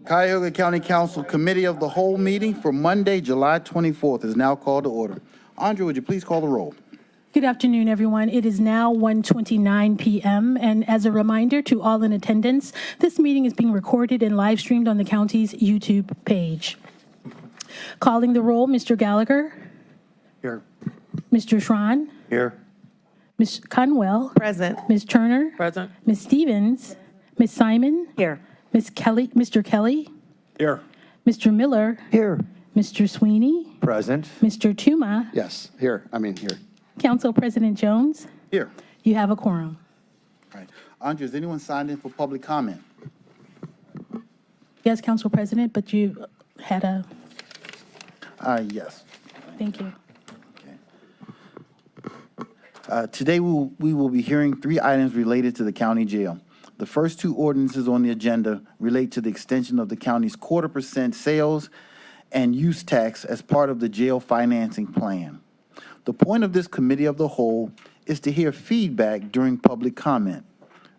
Cuyahoga County Council Committee of the Whole meeting for Monday, July 24th is now called to order. Andrea, would you please call the roll? Good afternoon, everyone. It is now 1:29 p.m. And as a reminder to all in attendance, this meeting is being recorded and live streamed on the county's YouTube page. Calling the roll, Mr. Gallagher. Here. Mr. Schron. Here. Ms. Conwell. Present. Ms. Turner. Present. Ms. Stevens. Ms. Simon. Here. Ms. Kelly. Mr. Kelly. Here. Mr. Miller. Here. Mr. Sweeney. Present. Mr. Tuma. Yes, here. Here. Council President Jones. Here. You have a quorum. All right. Andrea, is anyone signed in for public comment? Yes, Council President, but you had a, Yes. thank you. Today, we will be hearing 3 items related to the county jail. The first 2 ordinances on the agenda relate to the extension of the county's 0.25% sales and use tax as part of the jail financing plan. The point of this committee of the whole is to hear feedback during public comment,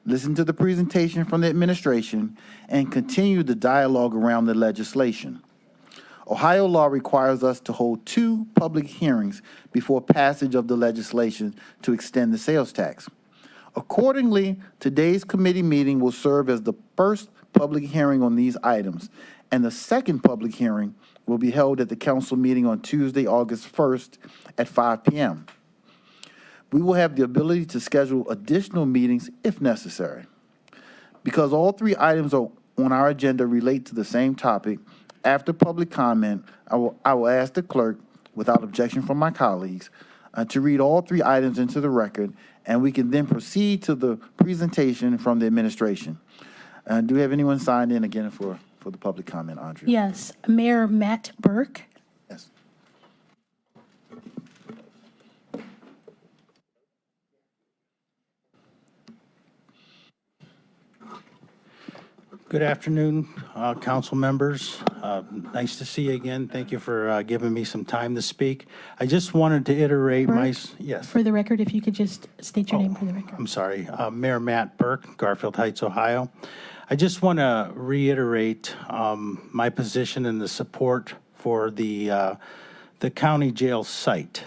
listen to the presentation from the administration, and continue the dialogue around the legislation. Ohio law requires us to hold 2 public hearings before passage of the legislation to extend the sales tax. Accordingly, today's committee meeting will serve as the first public hearing on these items, and the second public hearing will be held at the council meeting on Tuesday, August 1st at 5 p.m. We will have the ability to schedule additional meetings if necessary. Because all 3 items on our agenda relate to the same topic, after public comment, I will ask the clerk, without objection from my colleagues, to read all 3 items into the record, and we can then proceed to the presentation from the administration. Do we have anyone signed in again for the public comment, Andrea? Yes, Mayor Matt Burke. Yes. Good afternoon, council members. Nice to see you again. Thank you for giving me some time to speak. I just wanted to iterate my, yes. For the record, if you could just state your name for the record. I'm sorry, Mayor Matt Burke, Garfield Heights, Ohio. I just want to reiterate my position in the support for the county jail site.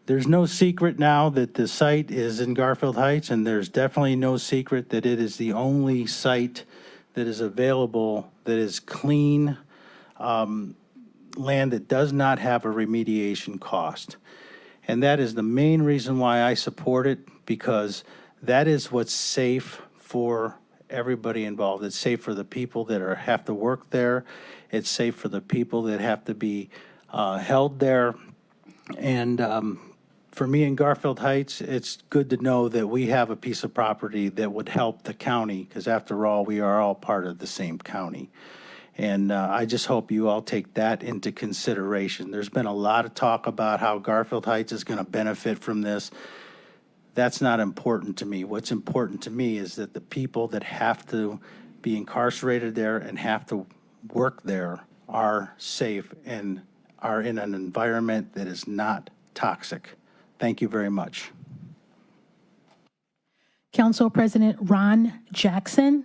There's no secret now that the site is in Garfield Heights, and there's definitely no secret that it is the only site that is available that is clean land that does not have a remediation cost. And that is the main reason why I support it, because that is what's safe for everybody involved. It's safe for the people that have to work there. It's safe for the people that have to be held there. And for me in Garfield Heights, it's good to know that we have a piece of property that would help the county, because after all, we are all part of the same county. And I just hope you all take that into consideration. There's been a lot of talk about how Garfield Heights is going to benefit from this. That's not important to me. What's important to me is that the people that have to be incarcerated there and have to work there are safe and are in an environment that is not toxic. Thank you very much. Council President Ron Jackson.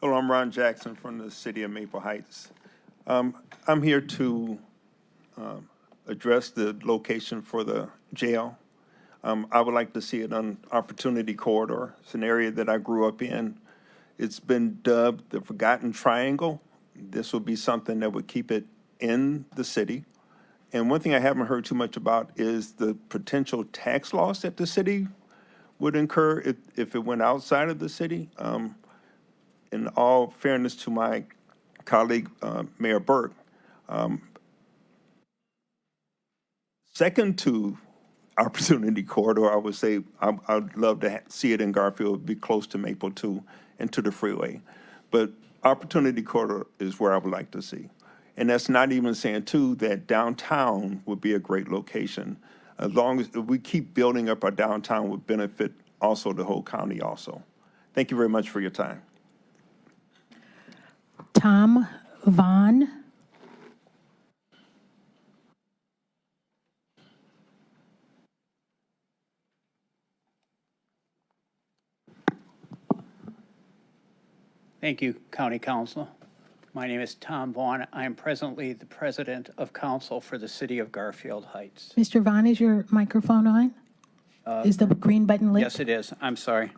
Hello, I'm Ron Jackson from the city of Maple Heights. I'm here to address the location for the jail. I would like to see it on Opportunity Corridor. It's an area that I grew up in. It's been dubbed the Forgotten Triangle. This will be something that would keep it in the city. And one thing I haven't heard too much about is the potential tax loss that the city would incur if it went outside of the city. In all fairness to my colleague, Mayor Burke, second to Opportunity Corridor, I would say I'd love to see it in Garfield, be close to Maple too, and to the freeway. But Opportunity Corridor is where I would like to see. And that's not even saying too that downtown would be a great location. As long as we keep building up our downtown would benefit also the whole county also. Thank you very much for your time. Tom Vaughn. Thank you, County Council. My name is Tom Vaughn. I am presently the President of Council for the City of Garfield Heights. Mr. Vaughn, is your microphone on? Is the green button lit? Yes, it is. I'm sorry.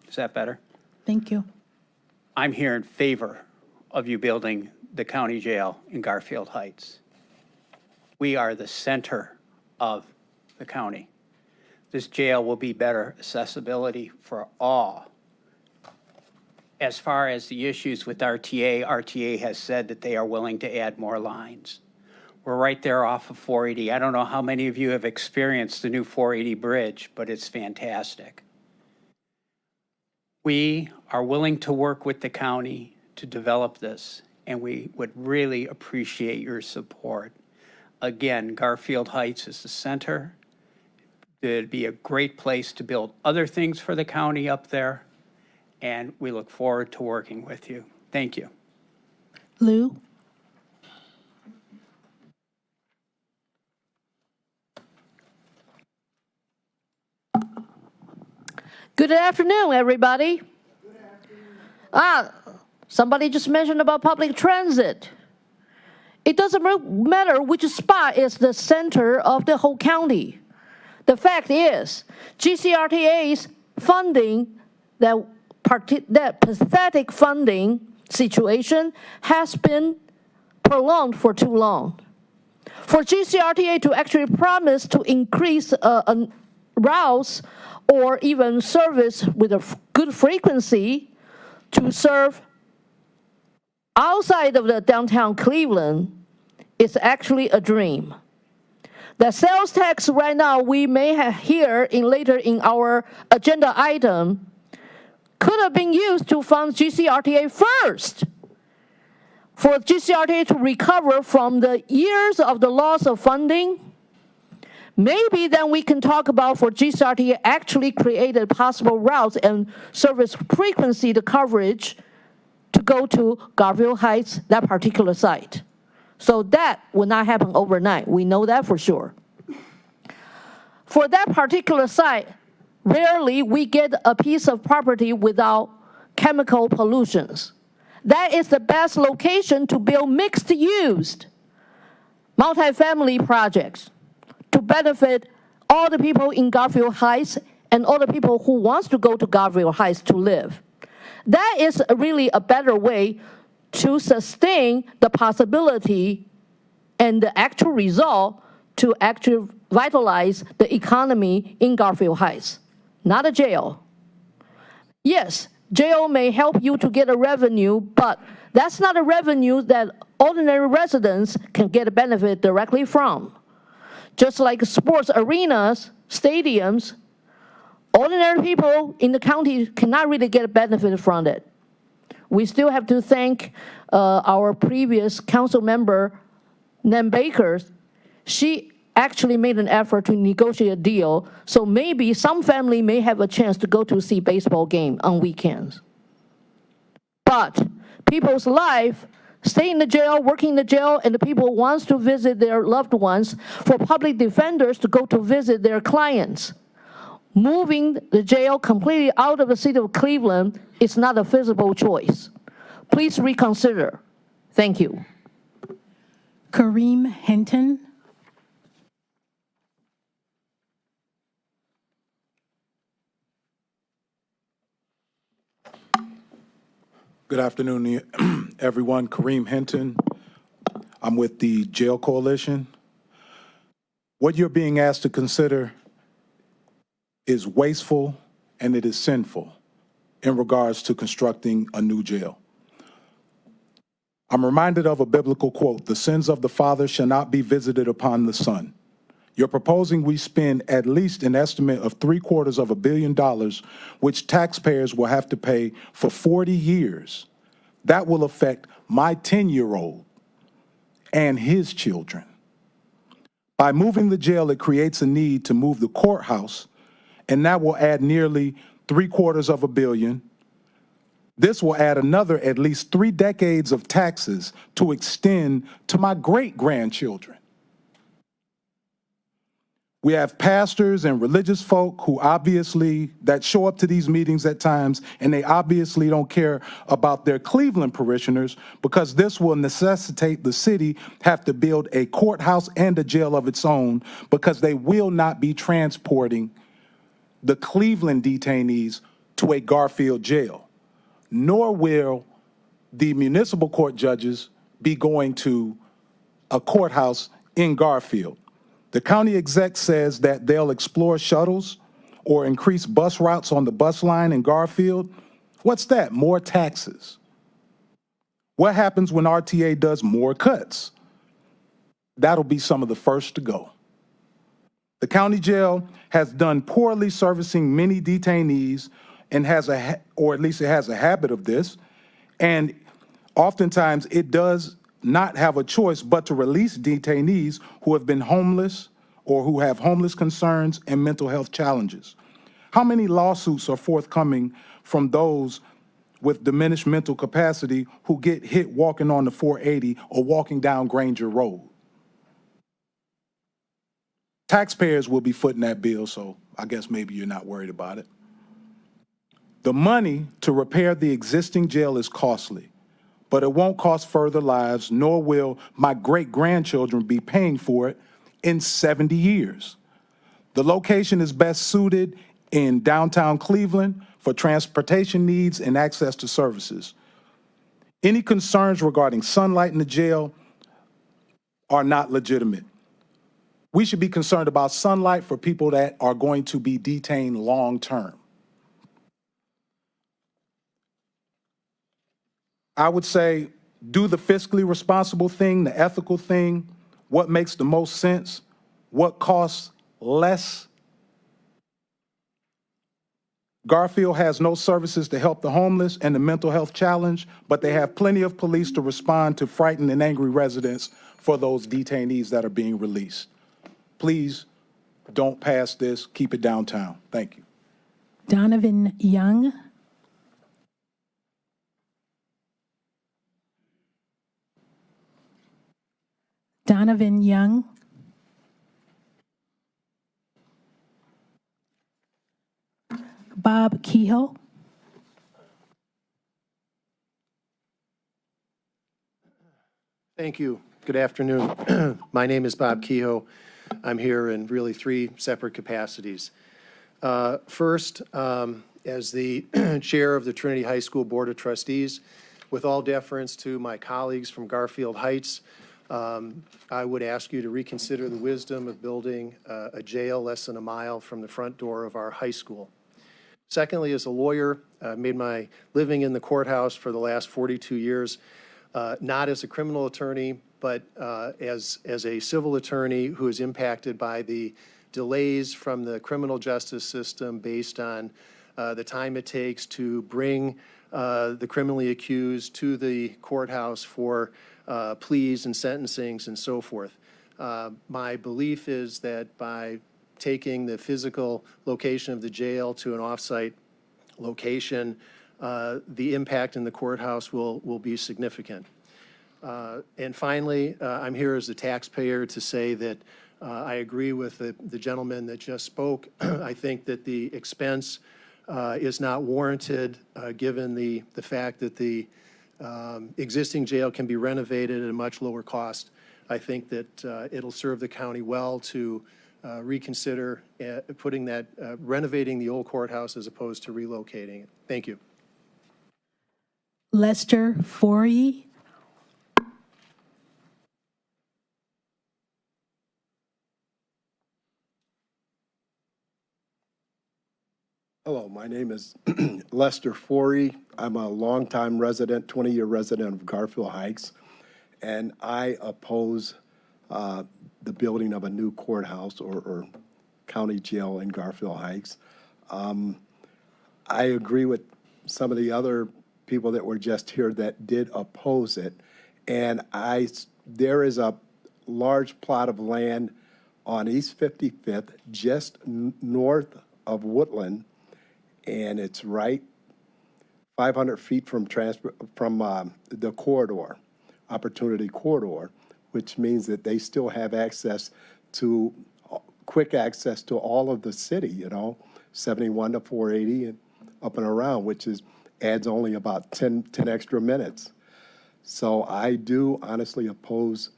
Is that better? Thank you. I'm here in favor of you building the county jail in Garfield Heights. We are the center of the county. This jail will be better accessibility for all. As far as the issues with RTA has said that they are willing to add more lines. We're right there off of 480. I don't know how many of you have experienced the new 480 bridge, but it's fantastic. We are willing to work with the county to develop this, and we would really appreciate your support. Again, Garfield Heights is the center. It'd be a great place to build other things for the county up there, and we look forward to working with you. Thank you. Lou? Good afternoon, everybody. Somebody just mentioned about public transit. It doesn't matter which spot is the center of the whole county. The fact is, GCRTA's funding, that pathetic funding situation has been prolonged for too long. For GCRTA to actually promise to increase routes or even service with a good frequency to serve outside of the downtown Cleveland is actually a dream. The sales tax right now we may have here later in our agenda item could have been used to fund GCRTA first, for GCRTA to recover from the years of the loss of funding. Maybe then we can talk about for GCRTA actually created possible routes and service frequency to coverage to go to Garfield Heights, that particular site. So that will not happen overnight. We know that for sure. For that particular site, rarely we get a piece of property without chemical pollutions. That is the best location to build mixed-use multifamily projects to benefit all the people in Garfield Heights and all the people who wants to go to Garfield Heights to live. That is really a better way to sustain the possibility and the actual result to actually vitalize the economy in Garfield Heights, not a jail. Yes, jail may help you to get a revenue, but that's not a revenue that ordinary residents can get a benefit directly from. Just like sports arenas, stadiums, ordinary people in the county cannot really get a benefit from it. We still have to thank our previous council member, Nan Baker. She actually made an effort to negotiate a deal, so maybe some family may have a chance to go to see baseball game on weekends. But people's life, stay in the jail, working in the jail, and the people wants to visit their loved ones, for public defenders to go to visit their clients. Moving the jail completely out of the city of Cleveland is not a feasible choice. Please reconsider. Thank you. Kareem Hinton. Good afternoon, everyone. Kareem Hinton. I'm with the Jail Coalition. What you're being asked to consider is wasteful and it is sinful in regards to constructing a new jail. I'm reminded of a biblical quote, "The sins of the father shall not be visited upon the son." You're proposing we spend at least an estimate of $750 million, which taxpayers will have to pay for 40 years. That will affect my 10-year-old and his children. By moving the jail, it creates a need to move the courthouse, and that will add nearly $750 million. This will add another at least 3 decades of taxes to extend to my great-grandchildren. We have pastors and religious folk who that show up to these meetings at times, and they obviously don't care about their Cleveland parishioners, because this will necessitate the city have to build a courthouse and a jail of its own, because they will not be transporting the Cleveland detainees to a Garfield jail, nor will the municipal court judges be going to a courthouse in Garfield. The county exec says that they'll explore shuttles or increase bus routes on the bus line in Garfield. What's that? More taxes. What happens when RTA does more cuts? That'll be some of the first to go. The county jail has done poorly servicing many detainees and or at least it has a habit of this, and oftentimes it does not have a choice but to release detainees who have been homeless or who have homeless concerns and mental health challenges. How many lawsuits are forthcoming from those with diminished mental capacity who get hit walking on the 480 or walking down Granger Road? Taxpayers will be footing that bill, so I guess maybe you're not worried about it. The money to repair the existing jail is costly, but it won't cost further lives, nor will my great-grandchildren be paying for it in 70 years. The location is best suited in downtown Cleveland for transportation needs and access to services. Any concerns regarding sunlight in the jail are not legitimate. We should be concerned about sunlight for people that are going to be detained long-term. I would say do the fiscally responsible thing, the ethical thing, what makes the most sense, what costs less. Garfield has no services to help the homeless and the mental health challenged, but they have plenty of police to respond to frightened and angry residents for those detainees that are being released. Please don't pass this. Keep it downtown. Thank you. Donovan Young. Donovan Young. Bob Kehoe. Thank you. Good afternoon. My name is Bob Kehoe. I'm here in really 3 separate capacities. First, as the chair of the Trinity High School Board of Trustees, with all deference to my colleagues from Garfield Heights, I would ask you to reconsider the wisdom of building a jail less than a mile from the front door of our high school. Secondly, as a lawyer, made my living in the courthouse for the last 42 years, not as a criminal attorney, but as a civil attorney who is impacted by the delays from the criminal justice system based on the time it takes to bring the criminally accused to the courthouse for pleas and sentencings and so forth. My belief is that by taking the physical location of the jail to an off-site location, the impact in the courthouse will be significant. And finally, I'm here as a taxpayer to say that I agree with the gentleman that just spoke. I think that the expense is not warranted given the fact that the existing jail can be renovated at a much lower cost. I think that it'll serve the county well to reconsider putting that, renovating the old courthouse as opposed to relocating it. Thank you. Lester Forey. Hello, my name is Lester Forey. I'm a longtime resident, 20-year resident of Garfield Heights, and I oppose the building of a new courthouse or county jail in Garfield Heights. I agree with some of the other people that were just here that did oppose it, and there is a large plot of land on East 55th, just north of Woodland, and it's right 500 feet from the corridor, Opportunity Corridor, which means that they still have quick access to all of the city, 71 to 480 and up and around, which adds only about 10 extra minutes. So I do honestly oppose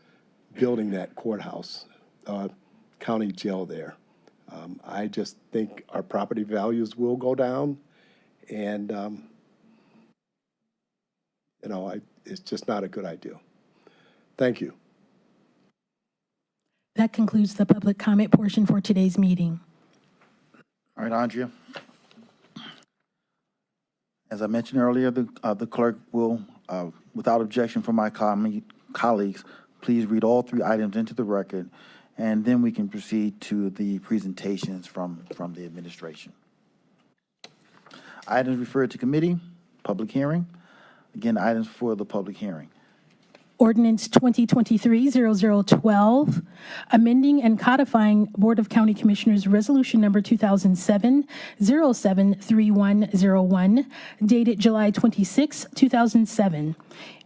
building that courthouse, county jail there. I just think our property values will go down, and, it's just not a good idea. Thank you. That concludes the public comment portion for today's meeting. All right, Andrea. As I mentioned earlier, the clerk will, without objection from my colleagues, please read all three items into the record, and then we can proceed to the presentations from the administration. Items referred to committee, public hearing. Again, items for the public hearing. Ordinance 2023-0012, amending and codifying Board of County Commissioners Resolution Number 2007-073101, dated July 26, 2007,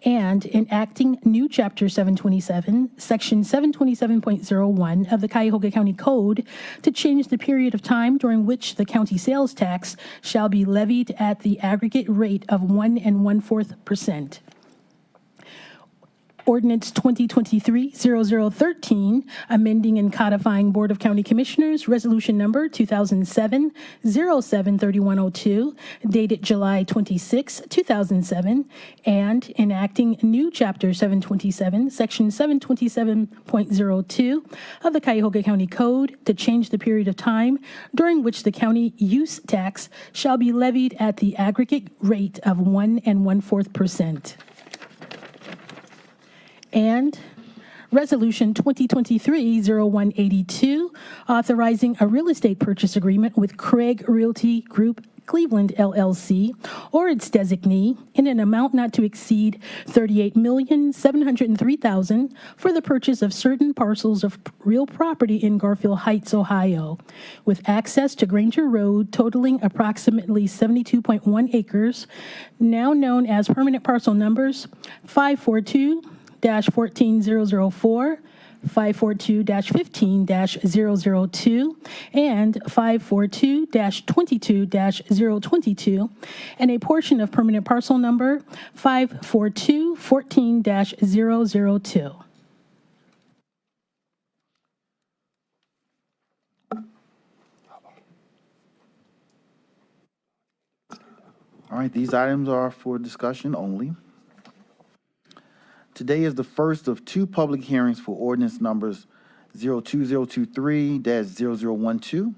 and enacting new Chapter 727, Section 727.01 of the Cuyahoga County Code to change the period of time during which the county sales tax shall be levied at the aggregate rate of 1 1/4%. Ordinance 2023-0013, amending and codifying Board of County Commissioners Resolution Number 2007-073102, dated July 26, 2007, and enacting new Chapter 727, Section 727.02 of the Cuyahoga County Code to change the period of time during which the county use tax shall be levied at the aggregate rate of 1 1/4%. And Resolution 2023-0182, authorizing a real estate purchase agreement with Craig Realty Group Cleveland LLC or its designee in an amount not to exceed $38,703,000 for the purchase of certain parcels of real property in Garfield Heights, Ohio, with access to Granger Road totaling approximately 72.1 acres, now known as permanent parcel numbers 542-14004, 542-15-002, and 542-22-022, and a portion of permanent parcel number 542-14-002. All right, these items are for discussion only. Today is the first of two public hearings for ordinance numbers 02023-0012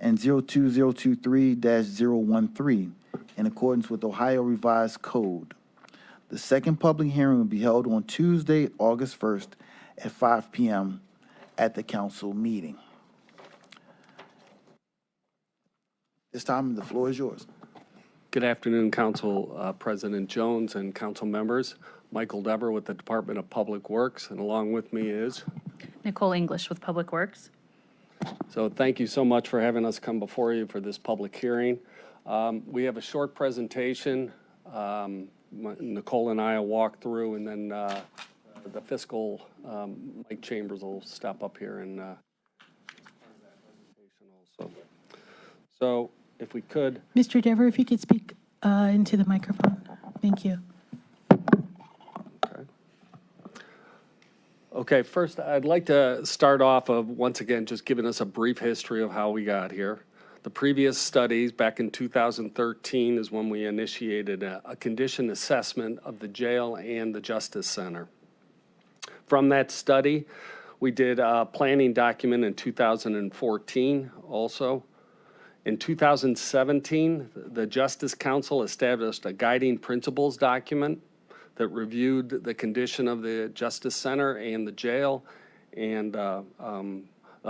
and 02023-013 in accordance with Ohio Revised Code. The second public hearing will be held on Tuesday, August 1st at 5 p.m. at the council meeting. This time, the floor is yours. Good afternoon, Council President Jones and council members. Michael Dever with the Department of Public Works, and along with me is Nicole English with Public Works. So thank you so much for having us come before you for this public hearing. We have a short presentation. Nicole and I will walk through, and then the fiscal Mike Chambers will step up here and also. So if we could. Mr. Dever, if you could speak into the microphone. Thank you. Okay, first, I'd like to start off of, once again, just giving us a brief history of how we got here. The previous studies, back in 2013, is when we initiated a condition assessment of the jail and the Justice Center. From that study, we did a planning document in 2014 also. In 2017, the Justice Council established a guiding principles document that reviewed the condition of the Justice Center and the jail, and a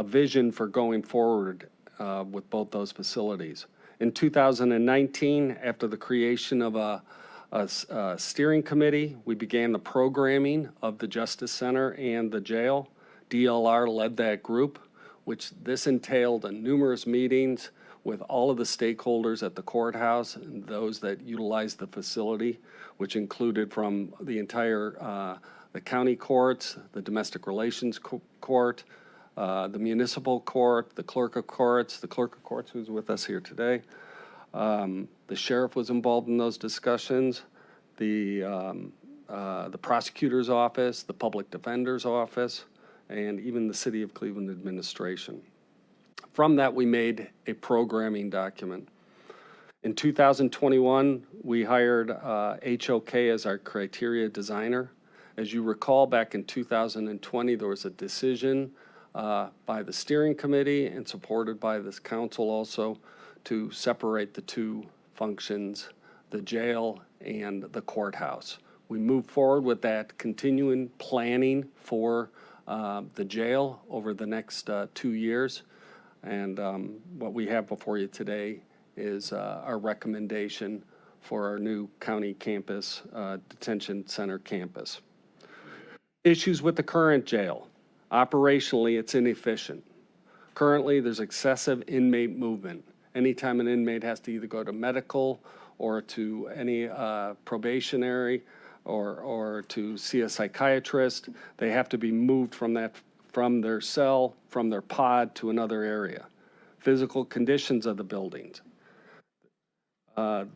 vision for going forward with both those facilities. In 2019, after the creation of a steering committee, we began the programming of the Justice Center and the jail. DLR led that group, which this entailed numerous meetings with all of the stakeholders at the courthouse and those that utilize the facility, which included from the entire, the county courts, the domestic relations court, the municipal court, the clerk of courts, who's with us here today. The sheriff was involved in those discussions, the prosecutor's office, the public defender's office, and even the City of Cleveland administration. From that, we made a programming document. In 2021, we hired HOK as our criteria designer. As you recall, back in 2020, there was a decision by the steering committee and supported by this council also to separate the two functions, the jail and the courthouse. We moved forward with that continuing planning for the jail over the next 2 years. And what we have before you today is our recommendation for our new county campus, detention center campus. Issues with the current jail. Operationally, it's inefficient. Currently, there's excessive inmate movement. Anytime an inmate has to either go to medical or to any probationary or to see a psychiatrist, they have to be moved from their cell, from their pod to another area. Physical conditions of the buildings.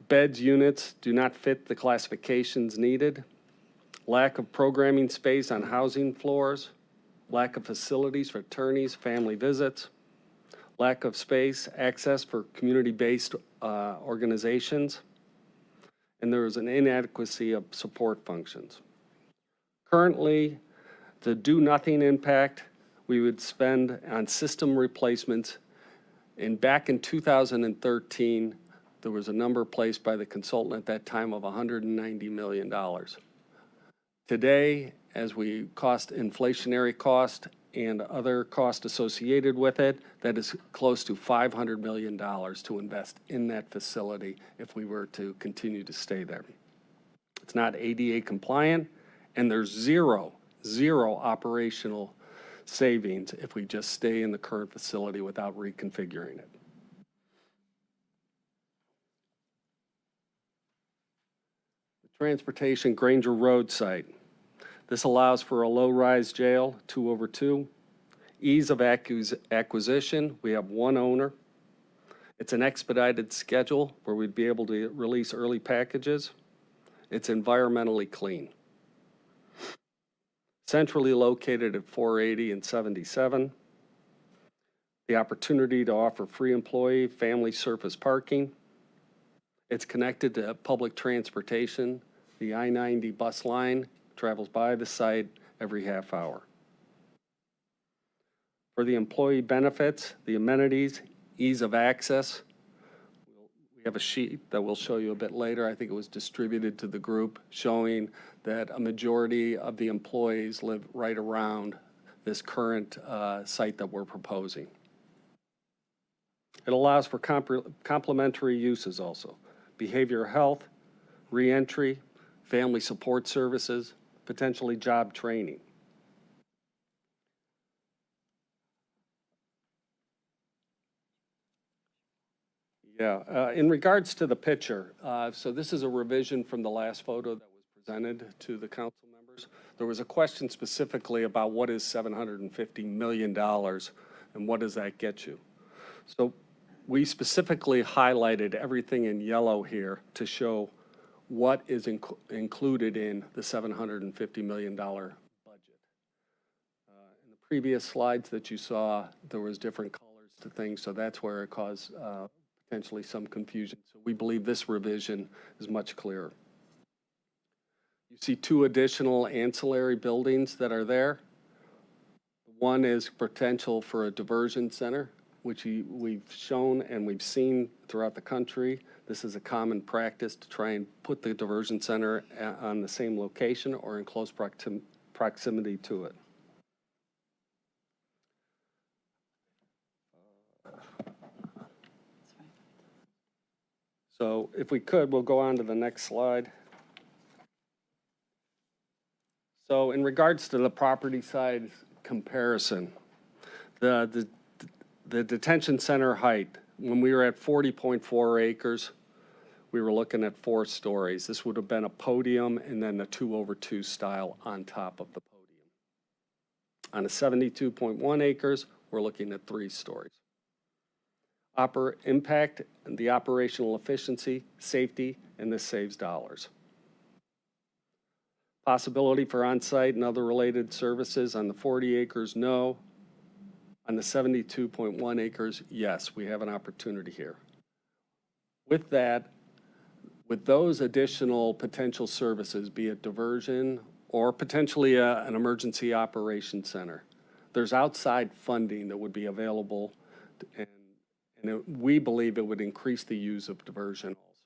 Beds units do not fit the classifications needed. Lack of programming space on housing floors. Lack of facilities for attorneys, family visits. Lack of space, access for community-based organizations. And there is an inadequacy of support functions. Currently, the do-nothing impact we would spend on system replacements. And back in 2013, there was a number placed by the consultant at that time of $190 million. Today, as we inflationary cost and other costs associated with it, that is close to $500 million to invest in that facility if we were to continue to stay there. It's not ADA compliant, and there's zero operational savings if we just stay in the current facility without reconfiguring it. The transportation Granger Road site. This allows for a low-rise jail, 2/2. Ease of acquisition, we have one owner. It's an expedited schedule where we'd be able to release early packages. It's environmentally clean. Centrally located at 480 and 77. The opportunity to offer free employee, family surface parking. It's connected to public transportation. The I-90 bus line travels by the site every half hour. For the employee benefits, the amenities, ease of access, we have a sheet that we'll show you a bit later. I think it was distributed to the group showing that a majority of the employees live right around this current site that we're proposing. It allows for complementary uses also. Behavioral health, reentry, family support services, potentially job training. Yeah, in regards to the picture, so this is a revision from the last photo that was presented to the council members. There was a question specifically about what is $750 million and what does that get you? So we specifically highlighted everything in yellow here to show what is included in the $750 million budget. In the previous slides that you saw, there was different colors to things, so that's where it caused potentially some confusion. So we believe this revision is much clearer. You see two additional ancillary buildings that are there. One is potential for a diversion center, which we've shown and we've seen throughout the country. This is a common practice to try and put the diversion center on the same location or in close proximity to it. So if we could, we'll go on to the next slide. So in regards to the property side comparison, the detention center height, When we were at 40.4 acres, we were looking at 4 stories. This would have been a podium and then a 2/2 style on top of the podium. On a 72.1 acres, we're looking at 3 stories. Impact and the operational efficiency, safety, and this saves dollars. Possibility for on-site and other related services on the 40 acres, no. On the 72.1 acres, yes, we have an opportunity here. With that, with those additional potential services, be it diversion or potentially an emergency operations center, there's outside funding that would be available, and we believe it would increase the use of diversion also.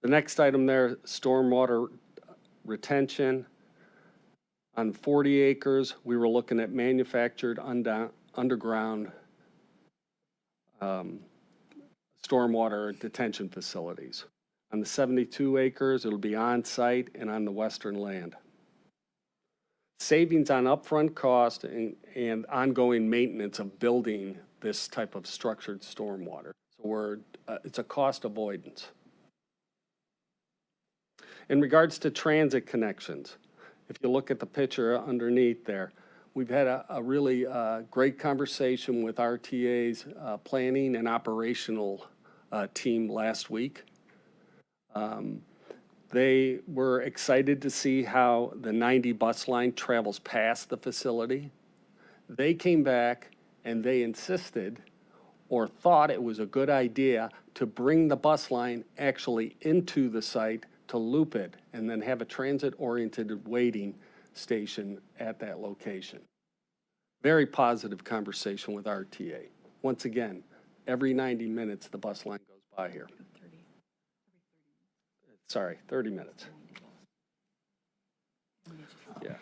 The next item there, stormwater retention. On 40 acres, we were looking at manufactured underground stormwater detention facilities. On the 72 acres, it'll be on-site and on the western land. Savings on upfront cost and ongoing maintenance of building this type of structured stormwater. So it's a cost avoidance. In regards to transit connections, if you look at the picture underneath there, we've had a really great conversation with RTA's planning and operational team last week. They were excited to see how the 90 bus line travels past the facility. They came back and they insisted or thought it was a good idea to bring the bus line actually into the site to loop it and then have a transit-oriented waiting station at that location. Very positive conversation with RTA. Once again, every 90 minutes the bus line goes by here. 30 minutes. Yeah.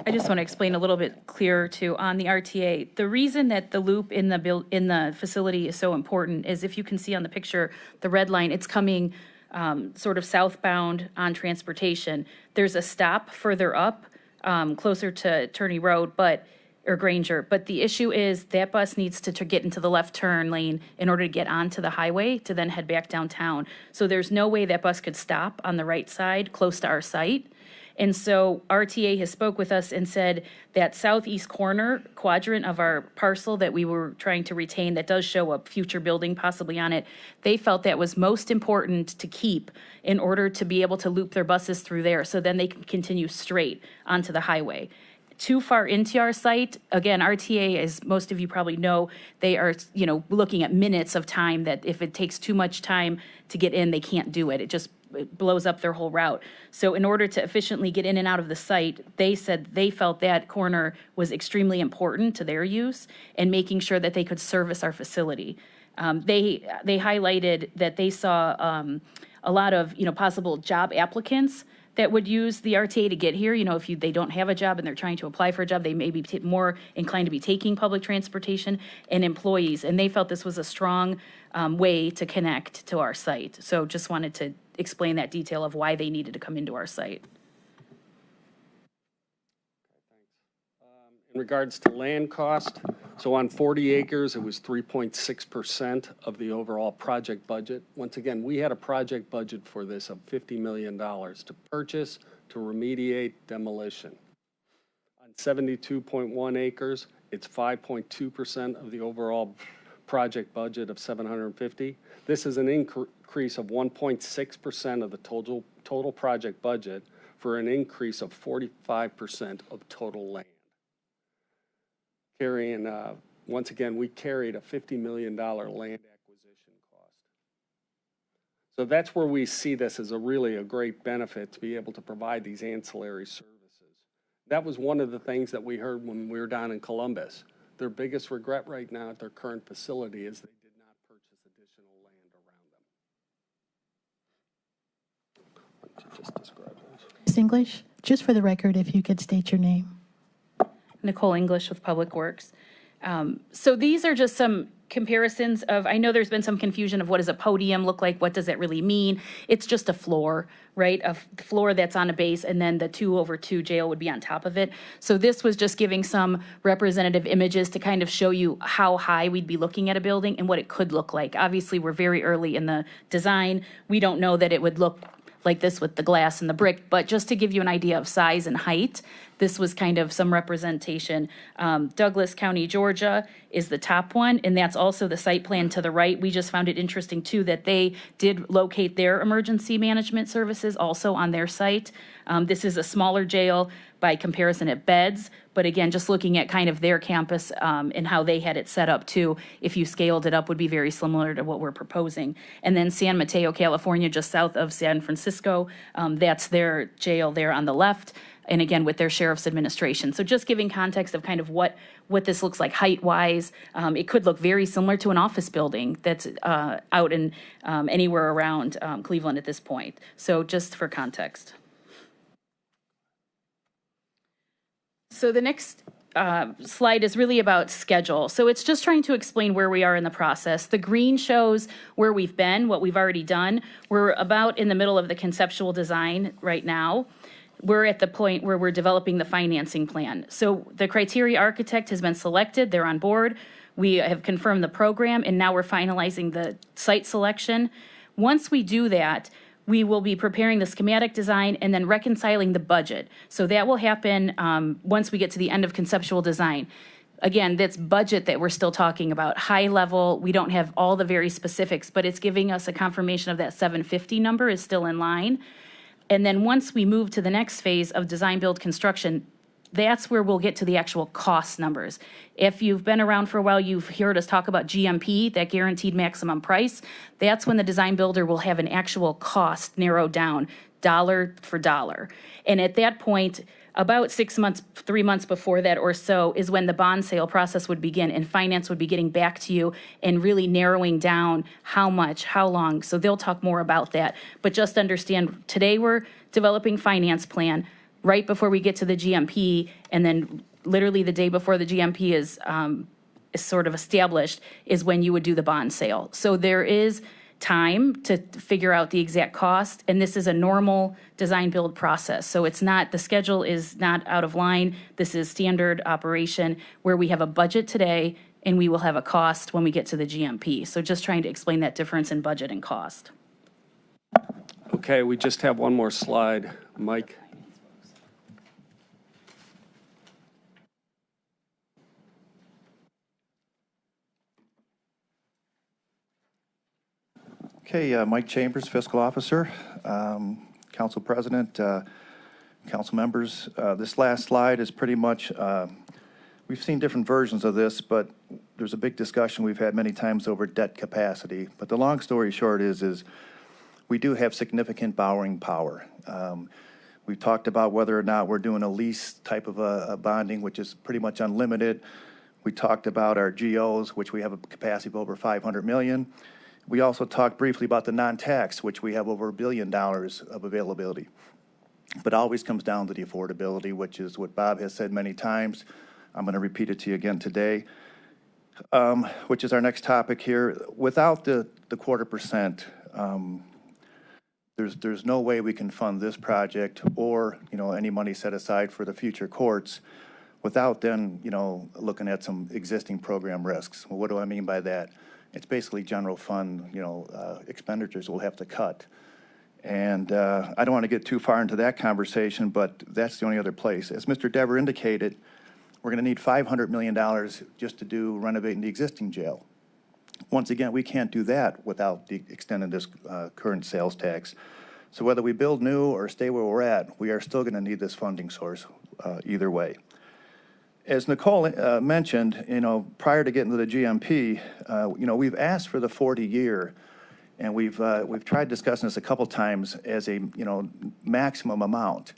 I just want to explain a little bit clearer too on the RTA. The reason that the loop in the facility is so important is if you can see on the picture, the red line, it's coming sort of southbound on transportation. There's a stop further up, closer to Turney Road, or Granger. But the issue is that bus needs to get into the left turn lane in order to get onto the highway to then head back downtown. So there's no way that bus could stop on the right side close to our site. And so RTA has spoke with us and said that southeast corner quadrant of our parcel that we were trying to retain that does show a future building possibly on it, they felt that was most important to keep in order to be able to loop their buses through there so then they can continue straight onto the highway. Too far into our site, again, RTA, as most of you probably know, they are, looking at minutes of time that if it takes too much time to get in, they can't do it. It blows up their whole route. So in order to efficiently get in and out of the site, they said they felt that corner was extremely important to their use and making sure that they could service our facility. They highlighted that they saw a lot of, possible job applicants that would use the RTA to get here. If they don't have a job and they're trying to apply for a job, they may be more inclined to be taking public transportation, and employees. And they felt this was a strong way to connect to our site. So just wanted to explain that detail of why they needed to come into our site. In regards to land cost, so on 40 acres, it was 3.6% of the overall project budget. Once again, we had a project budget for this of $50 million to purchase, to remediate, demolition. On 72.1 acres, it's 5.2% of the overall project budget of $750. This is an increase of 1.6% of the total project budget for an increase of 45% of total land. Once again, we carried a $50 million land acquisition cost. So that's where we see this as really a great benefit to be able to provide these ancillary services. That was one of the things that we heard when we were down in Columbus. Their biggest regret right now at their current facility is they did not purchase additional land around them. Why don't you just describe this? Ms. English, just for the record, if you could state your name. Nicole English with Public Works. So these are just some comparisons of, I know there's been some confusion of what does a podium look like? What does it really mean? It's just a floor, right? A floor that's on a base, and then the 2/2 jail would be on top of it. So this was just giving some representative images to kind of show you how high we'd be looking at a building and what it could look like. Obviously, we're very early in the design. We don't know that it would look like this with the glass and the brick, but just to give you an idea of size and height, this was kind of some representation. Douglas County, Georgia is the top one, and that's also the site plan to the right. We just found it interesting too that they did locate their emergency management services also on their site. This is a smaller jail by comparison at beds, but again, just looking at kind of their campus and how they had it set up too, if you scaled it up, would be very similar to what we're proposing. And then San Mateo, California, just south of San Francisco, that's their jail there on the left, and again, with their sheriff's administration. So just giving context of kind of what this looks like height-wise. It could look very similar to an office building that's out in anywhere around Cleveland at this point. So just for context. So the next slide is really about schedule. So it's just trying to explain where we are in the process. The green shows where we've been, what we've already done. We're about in the middle of the conceptual design right now. We're at the point where we're developing the financing plan. So the criteria architect has been selected, they're on board. We have confirmed the program, and now we're finalizing the site selection. Once we do that, we will be preparing the schematic design and then reconciling the budget. So that will happen once we get to the end of conceptual design. Again, that's budget that we're still talking about. High level, we don't have all the very specifics, but it's giving us a confirmation of that 750 number is still in line. And then once we move to the next phase of design, build, construction, that's where we'll get to the actual cost numbers. If you've been around for a while, you've heard us talk about GMP, that guaranteed maximum price. That's when the design builder will have an actual cost narrowed down, dollar for dollar. And at that point, about 6 months, 3 months before that or so is when the bond sale process would begin and finance would be getting back to you and really narrowing down how much, how long. So they'll talk more about that. But just understand, today we're developing finance plan right before we get to the GMP, and then literally the day before the GMP is sort of established is when you would do the bond sale. So there is time to figure out the exact cost, and this is a normal design build process. So it's not, the schedule is not out of line. This is standard operation where we have a budget today and we will have a cost when we get to the GMP. So just trying to explain that difference in budget and cost. Okay, we just have one more slide. Mike? Okay, Mike Chambers, Fiscal Officer, Council President, Council members. This last slide is pretty much, we've seen different versions of this, but there's a big discussion we've had many times over debt capacity. But the long story short is we do have significant borrowing power. We've talked about whether or not we're doing a lease type of a bonding, which is pretty much unlimited. We talked about our GOs, which we have a capacity of over 500 million. We also talked briefly about the non-tax, which we have over $1 billion of availability. But always comes down to the affordability, which is what Bob has said many times. I'm going to repeat it to you again today, which is our next topic here. Without the 0.25%, there's no way we can fund this project or any money set aside for the future courts without then looking at some existing program risks. Well, what do I mean by that? It's basically general fund, expenditures we'll have to cut. And I don't want to get too far into that conversation, but that's the only other place. As Mr. Dever indicated, we're going to need $500 million just to do renovating the existing jail. Once again, we can't do that without extending this current sales tax. So whether we build new or stay where we're at, we are still going to need this funding source either way. As Nicole mentioned, prior to getting to the GMP, we've asked for the 40-year, and we've tried discussing this a couple times as a maximum amount.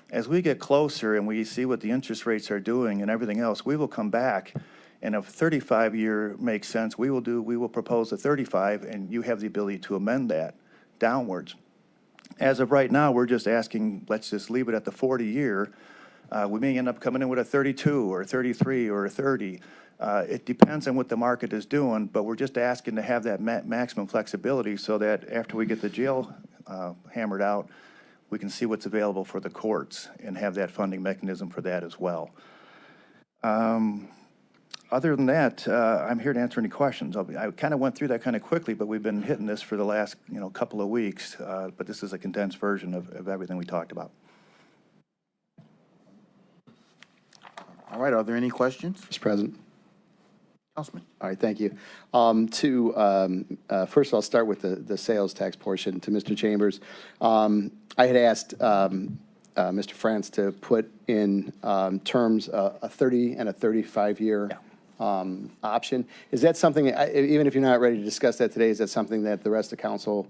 As we get closer and we see what the interest rates are doing and everything else, we will come back, and if 35-year makes sense, we will propose a 35, and you have the ability to amend that downwards. As of right now, we're just asking, let's just leave it at the 40-year. We may end up coming in with a 32 or a 33 or a 30. It depends on what the market is doing, but we're just asking to have that maximum flexibility so that after we get the jail hammered out, we can see what's available for the courts and have that funding mechanism for that as well. Other than that, I'm here to answer any questions. I kind of went through that kind of quickly, but we've been hitting this for the last couple of weeks. But this is a condensed version of everything we talked about. All right, are there any questions? Mr. President. Councilman? All right, thank you. First of all, start with the sales tax portion to Mr. Chambers. I had asked Mr. France to put in terms a 30 and a 35-year option. Is that something, even if you're not ready to discuss that today, is that something that the rest of council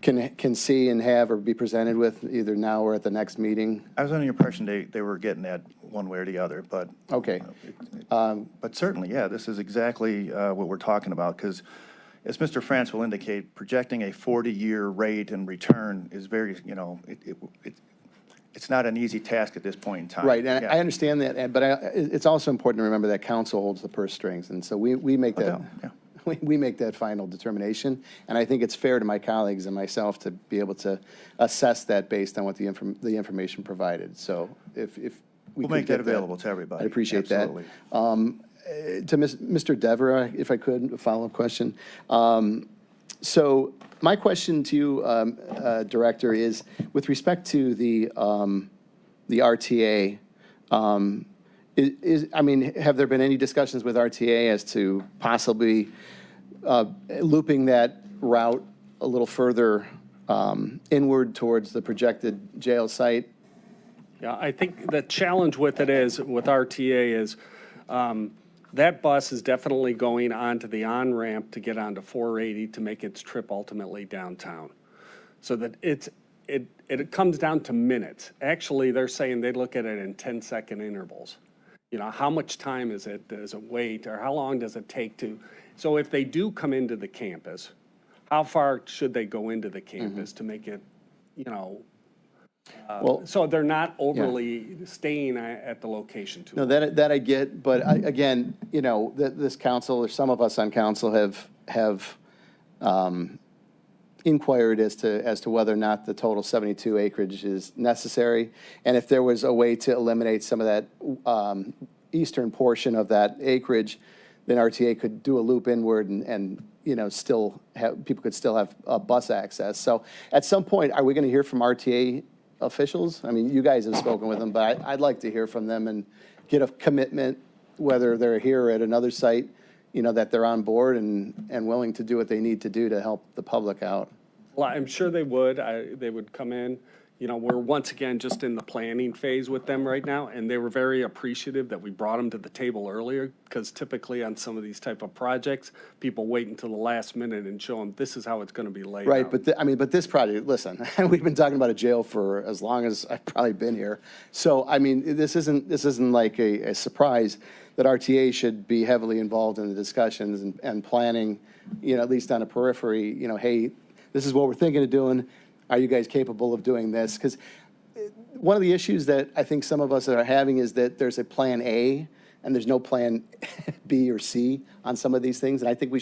can see and have or be presented with either now or at the next meeting? I was under the impression they were getting that one way or the other, but. Okay. But certainly, yeah, this is exactly what we're talking about, because as Mr. France will indicate, projecting a 40-year rate and return is very, it's not an easy task at this point in time. Right, and Yeah. I understand that, but it's also important to remember that council holds the purse strings, and so we make that, we make that final determination, and I think it's fair to my colleagues and myself to be able to assess that based on what the information provided. So if we We'll could make get that available to everybody. I'd appreciate Absolutely. that. To Mr. Devera, if I could, a follow-up question. So my question to you, Director, is with respect to the RTA, have there been any discussions with RTA as to possibly looping that route a little further inward towards the projected jail site? Yeah, I think the challenge with it is, with RTA is, that bus is definitely going onto the on-ramp to get onto 480 to make its trip ultimately downtown. So that it comes down to minutes. Actually, they're saying they look at it in 10-second intervals. How much time does it wait, or how long does it take to? So if they do come into the campus, how far should they go into the campus to make it, so they're not overly staying at the location too long? No, that I get, but again, this council, or some of us on council have inquired as to whether or not the total 72 acreage is necessary, and if there was a way to eliminate some of that eastern portion of that acreage, then RTA could do a loop inward and still have, people could still have bus access. So at some point, are we going to hear from RTA officials? I mean, you guys have spoken with them, but I'd like to hear from them and get a commitment, whether they're here or at another site, that they're on board and willing to do what they need to do to help the public out. Well, I'm sure they would. They would come in. We're once again just in the planning phase with them right now, and they were very appreciative that we brought them to the table earlier, because typically on some of these type of projects, people wait until the last minute and show them this is how it's going to be laid Right, out. but this project, listen, we've been talking about a jail for as long as I've probably been here. So, this isn't like a surprise that RTA should be heavily involved in the discussions and planning, at least on a periphery, hey, this is what we're thinking of doing. Are you guys capable of doing this? Because one of the issues that I think some of us are having is that there's a plan A and there's no plan B or C on some of these things. And I think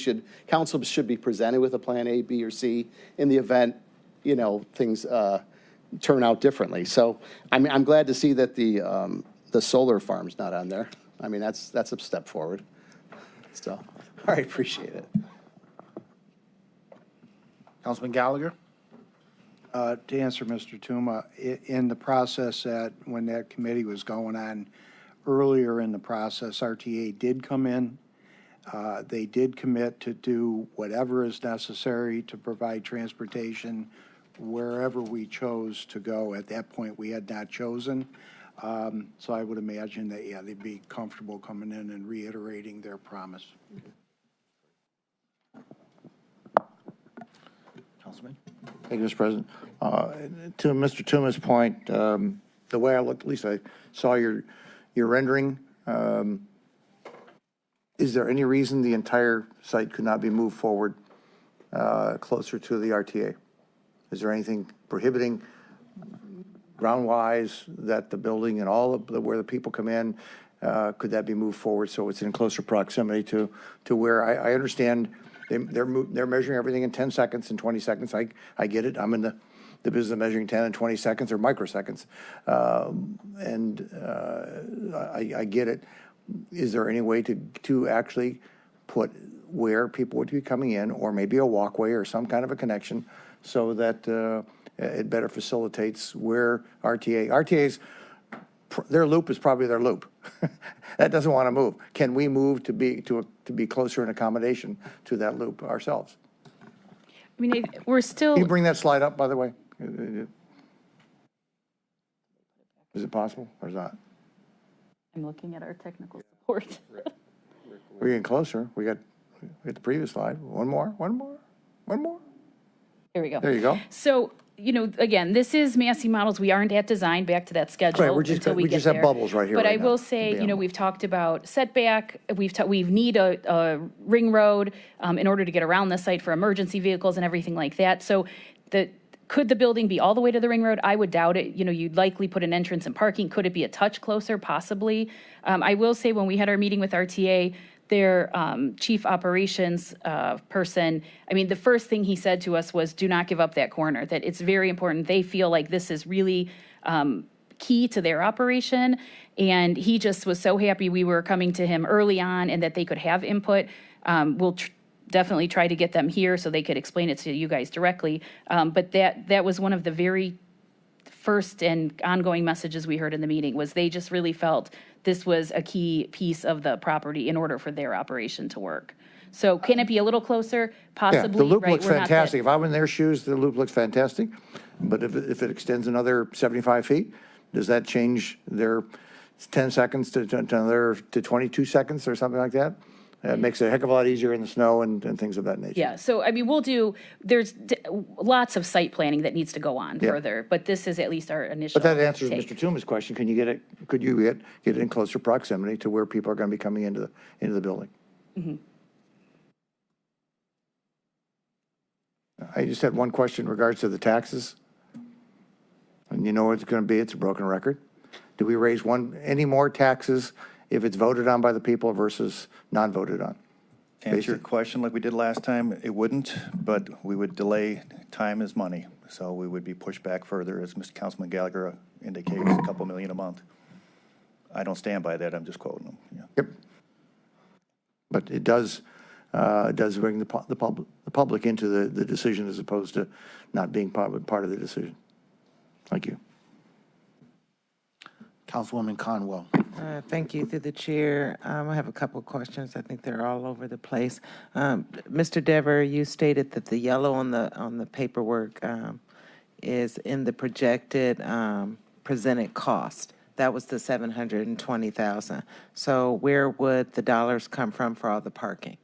council should be presented with a plan A, B, or C in the event, things turn out differently. So I'm glad to see that the solar farm's not on there. That's a step forward. So, all right, appreciate it. Councilman Gallagher? To answer Mr. Tuma, in the process when that committee was going on, earlier in the process, RTA did come in. They did commit to do whatever is necessary to provide transportation wherever we chose to go. At that point, we had not chosen. So I would imagine that, they'd be comfortable coming in and reiterating their promise. Councilman? Thank you, Mr. President. To Mr. Tuma's point, the way I looked, at least I saw your rendering. Is there any reason the entire site could not be moved forward closer to the RTA? Is there anything prohibiting ground-wise, that the building and all of where the people come in, could that be moved forward so it's in closer proximity to where, I understand they're measuring everything in 10 seconds and 20 seconds. I get it. I'm in the business of measuring 10 and 20 seconds or microseconds. I get it. Is there any way to actually put where people would be coming in, or maybe a walkway or some kind of a connection, so that it better facilitates where RTA's, their loop is probably their loop. That doesn't want to move. Can we move to be closer in accommodation to that loop ourselves? I mean, we're still. Can you bring that slide up, by the way? Is it possible or is not? I'm looking at our technical support. We're getting closer. We got the previous slide. One more. Here we go. There you go. So, again, this is Massey Models. We aren't at design back to that schedule. Right, until we get just have there. bubbles right here But right I will now. say, we've talked about setback. We need a ring road in order to get around the site for emergency vehicles and everything like that. So could the building be all the way to the ring road? I would doubt it. You'd likely put an entrance and parking. Could it be a touch closer? Possibly. I will say, when we had our meeting with RTA, their chief operations person, the first thing he said to us was, do not give up that corner, that it's very important. They feel like this is really key to their operation. And he just was so happy we were coming to him early on and that they could have input. We'll definitely try to get them here so they could explain it to you guys directly. But that was one of the very first and ongoing messages we heard in the meeting, was they just really felt this was a key piece of the property in order for their operation to work. So can it be a little closer? Possibly. Yeah, the loop right? looks We're not that- fantastic. If I'm in their shoes, the loop looks fantastic. But if it extends another 75 feet, does that change their 10 seconds to 22 seconds or something like that? It makes it a heck of a lot easier in the snow and things of that nature. Yeah, so there's lots of site planning that needs to go on further, but this is at least our initial. But that answers take. Mr. Toombs' question. Could you get it in closer proximity to where people are going to be coming into the building? Mm-hmm. I just had one question in regards to the taxes. And you know what it's going to be? It's a broken record. Do we raise any more taxes if it's voted on by the people versus non-voted on? To answer your question like we did last time, it wouldn't, but we would delay. Time is money, so we would be pushed back further, as Mr. Councilman Gallagher indicates, a couple million a month. I don't stand by that, I'm just quoting him. Yeah. Yep. But it does bring the public into the decision, as opposed to not being part of the decision. Thank you. Councilwoman Conwell. Thank you, through the chair. I have a couple of questions. I think they're all over the place. Mr. Dever, you stated that the yellow on the paperwork is in the projected presented cost. That was the $720,000. So where would the dollars come from for all the parking?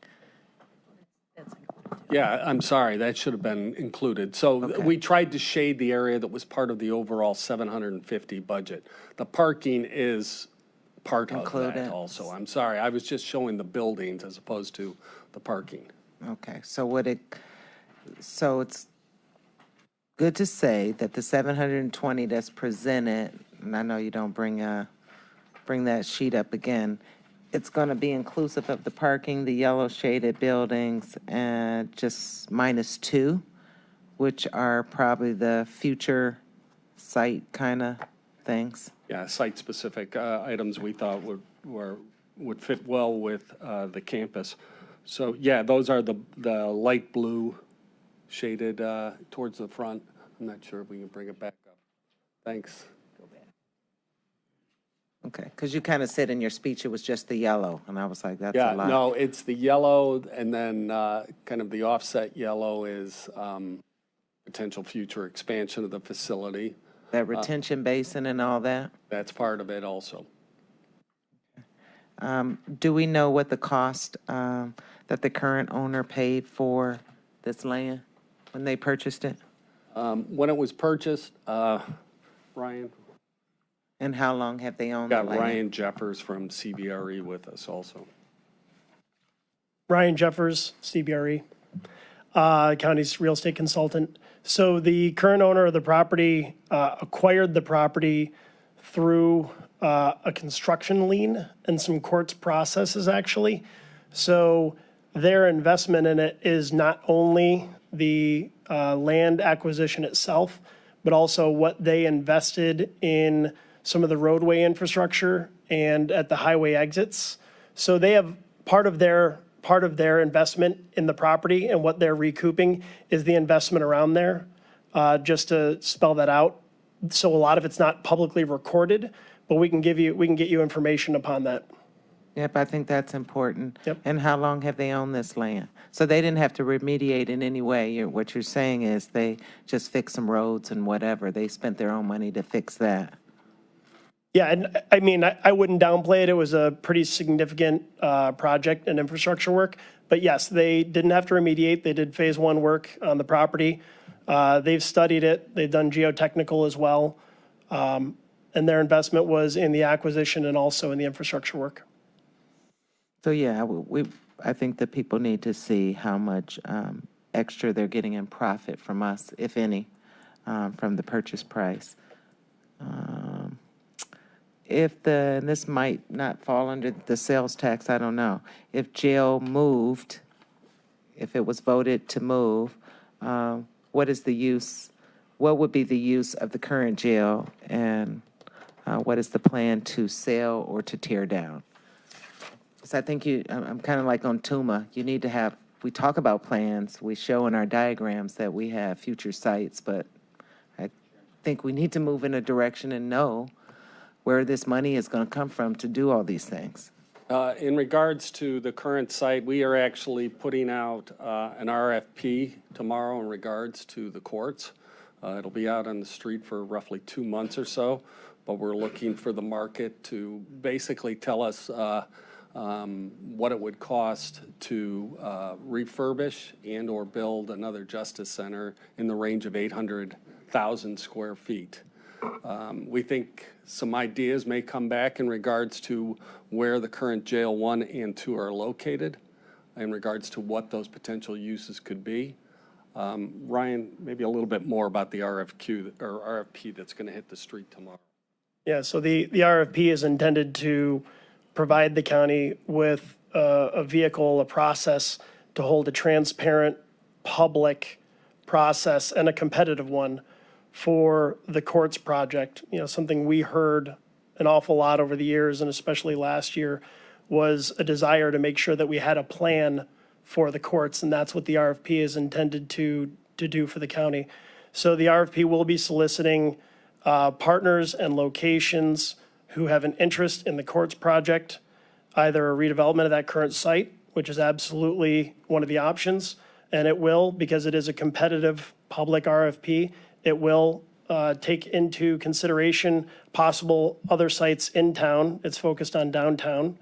Yeah, I'm sorry, that should have been included. So we tried to shade the area that was part of the overall 750 budget. The parking is part of that also. I'm sorry, I was just showing the buildings as opposed to the parking. Okay, so it's good to say that the 720 that's presented, and I know you don't bring that sheet up again, it's going to be inclusive of the parking, the yellow shaded buildings, and just -2, which are probably the future site kind of things. Yeah, site-specific items we thought would fit well with the campus. So, yeah, those are the light blue shaded towards the front. I'm not sure if we can bring it back up. Thanks. Okay, because you kind of said in your speech it was just the yellow, and I was like, that's a lot. Yeah, no, it's the yellow, and then kind of the offset yellow is potential future expansion of the facility. That retention basin and all that? That's part of it also. Do we know what the cost that the current owner paid for this land when they purchased it? When it was purchased, Ryan? And how long have they owned the Got land? Ryan Jeffers from CBRE with us also. Ryan Jeffers, CBRE. county's real estate consultant. So the current owner of the property acquired the property through a construction lien and some courts processes, actually. So their investment in it is not only the land acquisition itself, but also what they invested in some of the roadway infrastructure and at the highway exits. So they have part of their investment in the property, and what they're recouping is the investment around there, just to spell that out. So a lot of it's not publicly recorded, but we can get you information upon that. Yep, I think that's important. Yep. And how long have they owned this land? So they didn't have to remediate in any way. What you're saying is they just fixed some roads and whatever. They spent their own money to fix that. Yeah, and I mean, I wouldn't downplay it. It was a pretty significant project and infrastructure work. But yes, they didn't have to remediate. They did phase one work on the property. They've studied it. They've done geotechnical as well. And their investment was in the acquisition and also in the infrastructure work. So yeah, I think that people need to see how much extra they're getting in profit from us, if any, from the purchase price. And this might not fall under the sales tax, I don't know. If jail moved, if it was voted to move, what is the use? What would be the use of the current jail, and what is the plan to sell or to tear down? So I think I'm kind of like on Tuma. You need to have, we talk about plans, we show in our diagrams that we have future sites, but I think we need to move in a direction and know where this money is going to come from to do all these things. In regards to the current site, we are actually putting out an RFP tomorrow in regards to the courts. It'll be out on the street for roughly 2 months or so, but we're looking for the market to basically tell us what it would cost to refurbish and or build another justice center in the range of 800,000 square feet. We think some ideas may come back in regards to where the current jail 1 and 2 are located, in regards to what those potential uses could be. Ryan, maybe a little bit more about the RFP that's going to hit the street tomorrow. Yeah, so the RFP is intended to provide the county with a vehicle, a process to hold a transparent, public process and a competitive one for the courts project. You know, something we heard an awful lot over the years, and especially last year, was a desire to make sure that we had a plan for the courts, and that's what the RFP is intended to do for the county. So the RFP will be soliciting partners and locations who have an interest in the courts project, either a redevelopment of that current site, which is absolutely one of the options, and it will, because it is a competitive public RFP, it will take into consideration possible other sites in town. It's focused on downtown.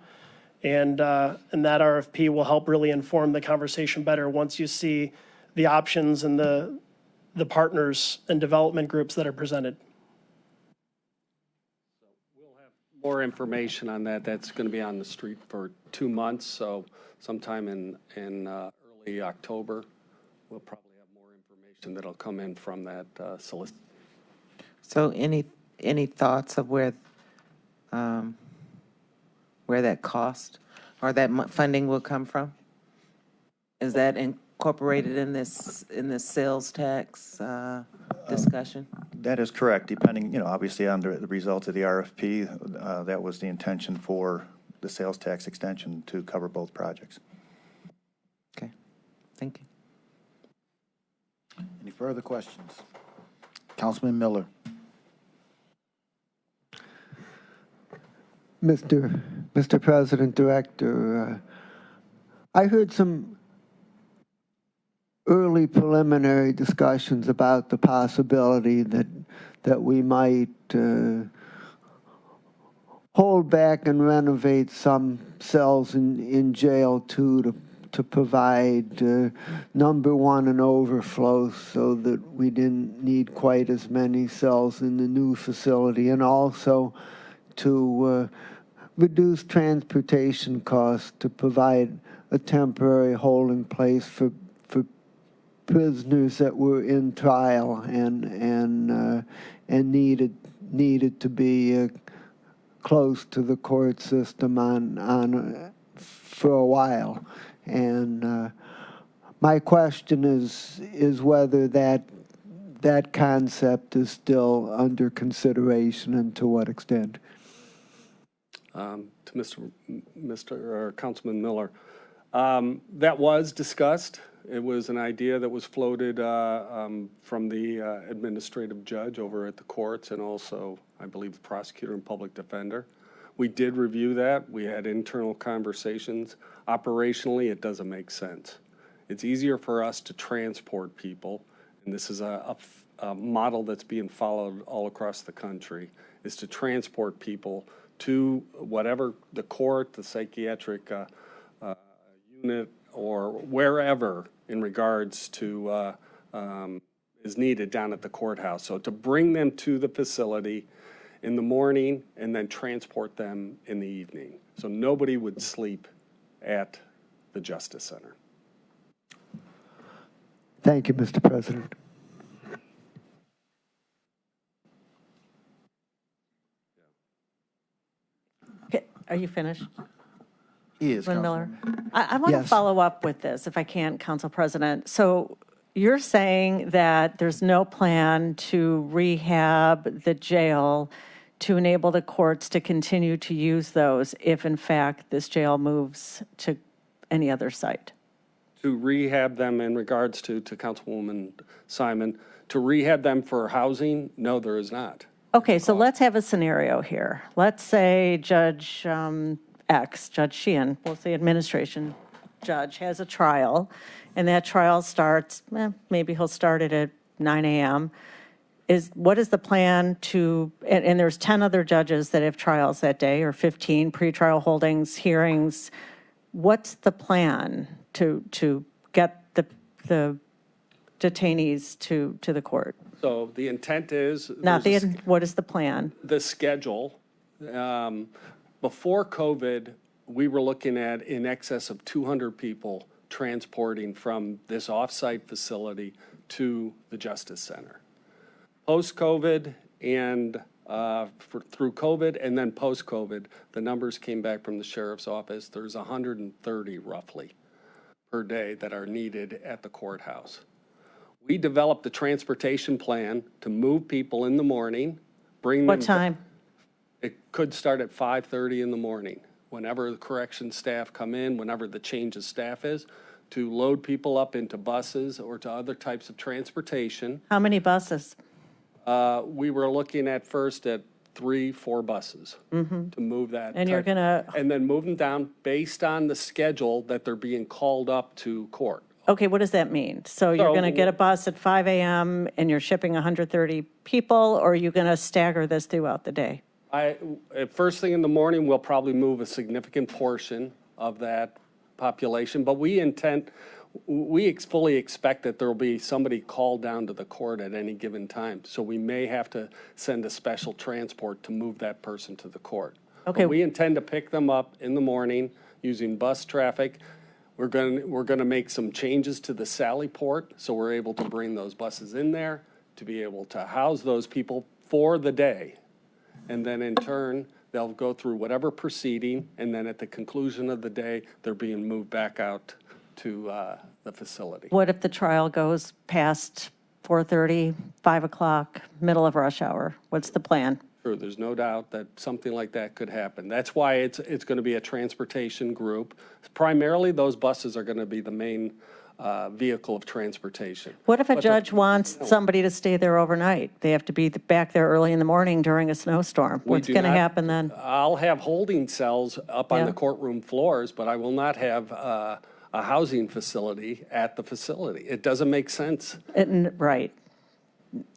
And that RFP will help really inform the conversation better once you see the options and the partners and development groups that are presented. We'll have more information on that. That's going to be on the street for 2 months. So sometime in early October, we'll probably have more information that'll come in from that solicitation. So any thoughts of where that cost or that funding will come from? Is that incorporated in this sales tax discussion? That is correct, depending, obviously on the results of the RFP, that was the intention for the sales tax extension to cover both projects. Okay, thank you. Any further questions? Councilman Miller. Mr. President, Director, I heard some early preliminary discussions about the possibility that we might hold back and renovate some cells in jail to provide number 1 and overflow so that we didn't need quite as many cells in the new facility, and also to reduce transportation costs to provide a temporary holding place for prisoners that were in trial and needed to be close to the court system for a while. And my question is whether that concept is still under consideration and to what extent. To Mr. or Councilman Miller, that was discussed. It was an idea that was floated from the administrative judge over at the courts and also, I believe, the prosecutor and public defender. We did review that. We had internal conversations. Operationally, it doesn't make sense. It's easier for us to transport people, and this is a model that's being followed all across the country, is to transport people to whatever the court, the psychiatric unit, or wherever in regards to is needed down at the courthouse. So to bring them to the facility in the morning and then transport them in the evening. So nobody would sleep at the Justice Center. Thank you, Mr. President. Okay, are you finished? He is, Councilman Miller. Councilwoman. I want to Yes. follow up with this, if I can, Council President. So you're saying that there's no plan to rehab the jail to enable the courts to continue to use those if, in fact, this jail moves to any other site? To rehab them in regards to Councilwoman Simon, to rehab them for housing, no, there is not. Okay, so let's have a scenario here. Let's say Judge X, Judge Sheehan, we'll say administration judge, has a trial, and that trial starts, maybe he'll start it at 9 a.m. What is the plan to, and there's 10 other judges that have trials that day, or 15 pretrial holdings, hearings. What's the plan to get the detainees to the court? So the intent is. What is the plan? The schedule. Before COVID, we were looking at in excess of 200 people transporting from this off-site facility to the Justice Center. Post-COVID and through COVID and then post-COVID, the numbers came back from the sheriff's office. There's 130 roughly per day that are needed at the courthouse. We developed a transportation plan to move people in the morning, bring them. What time? It could start at 5:30 in the morning, whenever the correction staff come in, whenever the change of staff is, to load people up into buses or to other types of transportation. How many buses? We were looking at first at 3-4 buses to move that. And you're gonna. And then move them down based on the schedule that they're being called up to court. Okay, what does that mean? So you're going to get a bus at 5 a.m. and you're shipping 130 people, or are you going to stagger this throughout the day? First thing in the morning, we'll probably move a significant portion of that population, but we fully expect that there will be somebody called down to the court at any given time. So we may have to send a special transport to move that person to the court. Okay. But we intend to pick them up in the morning using bus traffic. We're going to make some changes to the Sally Port, so we're able to bring those buses in there to be able to house those people for the day. And then in turn, they'll go through whatever proceeding, and then at the conclusion of the day, they're being moved back out to the facility. What if the trial goes past 4:30, 5 o'clock, middle of rush hour? What's the plan? Sure, there's no doubt that something like that could happen. That's why it's going to be a transportation group. Primarily, those buses are going to be the main vehicle of transportation. What if a judge wants somebody to stay there overnight? They have to be back there early in the morning during a snowstorm. What's going to happen then? I'll have holding cells up on Yeah. the courtroom floors, but I will not have a housing facility at the facility. It doesn't make sense. Right.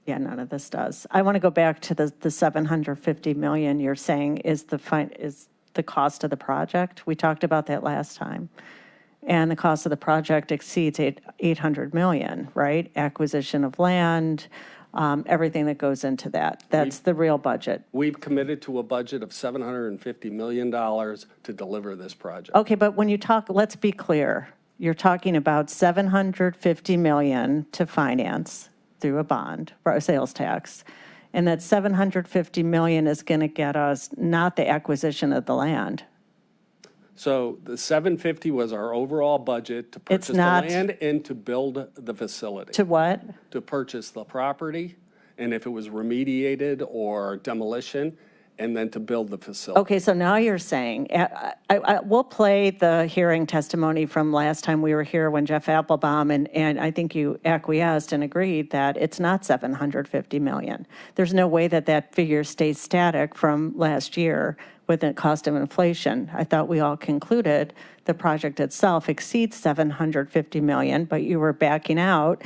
Yeah, none of this does. I want to go back to the $750 million you're saying is the cost of the project. We talked about that last time. And the cost of the project exceeds $800 million, right? Acquisition of land, everything that goes into that. That's the real budget. We've committed to a budget of $750 million to deliver this project. Okay, but when you talk, let's be clear. you're talking about $750 million to finance through a bond or a sales tax. And that $750 million is going to get us not the acquisition of the land. So the 750 was our overall budget to purchase the not- land and to build the facility. To what? To purchase the property, and if it was remediated or demolition, and then to build the facility. Okay, so now you're saying, we'll play the hearing testimony from last time we were here when Jeff Applebaum, and I think you acquiesced and agreed that it's not $750 million. There's no way that that figure stays static from last year with the cost of inflation. I thought we all concluded the project itself exceeds $750 million, but you were backing out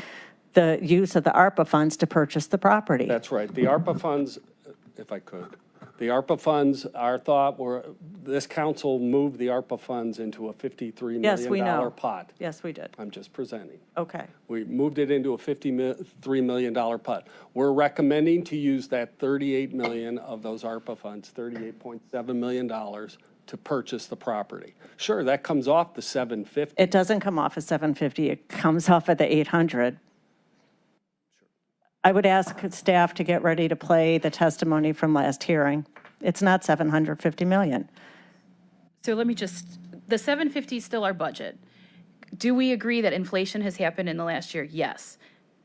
the use of the ARPA funds to purchase the property. That's right. The ARPA funds, if I could, the ARPA funds, our thought were, this council moved the ARPA funds into a $53 Yes, we million know. pot. Yes, we did. I'm just presenting. Okay. We moved it into a $53 million pot. We're recommending to use that $38 million of those ARPA funds, $38.7 million, to purchase the property. Sure, that comes off the 750. It doesn't come off at 750, it comes off at the 800. I would ask staff to get ready to play the testimony from last hearing. It's not 750 million. So let me just, the 750 is still our budget. Do we agree that inflation has happened in the last year? Yes.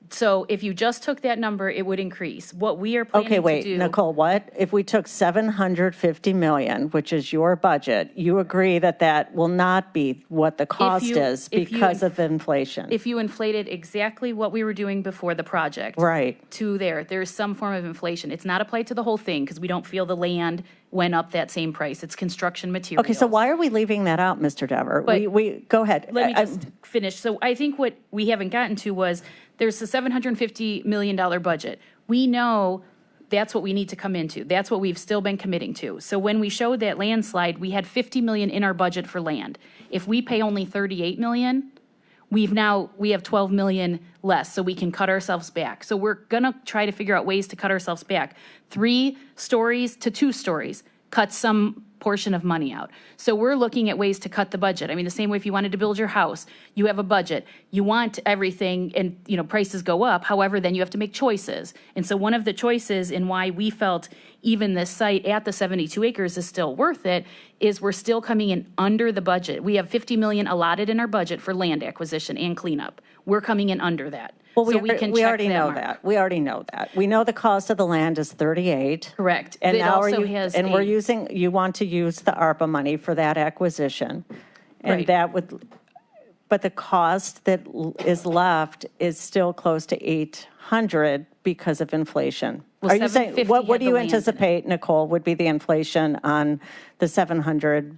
So if you just took that number, it would increase. What we are planning Okay, to wait, do. Nicole, what? If we took 750 million, which is your budget, you agree that that will not be what the cost is if you because of inflation? If you inflated exactly what we were doing before the project. Right. To there's some form of inflation. It's not applied to the whole thing because we don't feel the land went up that same price. It's construction materials. Okay, so why are we leaving that out, Mr. Dever? But- We go ahead. Let me just finish. So I think what we haven't gotten to was there's a $750 million budget. We know that's what we need to come into. That's what we've still been committing to. So when we showed that landslide, we had 50 million in our budget for land. If we pay only 38 million, we have 12 million less, so we can cut ourselves back. So we're gonna try to figure out ways to cut ourselves back. 3 stories to 2 stories, cut some portion of money out. So we're looking at ways to cut the budget. I mean, the same way if you wanted to build your house, you have a budget. You want everything and, prices go up. However, then you have to make choices. And so one of the choices in why we felt even this site at the 72 acres is still worth it is we're still coming in under the budget. We have 50 million allotted in our budget for land acquisition and cleanup. We're coming in under that. Well, So we can we check already know mark. that. We already know that. We know the cost of the land is 38. Correct. And It now also has we're a- using, you want to use the ARPA money for that acquisition. And Right. that would, but the cost that is left is still close to 800 because of inflation. Well, Are you saying, 750 what had do the you land in it. anticipate, Nicole, would be the inflation on the 700,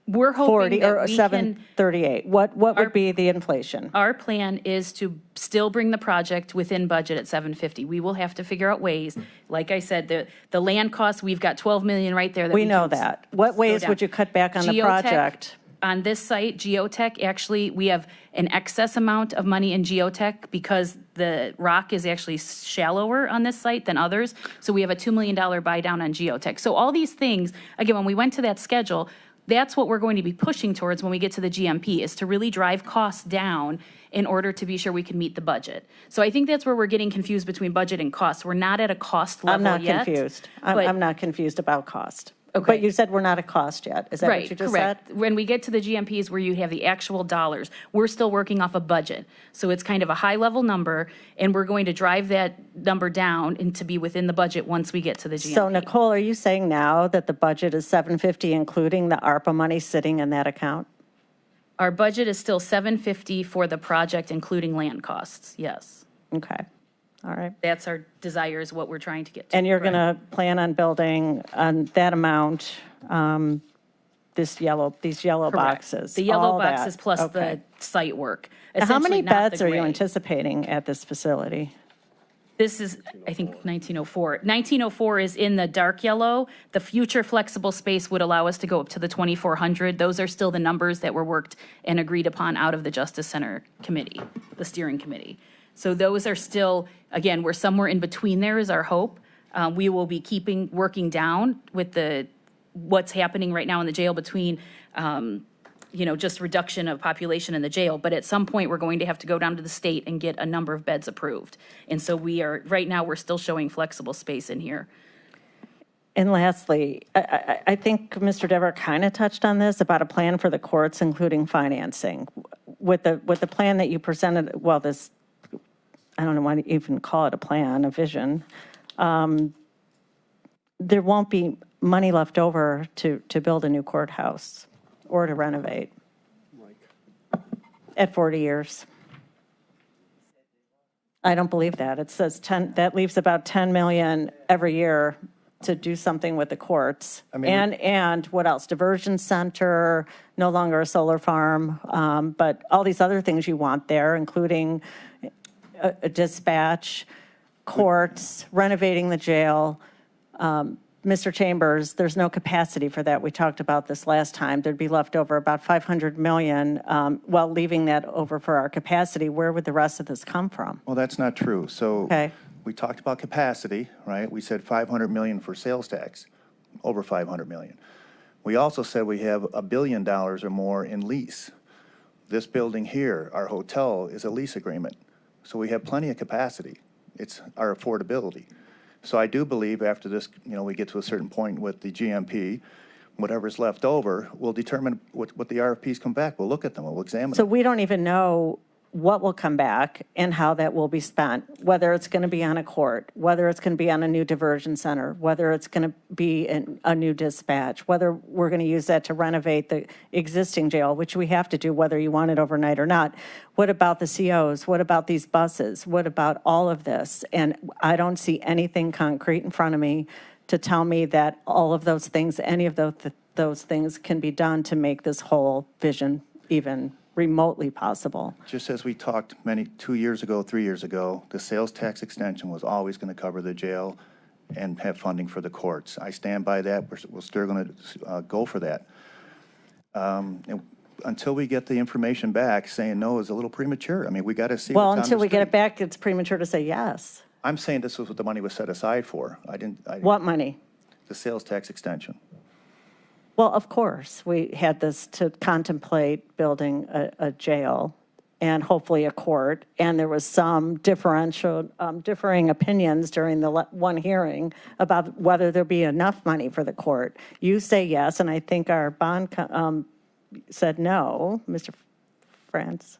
We're hoping 40 that or we can. 738? What would be the inflation? Our plan is to still bring the project within budget at 750. We will have to figure out ways. Like I said, the land costs, we've got 12 million right there. We know can that. What ways down. would you cut back on the Geotech, project? On this site, Geotech, actually, we have an excess amount of money in Geotech because the rock is actually shallower on this site than others. So we have a $2 million buy down on Geotech. So all these things, again, when we went to that schedule, that's what we're going to be pushing towards when we get to the GMP, is to really drive costs down in order to be sure we can meet the budget. So I think that's where we're getting confused between budget and cost. We're not at a cost level I'm not yet. confused. but- I'm not confused about cost. Okay. But you said we're not at cost yet. Is that what Right, you just said? correct. When we get to the GMPs where you have the actual dollars, we're still working off a budget. So it's kind of a high-level number, and we're going to drive that number down and to be within the budget once we get to the GMP. So Nicole, are you saying now that the budget is 750, including the ARPA money sitting in that account? Our budget is still 750 for the project, including land costs, yes. Okay, all right. That's our desire, is what we're trying to get to. And you're going to plan on building on that amount, these yellow Correct. boxes? The yellow all that? boxes plus Okay. the site work. Now, how many Essentially not the beds are you gray. anticipating at this facility? This is, I think, 1904. 1904 is in the dark yellow. The future flexible space would allow us to go up to the 2400. Those are still the numbers that were worked and agreed upon out of the Justice Center Committee, the steering committee. So those are still, again, we're somewhere in between there is our hope. We will be working down with what's happening right now in the jail between just reduction of population in the jail, but at some point, we're going to have to go down to the state and get a number of beds approved. And so right now, we're still showing flexible space in here. And lastly, I think Mr. Dever kind of touched on this about a plan for the courts, including financing. With the plan that you presented, well, this, I don't know why to even call it a plan, a vision, there won't be money left over to build a new courthouse or to renovate at 40 years. I don't believe that. It says that leaves about 10 million every year to do something with the courts. And what else? Diversion center, no longer a solar farm, but all these other things you want there, including a dispatch, courts, renovating the jail. Mr. Chambers, there's no capacity for that. We talked about this last time. There'd be left over about 500 million, while leaving that over for our capacity. Where would the rest of this come from? Well, that's not true. So we talked about capacity, right? We said 500 million for sales tax, over 500 million. We also said we have $1 billion or more in lease. This building here, our hotel, is a lease agreement. So we have plenty of capacity. It's our affordability. So I do believe after this, we get to a certain point with the GMP, whatever's left over, we'll determine what the RFPs come back. We'll look at them, we'll examine them. So we don't even know what will come back and how that will be spent, whether it's going to be on a court, whether it's going to be on a new diversion center, whether it's going to be a new dispatch, whether we're going to use that to renovate the existing jail, which we have to do whether you want it overnight or not. What about the COs? What about these buses? What about all of this? And I don't see anything concrete in front of me to tell me that all of those things, any of those things can be done to make this whole vision even remotely possible. Just as we talked 2 years ago, 3 years ago, the sales tax extension was always going to cover the jail and have funding for the courts. I stand by that. We're still going to go for that. And until we get the information back, saying no is a little premature. I mean, we got to see. Well, what's on until the we get street. it back, it's premature to say yes. I'm saying this was what the money was set aside for. What money? The sales tax extension. Well, of course, we had this to contemplate building a jail and hopefully a court, and there was some differing opinions during the one hearing about whether there'd be enough money for the court. You say yes, and I think our bond said no, Mr. France.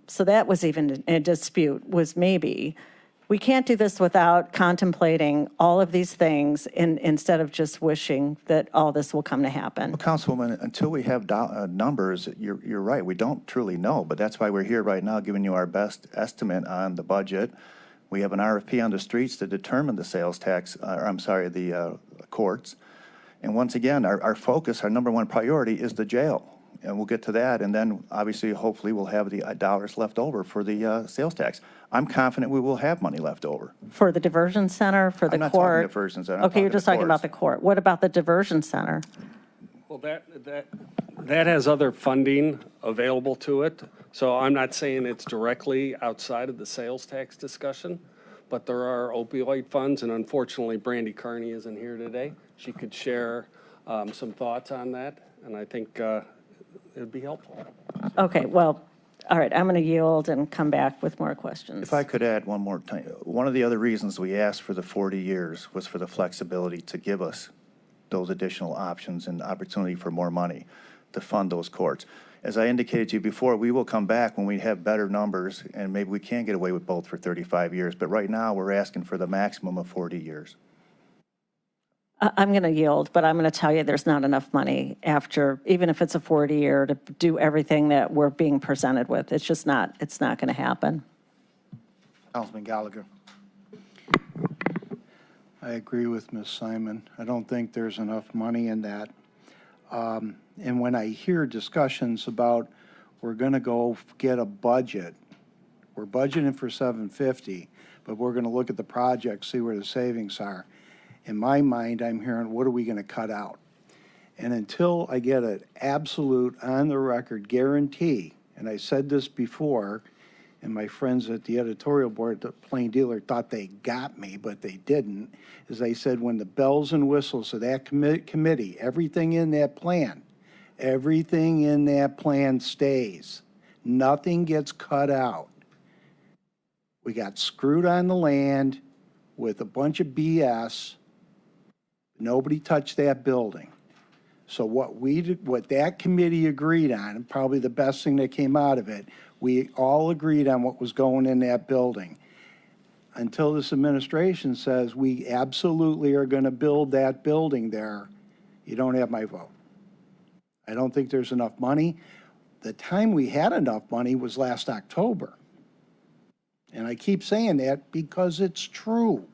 So that was even a dispute, was maybe. We can't do this without contemplating all of these things instead of just wishing that all this will come to happen. Well, Councilwoman, until we have numbers, you're right. We don't truly know, but that's why we're here right now giving you our best estimate on the budget. We have an RFP on the streets to determine the sales tax, the courts. And once again, our focus, our number one priority is the jail. And we'll get to that, and then obviously, hopefully, we'll have the dollars left over for the sales tax. I'm confident we will have money left over. For the diversion center, for the I'm not court? talking diversion center. I'm Okay, you're just talking about courts. the court. What about the diversion center? Well, that has other funding available to it. So I'm not saying it's directly outside of the sales tax discussion, but there are opioid funds, and unfortunately, Brandy Carney isn't here today. She could share some thoughts on that, and I think it'd be helpful. Okay, well, all right, I'm going to yield and come back with more questions. If I could add one more time, one of the other reasons we asked for the 40 years was for the flexibility to give us those additional options and opportunity for more money to fund those courts. As I indicated to you before, we will come back when we have better numbers, and maybe we can get away with both for 35 years. But right now, we're asking for the maximum of 40 years. I'm going to yield, but I'm going to tell you there's not enough money after, even if it's a 40-year, to do everything that we're being presented with. It's just not, it's not going to happen. Councilman Gallagher. I agree with Ms. Simon. I don't think there's enough money in that. And when I hear discussions about we're going to go get a budget, we're budgeting for 750, but we're going to look at the project, see where the savings are. In my mind, I'm hearing, what are we going to cut out? And until I get an absolute on-the-record guarantee, and I said this before, and my friends at the editorial board, the Plain Dealer, thought they got me, but they didn't, is I said when the bells and whistles of that committee, everything in that plan, Everything in that plan stays. Nothing gets cut out. We got screwed on the land with a bunch of BS. Nobody touched that building. So what that committee agreed on, and probably the best thing that came out of it, we all agreed on what was going in that building. Until this administration says we absolutely are going to build that building there, you don't have my vote. I don't think there's enough money. The time we had enough money was last October. And I keep saying that because it's true.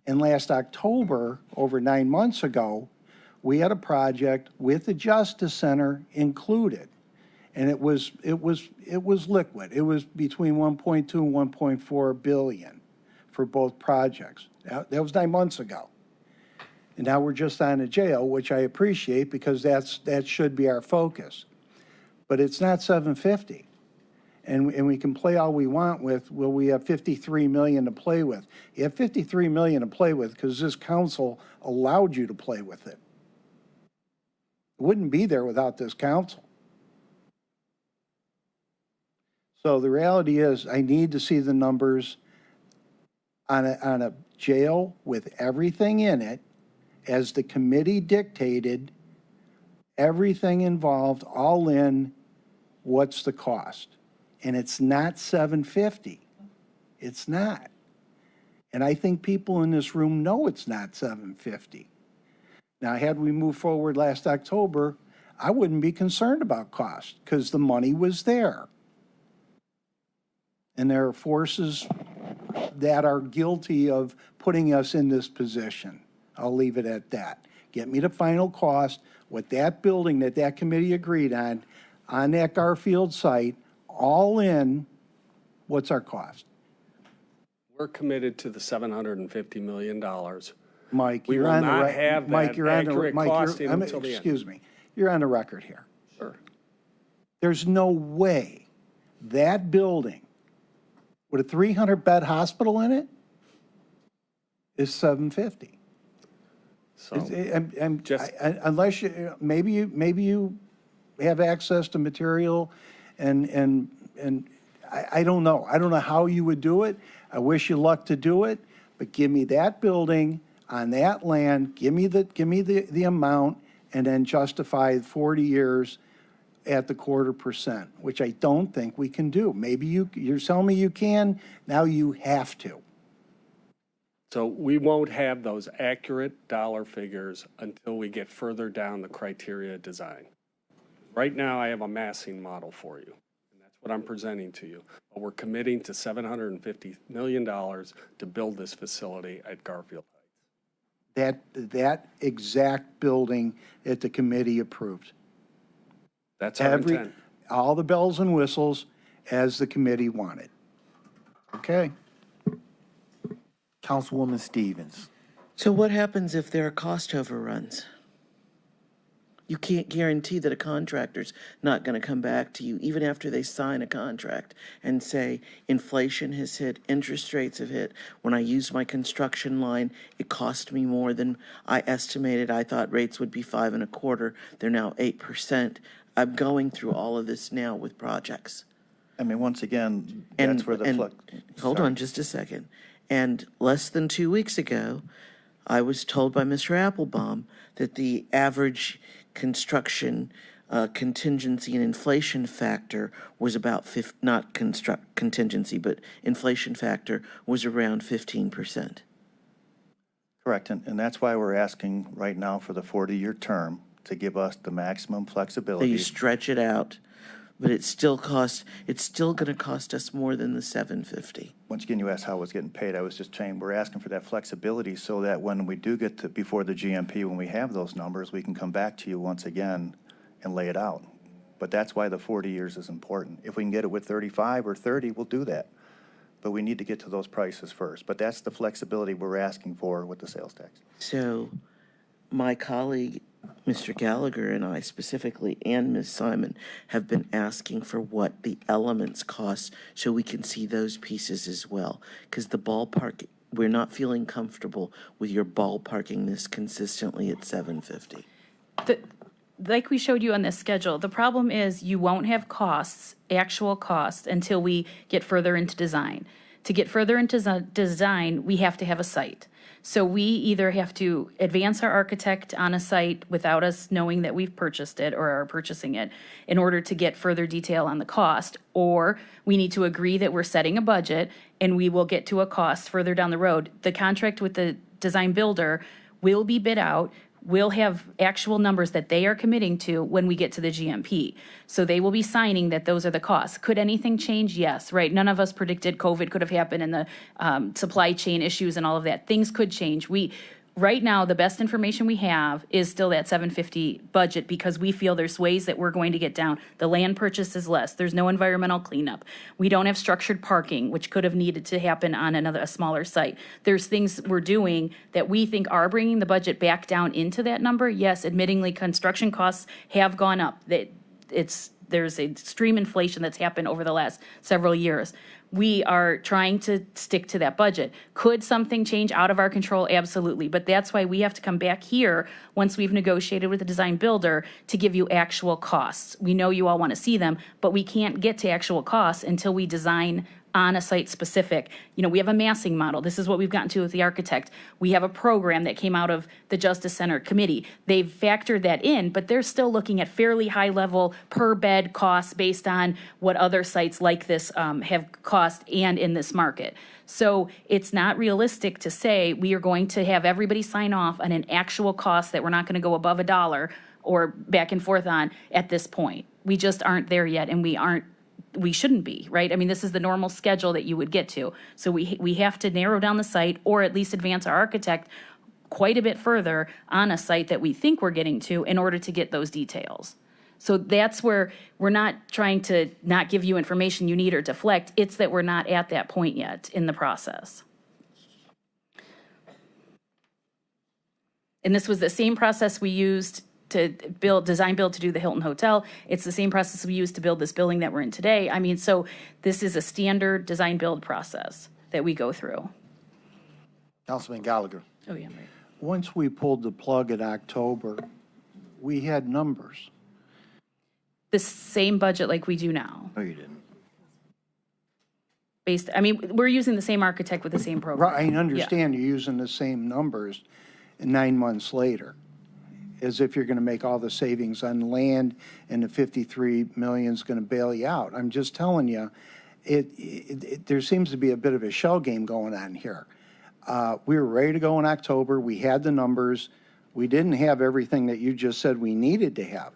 And last October, over 9 months ago, we had a project with the Justice Center included. And it was liquid. It was between 1.2 and 1.4 billion for both projects. That was 9 months ago. And now we're just on the jail, which I appreciate because that should be our focus. But it's not 750. And we can play all we want with, well, we have 53 million to play with. You have 53 million to play with because this council allowed you to play with it. It wouldn't be there without this council. So the reality is I need to see the numbers on a jail with everything in it, as the committee dictated, everything involved, all in, what's the cost? And it's not 750. It's not. And I think people in this room know it's not 750. Now, had we moved forward last October, I wouldn't be concerned about cost because the money was there. And there are forces that are guilty of putting us in this position. I'll leave it at that. Get me the final cost, what that building that committee agreed on that Garfield site, all in, what's our cost? We're committed to the $750 million. Mike, We you're will on the not right. have Mike, that you're on the accurate Mike, you're- costing until the end. excuse me. You're on the record here. Sure. There's no way that building with a 300-bed hospital in it is 750. So Unless you, maybe you have access to material and I don't know. I don't know how you would do it. I wish you luck to do it, but give me that building on that land, give me the amount, and then justify 40 years at the 0.25%, which I don't think we can do. Maybe you're telling me you can, now you have to. So we won't have those accurate dollar figures until we get further down the criteria design. Right now, I have a massing model for you, and that's what I'm presenting to you. But we're committing to $750 million to build this facility at Garfield Heights. That exact building that the committee approved. That's our intent. All the bells and whistles as the committee wanted. Okay? Councilwoman Stevens. So what happens if there are cost overruns? You can't guarantee that a contractor's not going to come back to you even after they sign a contract and say, inflation has hit, interest rates have hit. When I used my construction line, it cost me more than I estimated. I thought rates would be 5.25. They're now 8%. I'm going through all of this now with projects. I mean, once again, that's where the flex. Hold on just a second. And less than 2 weeks ago, I was told by Mr. Applebaum that the average construction contingency and inflation factor was about, not contingency, but inflation factor was around 15%. Correct, and that's why we're asking right now for the 40-year term to give us the maximum So flexibility. you stretch it out, but it's still going to cost us more than the 750. Once again, you asked how it was getting paid. I was just saying, we're asking for that flexibility so that when we do get to before the GMP, when we have those numbers, we can come back to you once again and lay it out. But that's why the 40 years is important. If we can get it with 35 or 30, we'll do that. But we need to get to those prices first. But that's the flexibility we're asking for with the sales tax. So my colleague, Mr. Gallagher, and I specifically, and Ms. Simon, have been asking for what the elements cost so we can see those pieces as well. Because the ballpark, we're not feeling comfortable with your ballparking this consistently at 750. like we showed you on this schedule, the problem is you won't have costs, actual costs, until we get further into design. To get further into design, we have to have a site. So we either have to advance our architect on a site without us knowing that we've purchased it or are purchasing it in order to get further detail on the cost, or we need to agree that we're setting a budget and we will get to a cost further down the road. The contract with the design builder will be bid out. We'll have actual numbers that they are committing to when we get to the GMP. So they will be signing that those are the costs. Could anything change? Yes, right? None of us predicted COVID could have happened and the supply chain issues and all of that. Things could change. Right now, the best information we have is still that 750 budget because we feel there's ways that we're going to get down. The land purchase is less. There's no environmental cleanup. We don't have structured parking, which could have needed to happen on a smaller site. There's things we're doing that we think are bringing the budget back down into that number. Yes, admittingly, construction costs have gone up. There's extreme inflation that's happened over the last several years. We are trying to stick to that budget. Could something change out of our control? Absolutely. But that's why we have to come back here once we've negotiated with the design builder to give you actual costs. We know you all want to see them, but we can't get to actual costs until we design on a site specific. We have a massing model. This is what we've gotten to with the architect. We have a program that came out of the Justice Center Committee. They've factored that in, but they're still looking at fairly high level per bed costs based on what other sites like this have cost and in this market. So it's not realistic to say we are going to have everybody sign off on an actual cost that we're not going to go above $1 or back and forth on at this point. We just aren't there yet, and we shouldn't be, right? I mean, this is the normal schedule that you would get to. So we have to narrow down the site or at least advance our architect quite a bit further on a site that we think we're getting to in order to get those details. So that's where we're not trying to not give you information you need or deflect. It's that we're not at that point yet in the process. And this was the same process we used to design build to do the Hilton Hotel. It's the same process we used to build this building that we're in today. I mean, so this is a standard design build process that we go through. Councilman Gallagher. Oh, yeah, right. Once we pulled the plug in October, we had numbers. The same budget like we do now. No, you didn't. We're using the same architect with the same program. Right, I understand you're using the same numbers 9 months later, as if you're going to make all the savings on land and the 53 million is going to bail you out. I'm just telling you, there seems to be a bit of a shell game going on here. We were ready to go in October. We had the numbers. We didn't have everything that you just said we needed to have.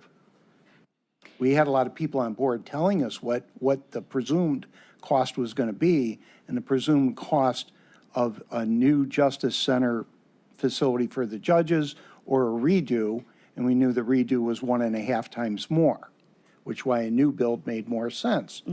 We had a lot of people on board telling us what the presumed cost was going to be, and the presumed cost of a new Justice Center facility for the judges or a redo, and we knew the redo was 1.5 times more, which why a new build made more sense.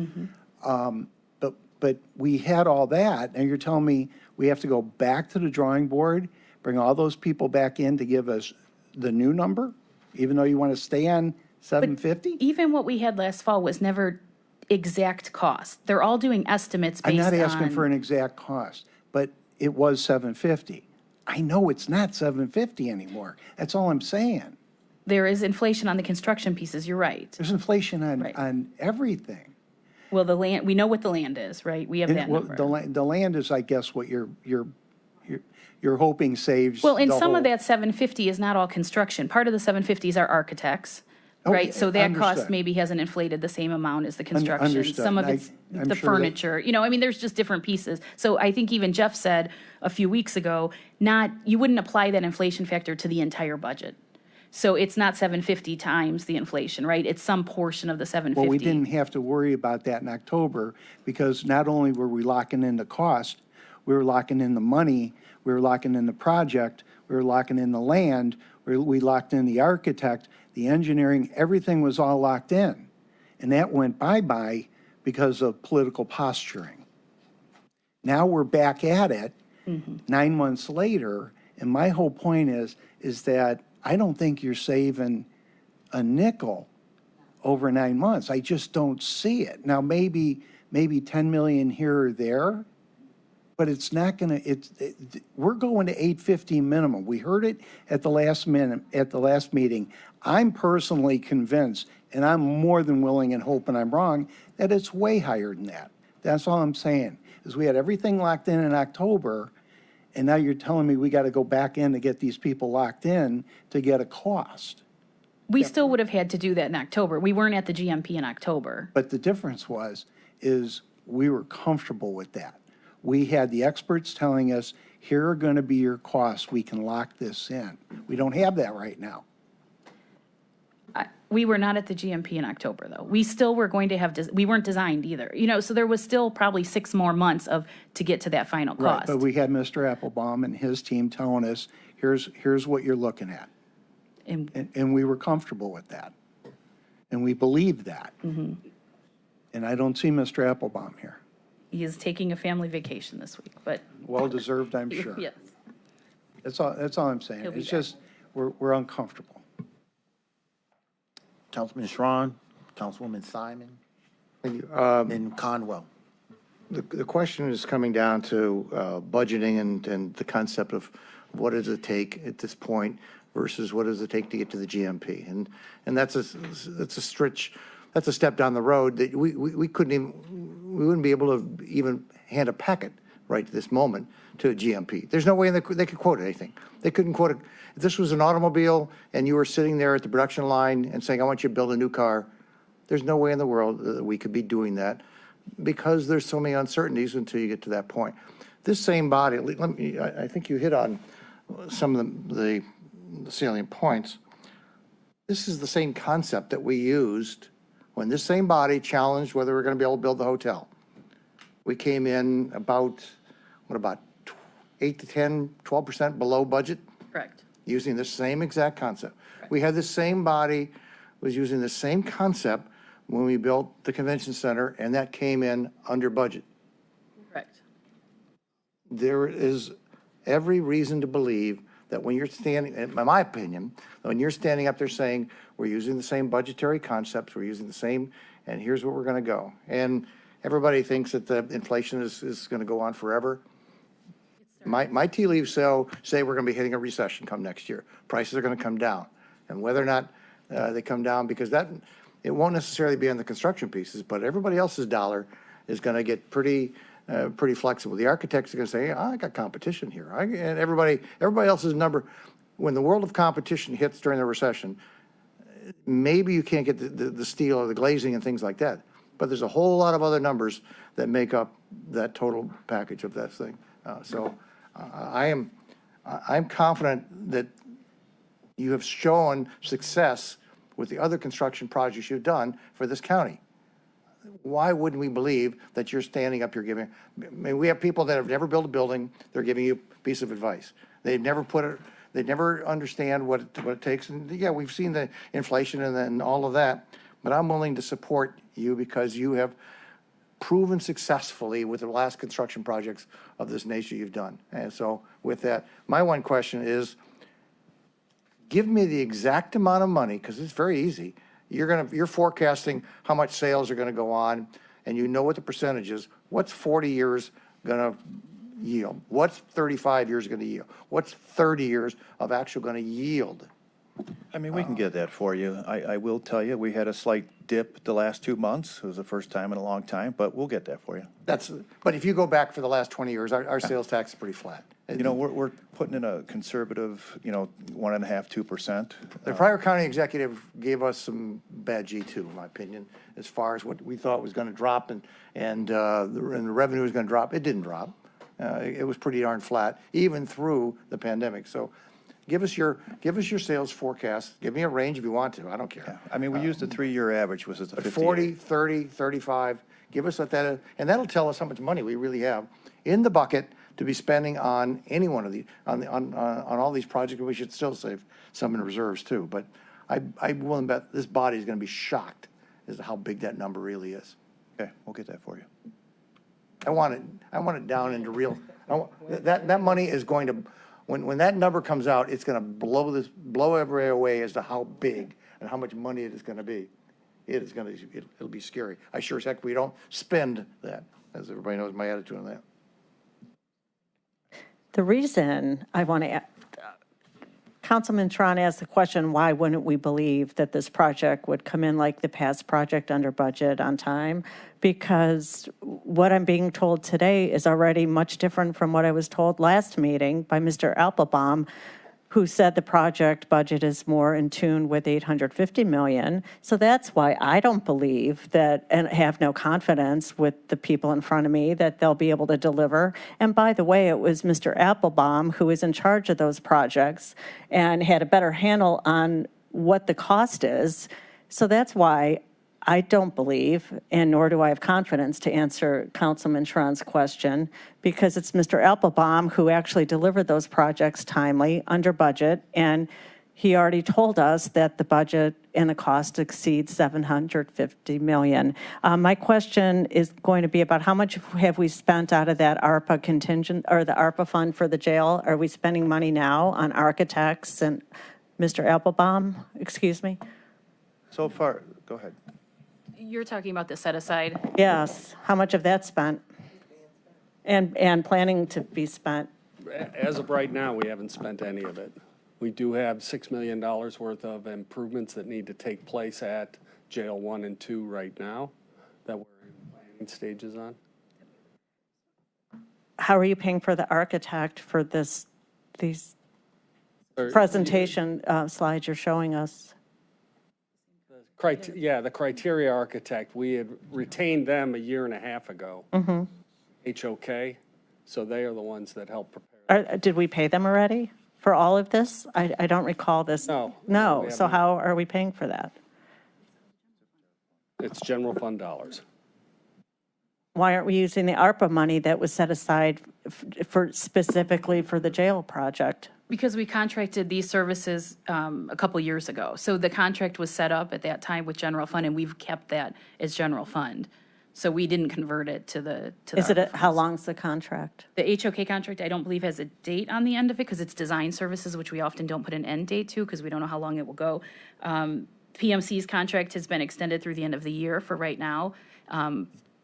But we had all that, and you're telling me we have to go back to the drawing board, bring all those people back in to give us the new number, even though you want to stay on 750? Even what we had last fall was never exact cost. They're all doing estimates based on... I'm not asking for an exact cost, but it was 750. I know it's not 750 anymore. That's all I'm saying. There is inflation on the construction pieces, you're right. There's inflation on everything. Well, the land, we know what the land is, right? We have that number. The land is, I guess, what you're hoping saves. Well, and some of that 750 is not all construction. Part of the 750s are architects, right? So that cost maybe hasn't inflated the same amount as the construction. Understood. Some of it's the furniture. There's just different pieces. So I think even Jeff said a few weeks ago, you wouldn't apply that inflation factor to the entire budget. So it's not 750 times the inflation, right? It's some portion of the 750. Well, we didn't have to worry about that in October because not only were we locking in the cost, we were locking in the money, we were locking in the project, we were locking in the land, we locked in the architect, the engineering, everything was all locked in. And that went bye-bye because of political posturing. Now we're back at it 9 months later, and my whole point is that I don't think you're saving a nickel over 9 months. I just don't see it. Now, maybe 10 million here or there, but it's not gonna, we're going to 850 minimum. We heard it at the last meeting. I'm personally convinced, and I'm more than willing and hoping I'm wrong, that it's way higher than that. That's all I'm saying, is we had everything locked in October, and now you're telling me we got to go back in to get these people locked in to get a cost. We still would have had to do that in October. We weren't at the GMP in October. But the difference is we were comfortable with that. We had the experts telling us, here are going to be your costs. We can lock this in. We don't have that right now. We were not at the GMP in October, though. We still were going to have, we weren't designed either. So there was still probably 6 more months to get to that final Right, cost. but we had Mr. Applebaum and his team telling us, here's what you're looking at. And we were comfortable with that. And we believed that. Mhm. And I don't see Mr. Applebaum here. He is taking a family vacation this week, but. Well-deserved, I'm sure. Yes. That's all I'm saying. He'll be It's back. just, we're uncomfortable. Councilman Strawn, Councilwoman Simon, Thank you. and Conwell. The question is coming down to budgeting and the concept of what does it take at this point versus what does it take to get to the GMP? And that's a stretch, that's a step down the road that we wouldn't be able to even hand a packet right to this moment to a GMP. There's no way they could quote anything. They couldn't quote it. If this was an automobile and you were sitting there at the production line and saying, I want you to build a new car, there's no way in the world that we could be doing that because there's so many uncertainties until you get to that point. This same body, I think you hit on some of the salient points. This is the same concept that we used when this same body challenged whether we're going to be able to build the hotel. We came in about 8 to 10, 12% below budget? Correct. Using the same exact concept. We had the same body was using the same concept when we built the convention center, and that came in under budget. Correct. There is every reason to believe that when you're standing, in my opinion, when you're standing up there saying, we're using the same budgetary concepts, we're using the same, and here's where we're going to go. And everybody thinks that the inflation is going to go on forever. My tea leaves say we're going to be hitting a recession come next year. Prices are going to come down. And whether or not they come down, because it won't necessarily be on the construction pieces, but everybody else's dollar is going to get pretty flexible. The architects are going to say, I got competition here. And everybody else's number, when the world of competition hits during the recession, maybe you can't get the steel or the glazing and things like that. But there's a whole lot of other numbers that make up that total package of that thing. I'm confident that you have shown success with the other construction projects you've done for this county. Why wouldn't we believe that you're standing up, you're giving? I mean, we have people that have never built a building, they're giving you a piece of advice. They never understand what it takes. And yeah, we've seen the inflation and all of that, but I'm willing to support you because you have proven successfully with the last construction projects of this nature you've done. And so with that, my one question is, give me the exact amount of money, because it's very easy. You're forecasting how much sales are going to go on, and you know what the percentage is. What's 40 years going to yield? What's 35 years going to yield? What's 30 years of actually going to yield? I mean, we can get that for you. I will tell you, we had a slight dip the last 2 months. It was the first time in a long time, but we'll get that for you. But if you go back for the last 20 years, our sales tax is pretty flat. You know, we're putting in a conservative, 1.5%, 2%. The prior county executive gave us some bad G2, in my opinion, as far as what we thought was going to drop and the revenue was going to drop. It didn't drop. It was pretty darn flat, even through the pandemic. So give us your sales forecast. Give me a range if you want to. I don't care. I mean, we used the 3-year average, which is the 40, 30, 35. Give us what that is, and that'll tell us how much money we really have in the bucket to be spending on any one of the on all these projects. We should still save some in reserves too. But I will bet this body is going to be shocked as to how big that number really is. Okay, we'll get that for you. I want it down into real. That money is going to, when that number comes out, it's going to blow everybody away as to how big and how much money it is going to be. It'll be scary. I sure as heck we don't spend that, as everybody knows my attitude on that. The reason I want to, Councilman Tron asked the question, why wouldn't we believe that this project would come in like the past project under budget on time? Because what I'm being told today is already much different from what I was told last meeting by Mr. Applebaum, who said the project budget is more in tune with 850 million. So that's why I don't believe that, and have no confidence with the people in front of me that they'll be able to deliver. And by the way, it was Mr. Applebaum who is in charge of those projects and had a better handle on what the cost is. So that's why I don't believe, and nor do I have confidence to answer Councilman Tron's question, because it's Mr. Applebaum who actually delivered those projects timely, under budget, and he already told us that the budget and the cost exceeds $750 million. My question is going to be about how much have we spent out of that ARPA contingent, or the ARPA fund for the jail? Are we spending money now on architects and Mr. Applebaum, excuse me? So far, go ahead. You're talking about the set aside? Yes, how much of that spent? And planning to be spent? As of right now, we haven't spent any of it. We do have $6 million worth of improvements that need to take place at Jail 1 and 2 right now that we're in planning stages on. How are you paying for the architect for these presentation slides you're showing us? Yeah, the criteria architect, we had retained them a year and a half ago. HOK, so they are the ones that help prepare. Did we pay them already for all of this? I don't recall this. No. No, so how are we paying for that? It's general fund dollars. Why aren't we using the ARPA money that was set aside specifically for the jail project? Because we contracted these services a couple years ago. So the contract was set up at that time with general fund, and we've kept that as general fund. So we didn't convert it to the. How long's the contract? The HOK contract, I don't believe has a date on the end of it because it's design services, which we often don't put an end date to because we don't know how long it will go. PMC's contract has been extended through the end of the year for right now.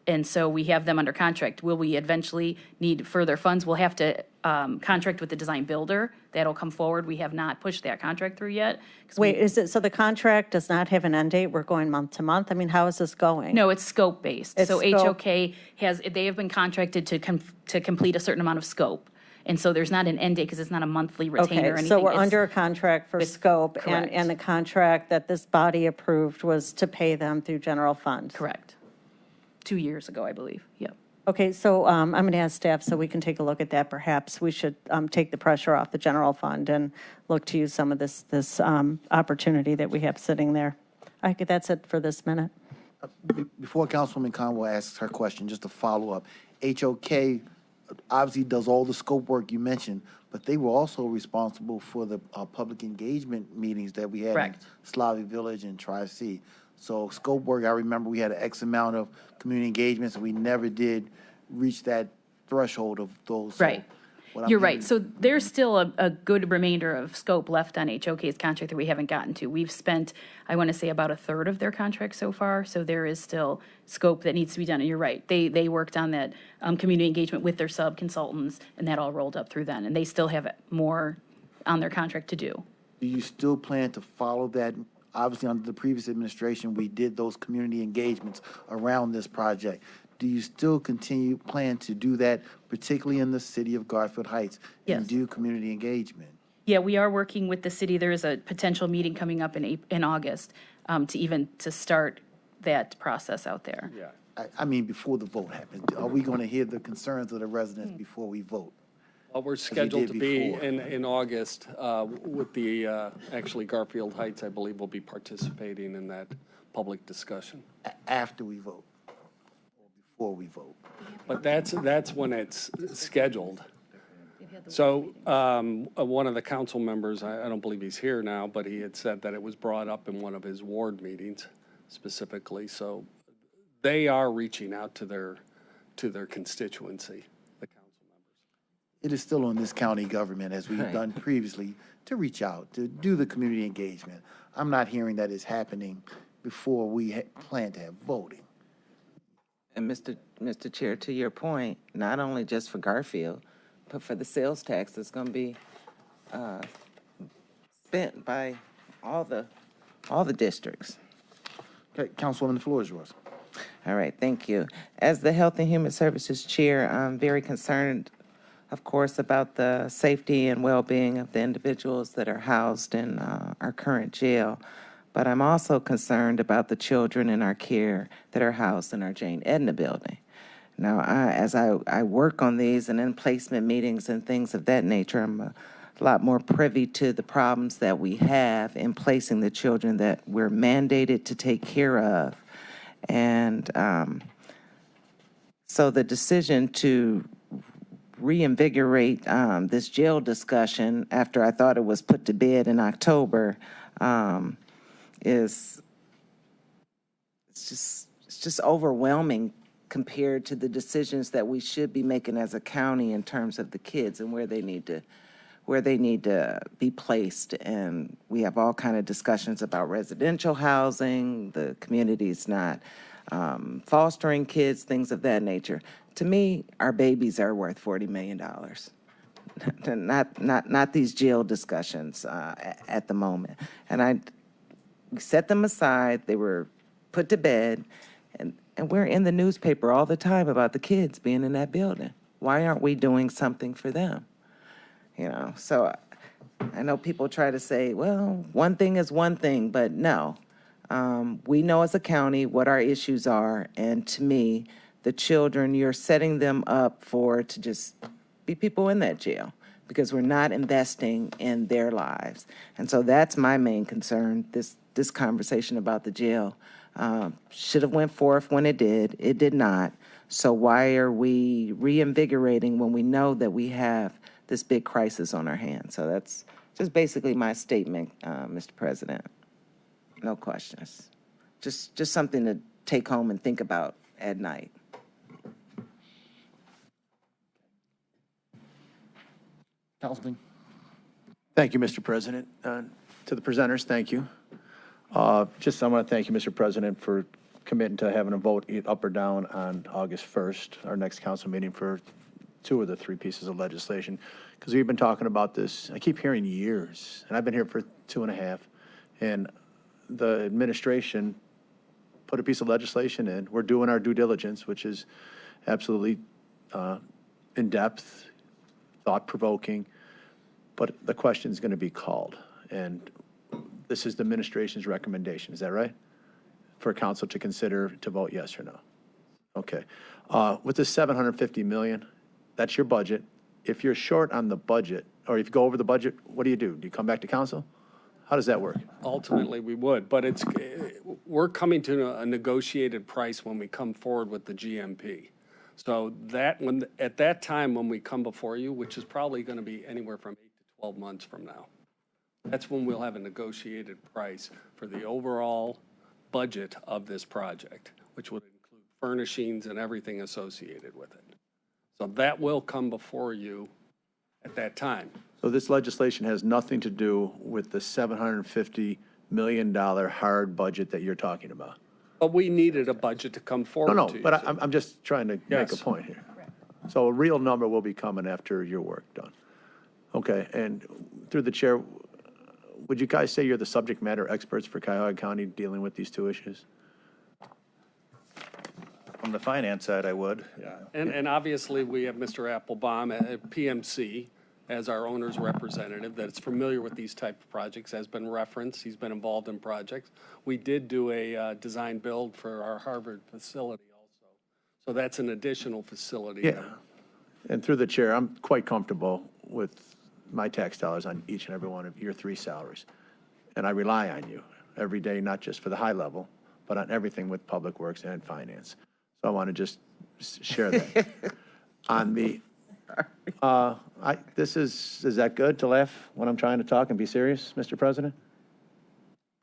And so we have them under contract. Will we eventually need further funds? We'll have to contract with the design builder. That'll come forward. We have not pushed that contract through yet. Wait, is it, so the contract does not have an end date? We're going month to month? I mean, how is this going? No, it's scope based. It's So scope. HOK they have been contracted to complete a certain amount of scope. And so there's not an end date because it's not a monthly retainer or Okay, anything. so we're It's- under a contract for scope, correct. and the contract that this body approved was to pay them through general fund? Correct. 2 years ago, I believe. Yep. Okay, so I'm going to ask staff so we can take a look at that. Perhaps we should take the pressure off the general fund and look to use some of this opportunity that we have sitting there. That's it for this minute. Before Councilwoman Conway asks her question, just to follow up, HOK obviously does all the scope work you mentioned, but they were also responsible for the public engagement meetings that we had Correct. in Slavic Village and Tri-C. So scope work, I remember we had an X amount of community engagements, and we never did reach that threshold of those. So Right. what I'm You're hearing- right. So there's still a good remainder of scope left on HOK's contract that we haven't gotten to. We've spent, I want to say, about a third of their contract so far. So there is still scope that needs to be done. And you're right. They worked on that community engagement with their sub-consultants, and that all rolled up through then. And they still have more on their contract to do. Do you still plan to follow that? Obviously, under the previous administration, we did those community engagements around this project. Do you still plan to do that, particularly in the city of Garfield Heights? Yes. And do community engagement? Yeah, we are working with the city. There is a potential meeting coming up in August to start that process out there. Yeah. I mean, before the vote happens, are we going to hear the concerns of the residents before we vote? Well, we're we scheduled did to be before. in August with the, actually Garfield Heights, I believe, will be participating in that public discussion. After we vote? Or before we vote? But that's when it's scheduled. So one of the council members, I don't believe he's here now, but he had said that it was brought up in one of his ward meetings specifically. So they are reaching out to their constituency. It is still on this county government, as we've Right. done previously, to reach out, to do the community engagement. I'm not hearing that it's happening before we plan to have voting. And Mr. Chair, to your point, not only just for Garfield, but for the sales tax that's going to be spent by all the districts. Okay, Councilwoman, the floor is yours. All right, thank you. As the Health and Human Services Chair, I'm very concerned, of course, about the safety and well-being of the individuals that are housed in our current jail. But I'm also concerned about the children in our care that are housed in our Jane Edna building. Now, as I work on these and in placement meetings and things of that nature, I'm a lot more privy to the problems that we have in placing the children that we're mandated to take care of. And so the decision to reinvigorate this jail discussion after I thought it was put to bed in October it's just overwhelming compared to the decisions that we should be making as a county in terms of the kids and where they need to be placed. And we have all kind of discussions about residential housing, the community's not fostering kids, things of that nature. To me, our babies are worth $40 million. Not these jail discussions at the moment. And we set them aside. They were put to bed, and we're in the newspaper all the time about the kids being in that building. Why aren't we doing something for them? You know, so I know people try to say, well, one thing is one thing, but no. We know as a county what our issues are, and to me, the children, you're setting them up to just be people in that jail because we're not investing in their lives. And so that's my main concern, this conversation about the jail. Should have went forth when it did. It did not. So why are we reinvigorating when we know that we have this big crisis on our hands? So that's just basically my statement, Mr. President. No questions. Just something to take home and think about at night. Councilman. Thank you, Mr. President. To the presenters, thank you. I want to thank you, Mr. President, for committing to having a vote up or down on August 1st, our next council meeting, for 2 of the 3 pieces of legislation. Because we've been talking about this, I keep hearing years, and I've been here for 2.5, and the administration put a piece of legislation in. We're doing our due diligence, which is absolutely in-depth, thought-provoking, but the question is going to be called. And this is the administration's recommendation, is that right? For council to consider to vote yes or no. Okay. With the $750 million, that's your budget. If you're short on the budget, or if you go over the budget, what do? Do you come back to council? How does that work? Ultimately, we would, but we're coming to a negotiated price when we come forward with the GMP. So at that time when we come before you, which is probably going to be anywhere from 8 to 12 months from now, that's when we'll have a negotiated price for the overall budget of this project, which would include furnishings and everything associated with it. So that will come before you at that time. So this legislation has nothing to do with the $750 million hard budget that you're talking about? But we needed a budget to come forward to you. But I'm just trying to make a point here. So a real number will be coming after your work done. Okay, and through the chair, would you guys say you're the subject matter experts for Cuyahoga County dealing with these 2 issues? From the finance side, I would. Yeah, and obviously we have Mr. Applebaum at PMC as our owner's representative that's familiar with these type of projects, has been referenced. He's been involved in projects. We did do a design build for our Harvard facility also. So that's an additional facility. Yeah. And through the chair, I'm quite comfortable with my tax dollars on each and every one of your 3 salaries. And I rely on you every day, not just for the high level, but on everything with Public Works and Finance. So I want to just share that. On the, is that good to laugh when I'm trying to talk and be serious, Mr. President?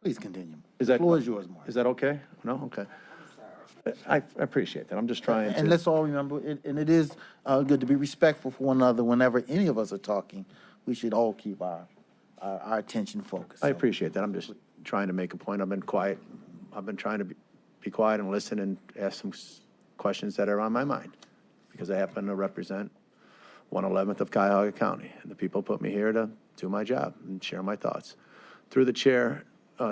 Please continue. The floor is yours, Mark. Is that okay? No? Okay. I appreciate that. I'm just trying to. And let's all remember, and it is good to be respectful for one another whenever any of us are talking. We should all keep our attention focused. I appreciate that. I'm just trying to make a point. I've been quiet. I've been trying to be quiet and listen and ask some questions that are on my mind because I happen to represent 1/11th of Cuyahoga County, and the people put me here to do my job and share my thoughts. Through the chair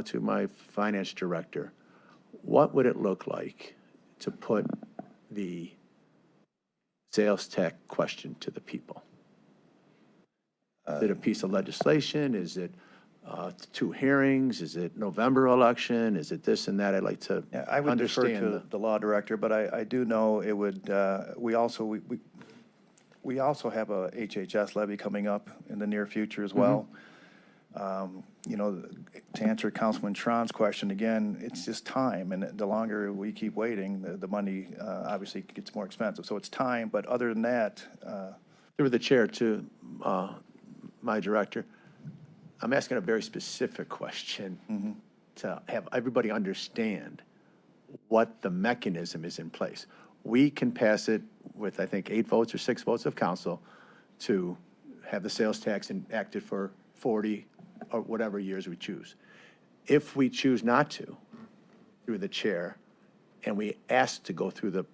to my finance director, what would it look like to put the sales tax question to the people? Is it a piece of legislation? Is it 2 hearings? Is it November election? Is it this and that? I'd like to Yeah, I would defer understand to the law director, but I do know it would, we also have a HHS levy coming up in the near future as well. You know, to answer Councilman Tron's question again, it's just time, and the longer we keep waiting, the money obviously gets more expensive. So it's time, but other than that, through the chair to my director, I'm asking a very specific question to have everybody understand what the mechanism is in place. We can pass it with, I think, 8 votes or 6 votes of council to have the sales tax enacted for 40 or whatever years we choose. If we choose not to, through the chair, and we ask to go through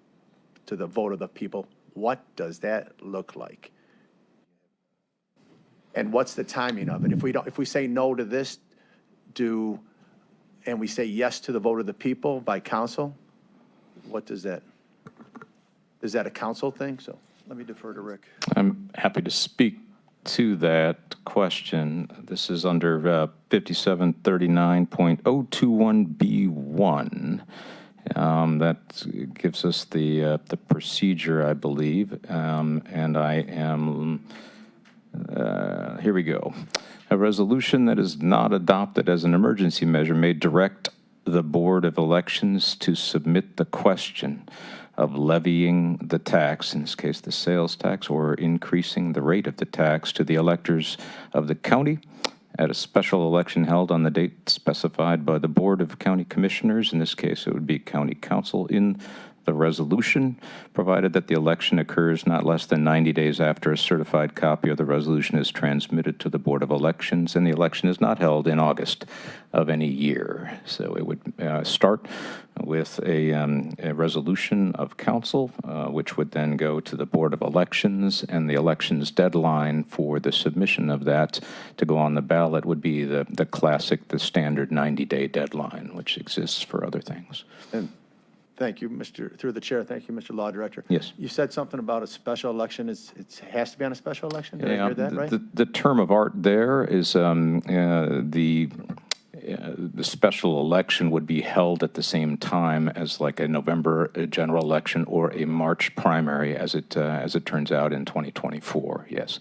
to the vote of the people, what does that look like? And what's the timing of it? If we say no to this, and we say yes to the vote of the people by council, what does that, is that a council thing? So let me defer to Rick. I'm happy to speak to that question. This is under 5739.021B1. That gives us the procedure, I believe, and I am, here we go. A resolution that is not adopted as an emergency measure may direct the Board of Elections to submit the question of levying the tax, in this case the sales tax, or increasing the rate of the tax to the electors of the county at a special election held on the date specified by the Board of County Commissioners. In this case, it would be County Council in the resolution, provided that the election occurs not less than 90 days after a certified copy of the resolution is transmitted to the Board of Elections, and the election is not held in August of any year. So it would start with a resolution of council, which would then go to the Board of Elections, and the elections deadline for the submission of that to go on the ballot would be the standard 90-day deadline, which exists for other things. And thank you, through the chair, thank you, Mr. Law Director. Yes. You said something about a special election. It has to be on a special election? Did I hear that right? The term of art there is the special election would be held at the same time as like a November general election or a March primary, as it turns out in 2024. Yes,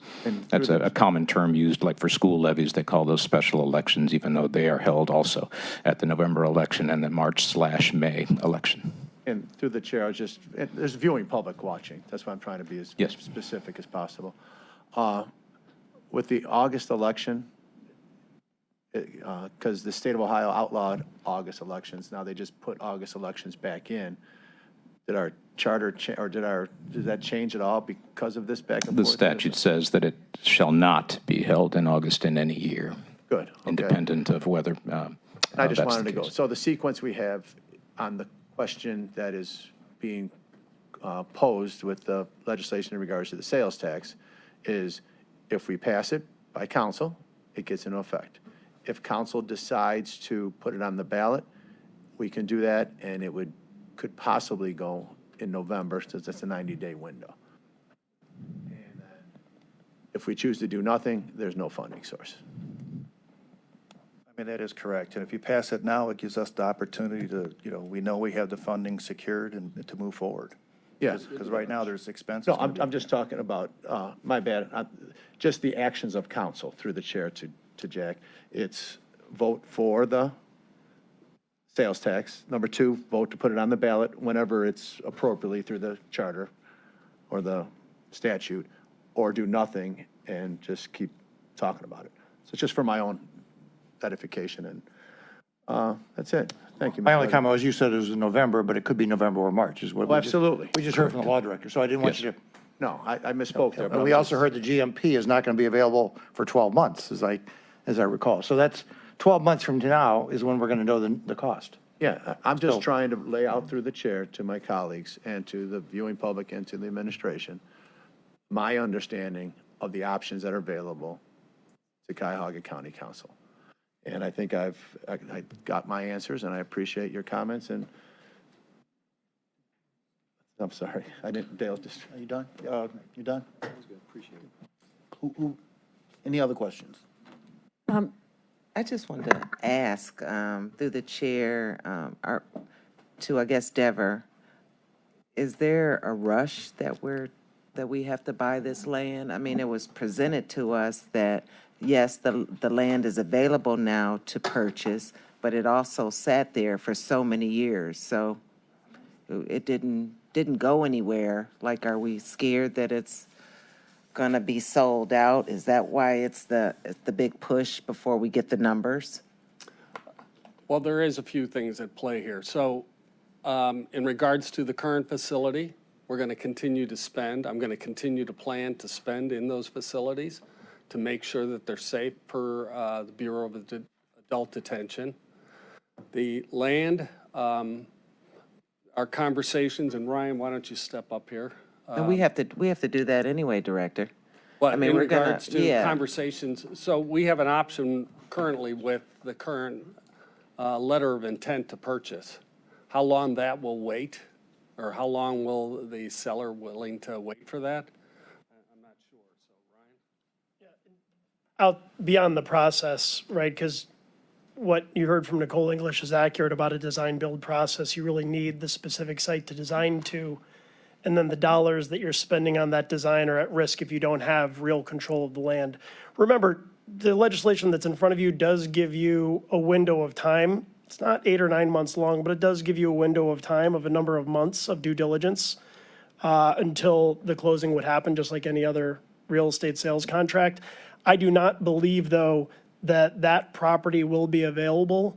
that's a common term used like for school levies. They call those special elections, even though they are held also at the November election and the March/May election. And through the chair, there's viewing public watching. That's why I'm trying to be as specific as possible. With the August election, because the state of Ohio outlawed August elections, now they just put August elections back in. Did our charter, does that change at all because of this back and forth? The statute says that it shall not be held in August in any year. Good. Okay. Independent of whether I just wanted to go. So the sequence we have on the question that is being posed with the legislation in regards to the sales tax is if we pass it by council, it gets into effect. If council decides to put it on the ballot, we can do that, and it could possibly go in November, since it's a 90-day window. And if we choose to do nothing, there's no funding source. I mean, that is correct. And if you pass it now, it gives us the opportunity to, we know we have the funding secured and to move forward. Yeah. Because right now there's expenses. No, I'm just talking about, my bad, just the actions of council through the chair to Jack. It's vote for the sales tax. Number 2, vote to put it on the ballot whenever it's appropriately through the charter or the statute, or do nothing and just keep talking about it. So it's just for my own edification, and that's it. Thank you. My only comment was you said it was in November, but it could be November or March is what absolutely. We just heard from the law director, so I didn't want you to. No, I misspoke there. And we also heard the GMP is not going to be available for 12 months, as I recall. So that's 12 months from now is when we're going to know the cost. Yeah, I'm just trying to lay out through the chair to my colleagues and to the viewing public and to the administration my understanding of the options that are available to Cuyahoga County Council. And I think I got my answers, and I appreciate your comments. And I'm sorry, I didn't. Dale, just. Are you done? You done? That was good. Appreciate it. Any other questions? I just wanted to ask, through the chair, to, I guess, Dever, is there a rush that we have to buy this land? I mean, it was presented to us that, yes, the land is available now to purchase, but it also sat there for so many years, so it didn't go anywhere. Like, are we scared that it's gonna be sold out? Is that why it's the big push before we get the numbers? Well, there is a few things at play here. So in regards to the current facility, we're going to continue to spend. I'm going to continue to plan to spend in those facilities to make sure that they're safe per the Bureau of Adult Detention. The land, our conversations, and Ryan, why don't you step up here? And we have to do that anyway, Director. But I mean, in we're gonna- regards to yeah. conversations, so we have an option currently with the current letter of intent to purchase. How long that will wait, or how long will the seller willing to wait for that? I'm not sure. So, Ryan? Out beyond the process, right? Because what you heard from Nicole English is accurate about a design-build process. You really need the specific site to design to, and then the dollars that you're spending on that design are at risk if you don't have real control of the land. Remember, the legislation that's in front of you does give you a window of time. It's not 8 or 9 months long, but it does give you a window of time of a number of months of due diligence until the closing would happen, just like any other real estate sales contract. I do not believe, though, that that property will be available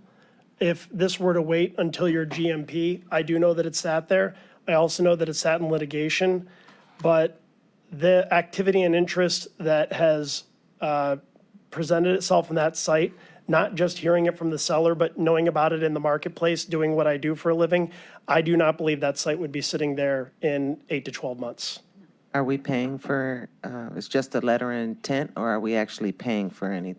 if this were to wait until your GMP. I do know that it sat there. I also know that it sat in litigation, but the activity and interest that has presented itself in that site, not just hearing it from the seller, but knowing about it in the marketplace, doing what I do for a living, I do not believe that site would be sitting there in 8 to 12 months. Are we paying for, it's just a letter of intent, or are we actually paying for any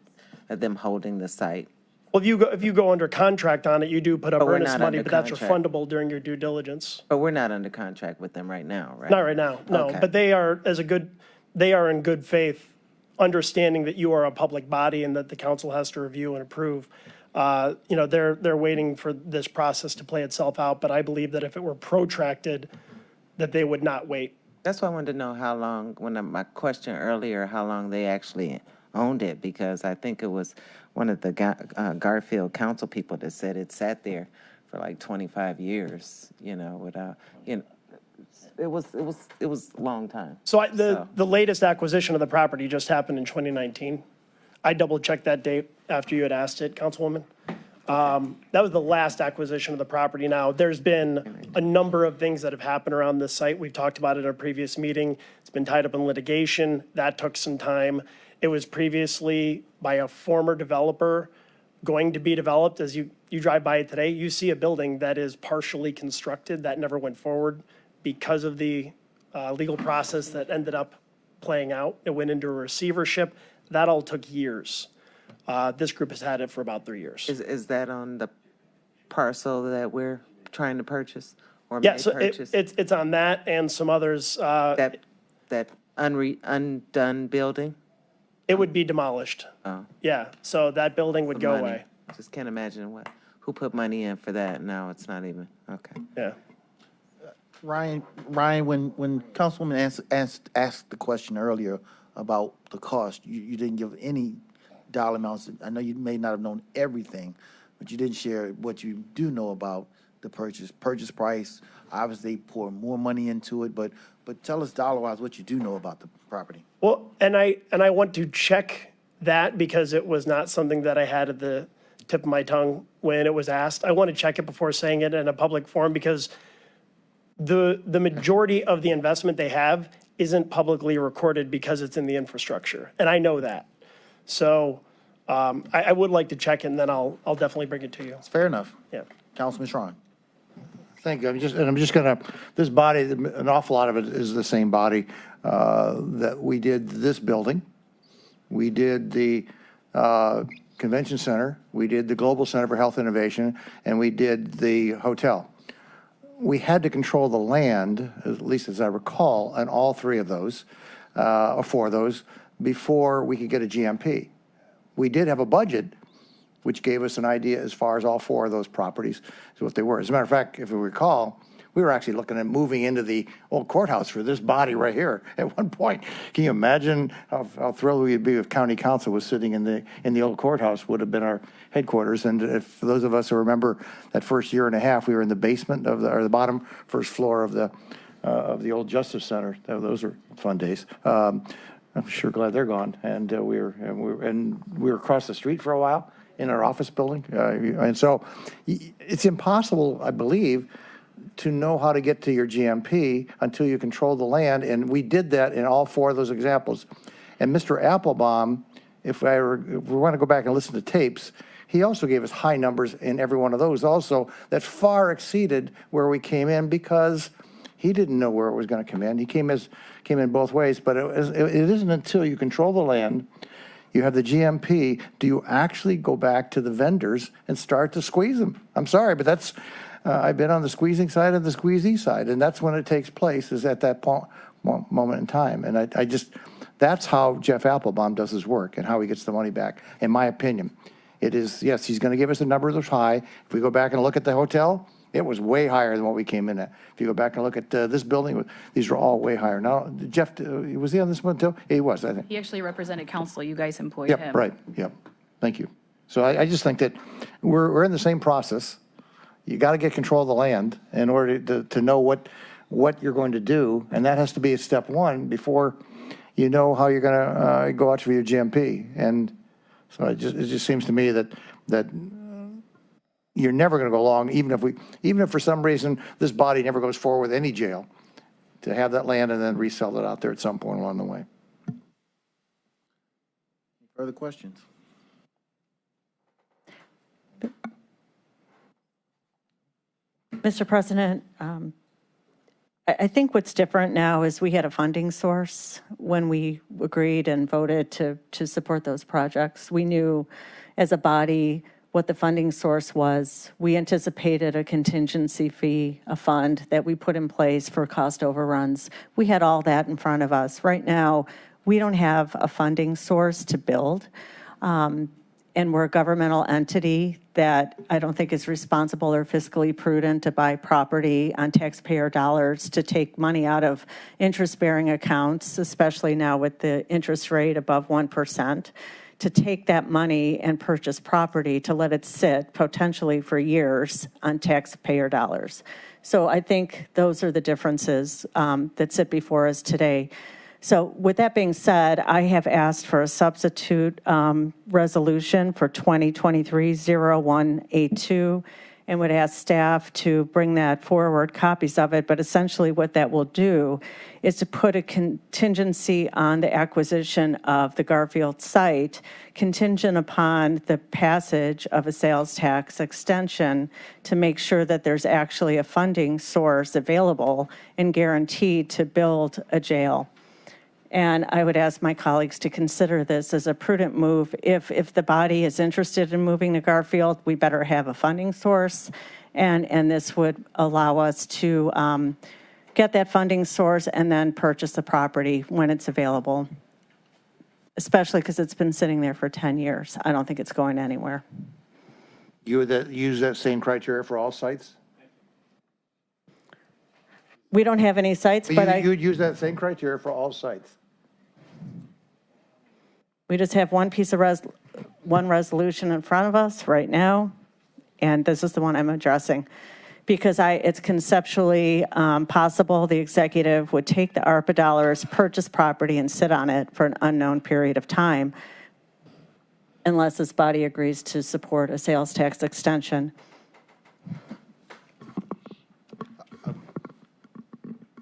of them holding the site? Well, if you go under contract on it, you do put up But we're earnest not money, under but that's contract. refundable during your due diligence. But we're not under contract with them right now, right? Not right now, no. Okay. But they are in good faith, understanding that you are a public body and that the council has to review and approve. They're waiting for this process to play itself out, but I believe that if it were protracted, that they would not wait. That's why I wanted to know how long, my question earlier, how long they actually owned it, because I think it was one of the Garfield council people that said it sat there for like 25 years, without, it was a long time. So the latest acquisition of the property just happened in 2019. I double-checked that date after you had asked it, Councilwoman. That was the last acquisition of the property. Now, there's been a number of things that have happened around this site. We've talked about it in a previous meeting. It's been tied up in litigation. That took some time. It was previously by a former developer going to be developed. As you drive by it today, you see a building that is partially constructed. That never went forward because of the legal process that ended up playing out. It went into a receivership. That all took years. This group has had it for about 3 years. Is that on the parcel that we're trying to purchase or Yeah, may so purchase? it's on that and some others. That undone building? It would be demolished. Oh. Yeah, so that building would For go money. away. Just can't imagine who put money in for that. Now it's not even, okay. Yeah. Ryan, when Councilwoman asked the question earlier about the cost, you didn't give any dollar amounts. I know you may not have known everything, but you didn't share what you do know about the purchase price. Obviously, they pour more money into it, but tell us dollar-wise what you do know about the property. Well, and I want to check that because it was not something that I had at the tip of my tongue when it was asked. I want to check it before saying it in a public forum because the majority of the investment they have isn't publicly recorded because it's in the infrastructure, and I know that. So I would like to check it, and then I'll definitely bring it to you. It's fair enough. Yeah. Councilman Schron. Thank you. I'm just gonna, this body, an awful lot of it is the same body. that we did this building, we did the Convention Center, we did the Global Center for Health Innovation, and we did the hotel. We had to control the land, at least as I recall, on all three of those, or four of those, before we could get a GMP. We did have a budget, which gave us an idea as far as all four of those properties, is what they were. As a matter of fact, if we recall, we were actually looking at moving into the old courthouse for this body right here at one point. Can you imagine how thrilled we'd be if county council was sitting in the old courthouse, would have been our headquarters. And if for those of us who remember that first year and a half, we were in the basement of or the bottom first floor of the old Justice Center. Those were fun days. I'm sure glad they're gone. And we were across the street for a while in our office building. And so it's impossible, I believe, to know how to get to your GMP until you control the land. And we did that in all four of those examples. And Mr. Applebaum, if we want to go back and listen to tapes, he also gave us high numbers in every one of those also that far exceeded where we came in because he didn't know where it was going to come in. He came in both ways, but it isn't until you control the land, you have the GMP, do you actually go back to the vendors and start to squeeze them? I'm sorry, but that's, I've been on the squeezing side and the squeezee side, and that's when it takes place, is at that moment in time. And I just, that's how Jeff Applebaum does his work and how he gets the money back, in my opinion. It is, yes, he's going to give us a number that's high. If we go back and look at the hotel, it was way higher than what we came in at. If you go back and look at this building, these were all way higher. Now, Jeff, was he on this one too? Yeah, he was, I think. He actually represented council. You guys employed Yep, him. right, yep. Thank you. So I just think that we're in the same process. You got to get control of the land in order to know what you're going to do, and that has to be step one before you know how you're going to go out for your GMP. And so it just seems to me that you're never going to go along, even if for some reason this body never goes forward with any jail, to have that land and then resell it out there at some point along the way. Further questions? Mr. President, I think what's different now is we had a funding source when we agreed and voted to support those projects. We knew as a body what the funding source was. We anticipated a contingency fee, a fund that we put in place for cost overruns. We had all that in front of us. Right now, we don't have a funding source to build. And we're a governmental entity that I don't think is responsible or fiscally prudent to buy property on taxpayer dollars, to take money out of interest-bearing accounts, especially now with the interest rate above 1%, to take that money and purchase property, to let it sit potentially for years on taxpayer dollars. So I think those are the differences that sit before us today. So with that being said, I have asked for a substitute resolution for 2023-0182 and would ask staff to bring that forward, copies of it. But essentially what that will do is to put a contingency on the acquisition of the Garfield site, contingent upon the passage of a sales tax extension, to make sure that there's actually a funding source available and guaranteed to build a jail. And I would ask my colleagues to consider this as a prudent move. If the body is interested in moving to Garfield, we better have a funding source. And this would allow us to get that funding source and then purchase the property when it's available, especially because it's been sitting there for 10 years. I don't think it's going anywhere. You would use that same criteria for all sites? We don't have any sites, but you would use that same criteria for all sites? We just have one piece of one resolution in front of us right now, and this is the one I'm addressing. Because it's conceptually possible the executive would take the ARPA dollars, purchase property, and sit on it for an unknown period of time, unless this body agrees to support a sales tax extension.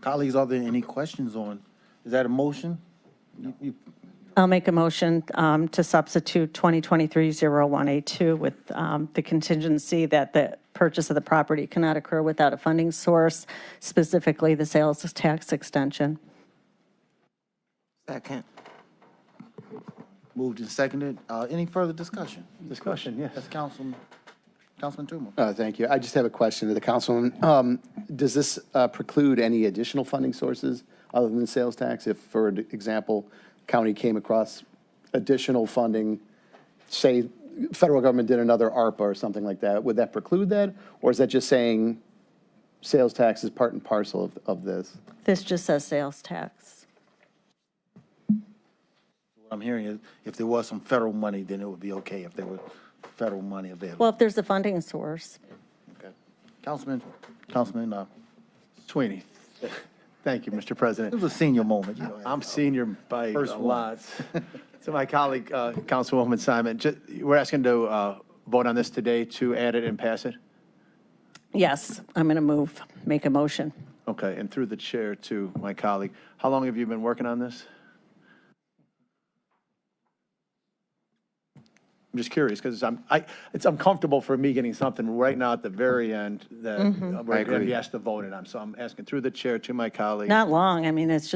Colleagues, are there any questions on, is that a motion? I'll make a motion to substitute 2023-0182 with the contingency that the purchase of the property cannot occur without a funding source, specifically the sales tax extension. Second. Moved and seconded. Any further discussion? Discussion, yes. That's Councilman Toomer. Thank you. I just have a question to the councilman. Does this preclude any additional funding sources other than the sales tax? If, for example, county came across additional funding, say federal government did another ARPA or something like that, would that preclude that? Or is that just saying sales tax is part and parcel of this? This just says sales tax. What I'm hearing is if there was some federal money, then it would be okay if there was federal money available. Well, if there's a funding source. Okay. Councilman Sweeney. Thank you, Mr. President. It was a senior moment, you know. I'm senior by First a one. lot. To my colleague, Councilwoman Simon, we're asking to vote on this today to add it and pass it? Yes, I'm going to make a motion. Okay, and through the chair to my colleague, how long have you been working on this? I'm just curious, because it's uncomfortable for me getting something right now at the very end that we're going to be asked to vote it on. So I'm asking through the chair to my colleague. Not long. I mean, it's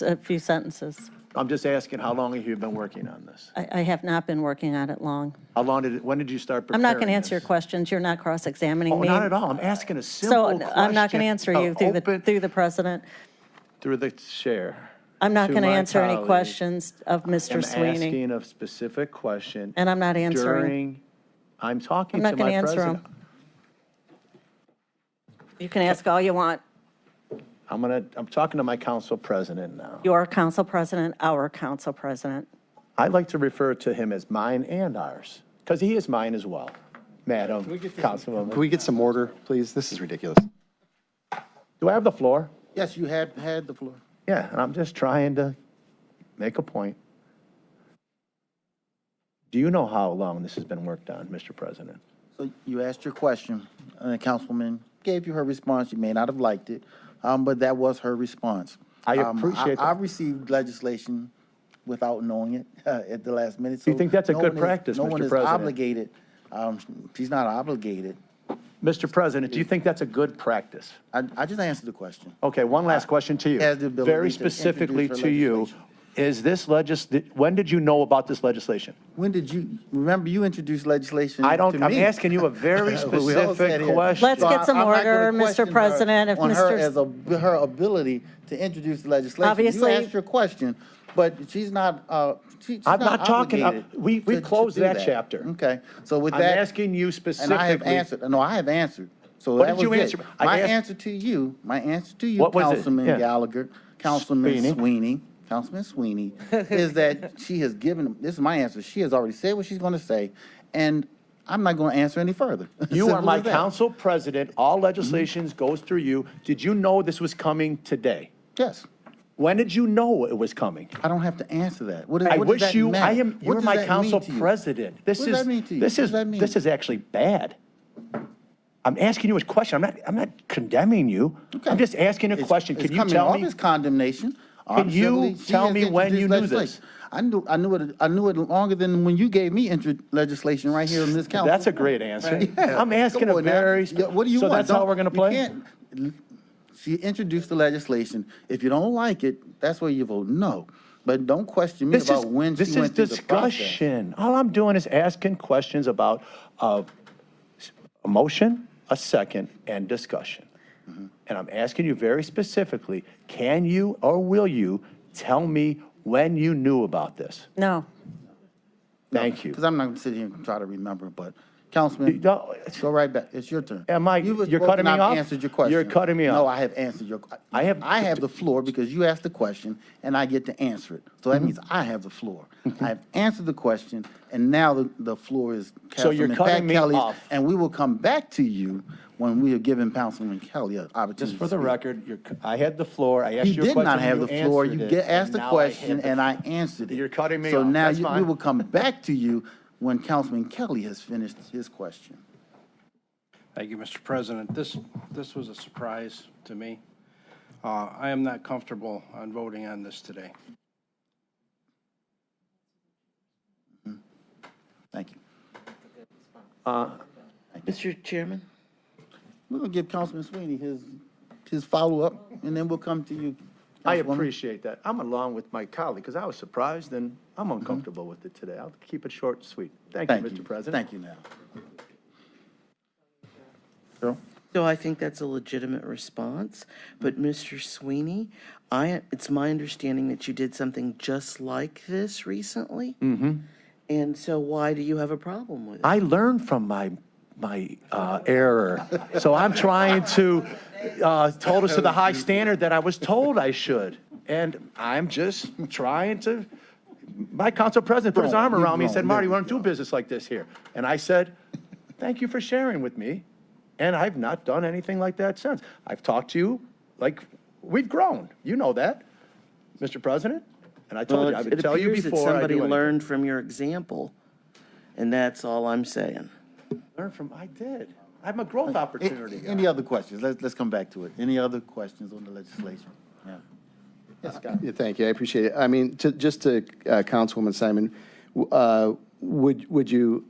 a few sentences. I'm just asking, how long have you been working on this? I have not been working on it long. When did you start I'm preparing not going to answer your this? questions. You're not cross-examining Oh, me. not at all. I'm asking a simple So question. I'm not going to answer you through the president. Through the chair. I'm not to going to my answer any colleague. questions of Mr. I'm Sweeney. asking a specific question. And I'm not answering. I'm talking I'm to not going my to answer president. them. You can ask all you want. I'm talking to my council president now. Your council president, our council president. I'd like to refer to him as mine and ours, because he is mine as well. Madam Councilwoman. Can we get some order, please? This is ridiculous. Do I have the floor? Yes, you had the floor. Yeah, and I'm just trying to make a point. Do you know how long this has been worked on, Mr. President? So you asked your question, and the councilwoman gave you her response. You may not have liked it, but that was her response. I appreciate that. I received legislation without knowing it at the last minute. So You think that's a good practice, No Mr. one is President? obligated. She's not obligated. Mr. President, do you think that's a good practice? I just answered the question. Okay, one last question to you. Has the ability Very to specifically introduce to her you, legislation. is this when did you know about this legislation? When did you, remember you introduced legislation I don't, to I'm me. asking you a very We all sat specific here. question. Let's get some I'm not order, gonna Mr. question her President. If on her Mr. as her ability to introduce the legislation. Obviously- You asked your question, but she's not, she's I'm not talking, obligated we've to closed do that chapter. Okay, so with I'm that. asking you And specifically. I have answered, no, I have answered. So What that did you was it. answer? I My asked- answer to you, What was it? Councilman Yeah. Gallagher, Councilman Sweeney. Sweeney, is that she has given, this is my answer, she has already said what she's going to say, and I'm not going to answer any further. You are Simple my as that. council president. All legislations goes through you. Did you know this was coming today? Yes. When did you know it was coming? I don't have to answer that. What I does wish that you, mean? you're What my does that mean council to you? president. This What does is, that mean to you? this What is, does that mean? this is actually bad. I'm asking you a question. I'm not condemning you. I'm just asking a question. Can you coming tell off me? as condemnation. Can you Civilly, she tell has me when you introduced knew legislation. I knew it longer than when you gave me legislation right here in this council. That's a great answer. Yeah. I'm asking Come a on now. very, Yeah, what do you so want? that's how Don't- we're going to you play? can't- She introduced the legislation. If you don't like it, that's where you vote no. But don't question me about when she went through the process. discussion. All I'm doing is asking questions about a motion, a second, and discussion. Mm-hmm. And I'm asking you very specifically, can you or will you tell me when you knew about this? No. Thank you. Because I'm not going to sit here and try to remember, but Councilman, No, go right back. It's your turn. Am I, You was you're broken cutting me up, off? answered your question. You're cutting me off. No, I have answered your, I have the floor because you asked the question and I get to answer it. So that means I have the floor. I have answered the question and now the floor is So you're Councilman cutting Pat me Kelly's, off. and we will come back to you when we are giving Councilman Kelly an opportunity. Just for to the speak. record, I had the floor. I asked You you a did question. not have the floor. You answered it, asked the and now question have and the- I answered it. You're cutting me So off. now That's we fine. will come back to you when Councilman Kelly has finished his question. Thank you, Mr. President. This was a surprise to me. I am not comfortable on voting on this today. Thank you. Mr. Chairman? We're going to give Councilman Sweeney his follow-up, and then we'll come to you, I Councilwoman? appreciate that. I'm along with my colleague, because I was surprised, and I'm uncomfortable with it today. I'll keep it short and sweet. Thank you, Mr. President. Thank you now. So I think that's a legitimate response. But Mr. Sweeney, it's my understanding that you did something just like this recently. Mm-hmm. And so why do you have a problem with it? I learned from my error. So I'm trying to hold us to the high standard that I was told I should. And I'm just trying to, my council president put his arm around me and said, Marty, we want to do business like this here. And I said, thank you for sharing with me. And I've not done anything like that since. I've talked to you like we've grown. You know that, Mr. President. And I told you, I would tell you before I do It appears that somebody anything. learned from your example, and that's all I'm saying. Learn from, I did. I have a growth opportunity. Any other questions? Let's come back to it. Any other questions on the legislation? Yeah. Yes, Scott. Yeah, thank you, I appreciate it. I mean, just to Councilwoman Simon, would you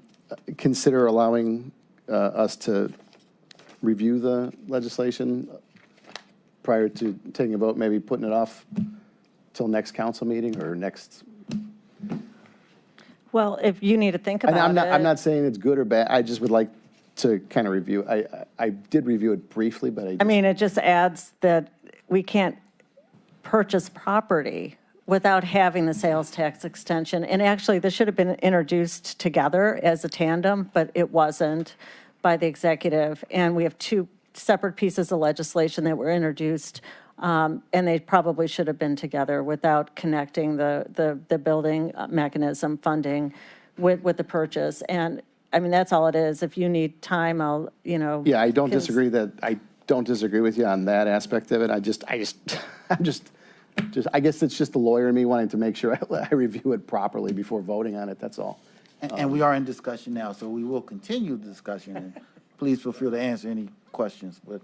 consider allowing us to review the legislation prior to taking a vote, maybe putting it off till next council meeting or next? Well, if you need to think about I'm it. not saying it's good or bad. I just would like to kind of review. I did review it briefly, but I mean, it just adds that we can't purchase property without having the sales tax extension. And actually, this should have been introduced together as a tandem, but it wasn't by the executive. And we have two separate pieces of legislation that were introduced, and they probably should have been together without connecting the building mechanism funding with the purchase. And I mean, that's all it is. If you need time, I'll, Yeah, I don't disagree with you on that aspect of it. I guess it's just the lawyer in me wanting to make sure I review it properly before voting on it, that's all. And we are in discussion now, so we will continue the discussion. And please feel free to answer any questions, but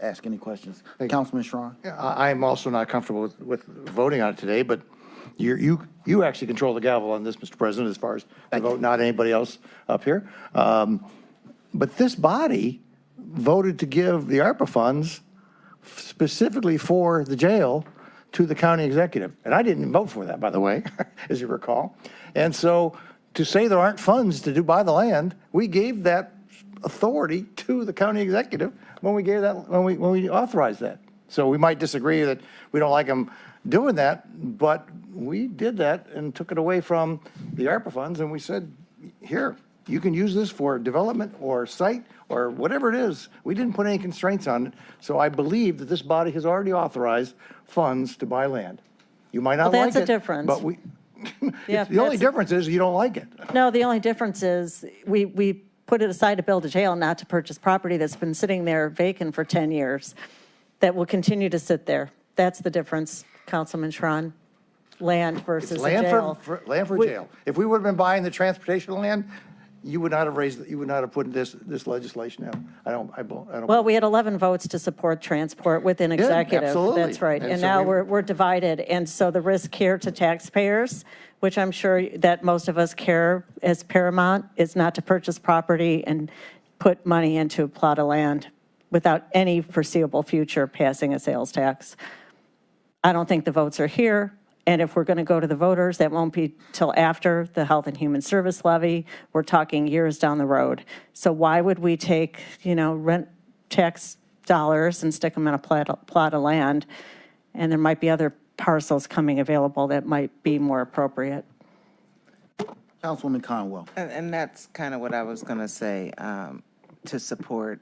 ask any questions. Councilman Schron? Yeah, I'm also not comfortable with voting on it today, but you actually control the gavel on this, Mr. President, as far as the vote, not anybody else up here. But this body voted to give the ARPA funds specifically for the jail to the county executive. And I didn't vote for that, by the way, as you recall. And so to say there aren't funds to buy the land, we gave that authority to the county executive when we authorized that. So we might disagree that we don't like them doing that, but we did that and took it away from the ARPA funds, and we said, here, you can use this for development or site or whatever it is. We didn't put any constraints on it. So I believe that this body has already authorized funds to buy land. You might not like it. That's a difference. But we, Yeah, the only difference is you don't like it. No, the only difference is we put it aside to build a jail, not to purchase property that's been sitting there vacant for 10 years, that will continue to sit there. That's the difference, Councilman Schron. Land versus It's a land jail. land for jail. If we would have been buying the transportation land, you would not have put this legislation out. I don't. Well, we had 11 votes to support transport within executive. absolutely. That's right. And And so now we- we're divided. And so the risk here to taxpayers, which I'm sure that most of us care as paramount, is not to purchase property and put money into a plot of land without any foreseeable future passing a sales tax. I don't think the votes are here. And if we're going to go to the voters, that won't be till after the Health and Human Service levy. We're talking years down the road. So why would we take, rent tax dollars and stick them in a plot of land? And there might be other parcels coming available that might be more appropriate. Councilwoman Conwell. And that's kind of what I was going to say to support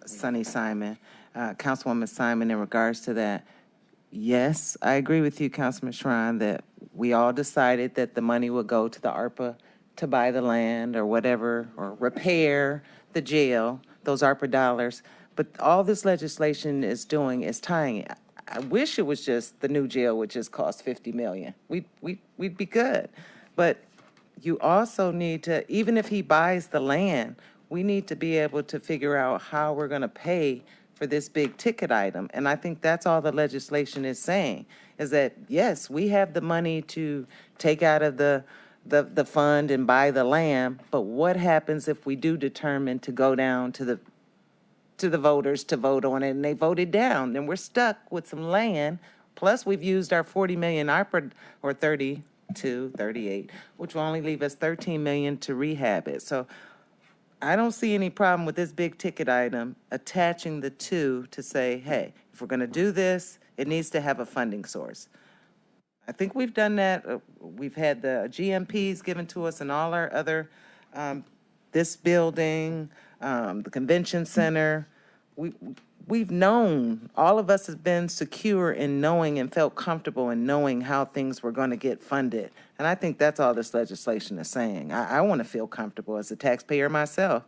Sonny Simon. Councilwoman Simon, in regards to that, yes, I agree with you, Councilman Schron, that we all decided that the money would go to the ARPA to buy the land or whatever, or repair the jail, those ARPA dollars. But all this legislation is doing is tying it. I wish it was just the new jail would just cost $50 million. We'd be good. But you also need to, even if he buys the land, we need to be able to figure out how we're going to pay for this big ticket item. And I think that's all the legislation is saying, is that, yes, we have the money to take out of the fund and buy the land, but what happens if we do determine to go down to the voters to vote on it and they voted down? Then we're stuck with some land Plus, we've used our 40 million ARPA, or 32, 38, which will only leave us 13 million to rehab it. So I don't see any problem with this big ticket item attaching the two to say, hey, if we're going to do this, it needs to have a funding source. I think we've done that. We've had the GMPs given to us and all our other, this building, the convention center. We've known, all of us have been secure in knowing and felt comfortable in knowing how things were going to get funded. And I think that's all this legislation is saying. I want to feel comfortable as a taxpayer myself.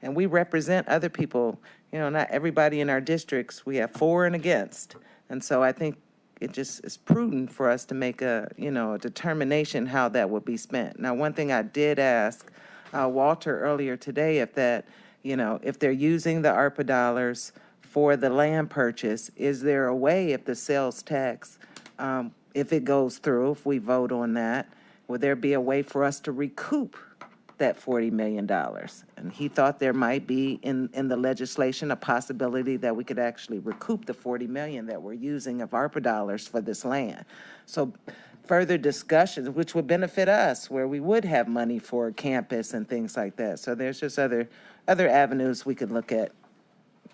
And we represent other people, you know, not everybody in our districts. We have for and against. And so I think it just is prudent for us to make a, you know, a determination how that would be spent. Now, one thing I did ask Walter earlier today, if that, you know, if they're using the ARPA dollars for the land purchase, is there a way, if the sales tax, if it goes through, if we vote on that, would there be a way for us to recoup that $40 million? And he thought there might be in the legislation a possibility that we could actually recoup the $40 million that we're using of ARPA dollars for this land. So further discussions, which would benefit us, where we would have money for campus and things like that. So there's just other avenues we could look at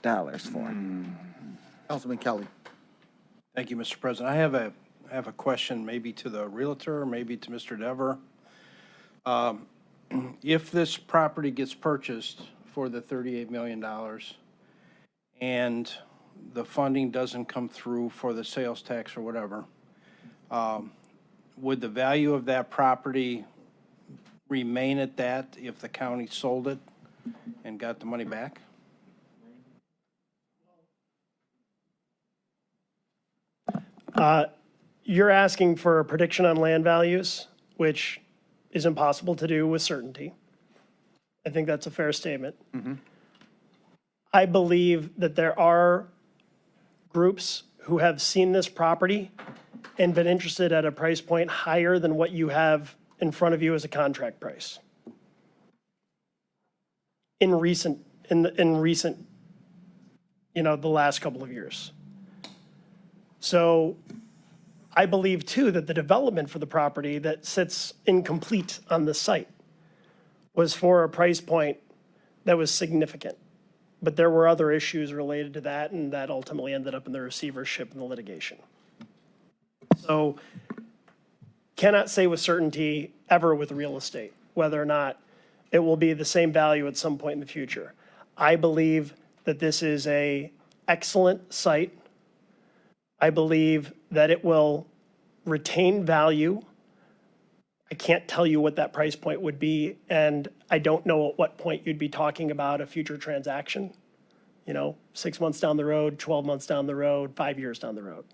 dollars for. Councilman Kelly. Thank you, Mr. President. I have a question maybe to the realtor, maybe to Mr. Dever. If this property gets purchased for the $38 million and the funding doesn't come through for the sales tax or whatever, would the value of that property remain at that if the county sold it and got the money back? You're asking for a prediction on land values, which is impossible to do with certainty. I think that's a fair statement. I believe that there are groups who have seen this property and been interested at a price point higher than what you have in front of you as a contract price. In recent, you know, the last couple of years. So I believe too that the development for the property that sits incomplete on the site was for a price point that was significant. But there were other issues related to that, and that ultimately ended up in the receivership and the litigation. So cannot say with certainty ever with real estate whether or not it will be the same value at some point in the future. I believe that this is an excellent site. I believe that it will retain value. I can't tell you what that price point would be, and I don't know at what point you'd be talking about a future transaction. You know, 6 months down the road, 12 months down the road, 5 years down the road.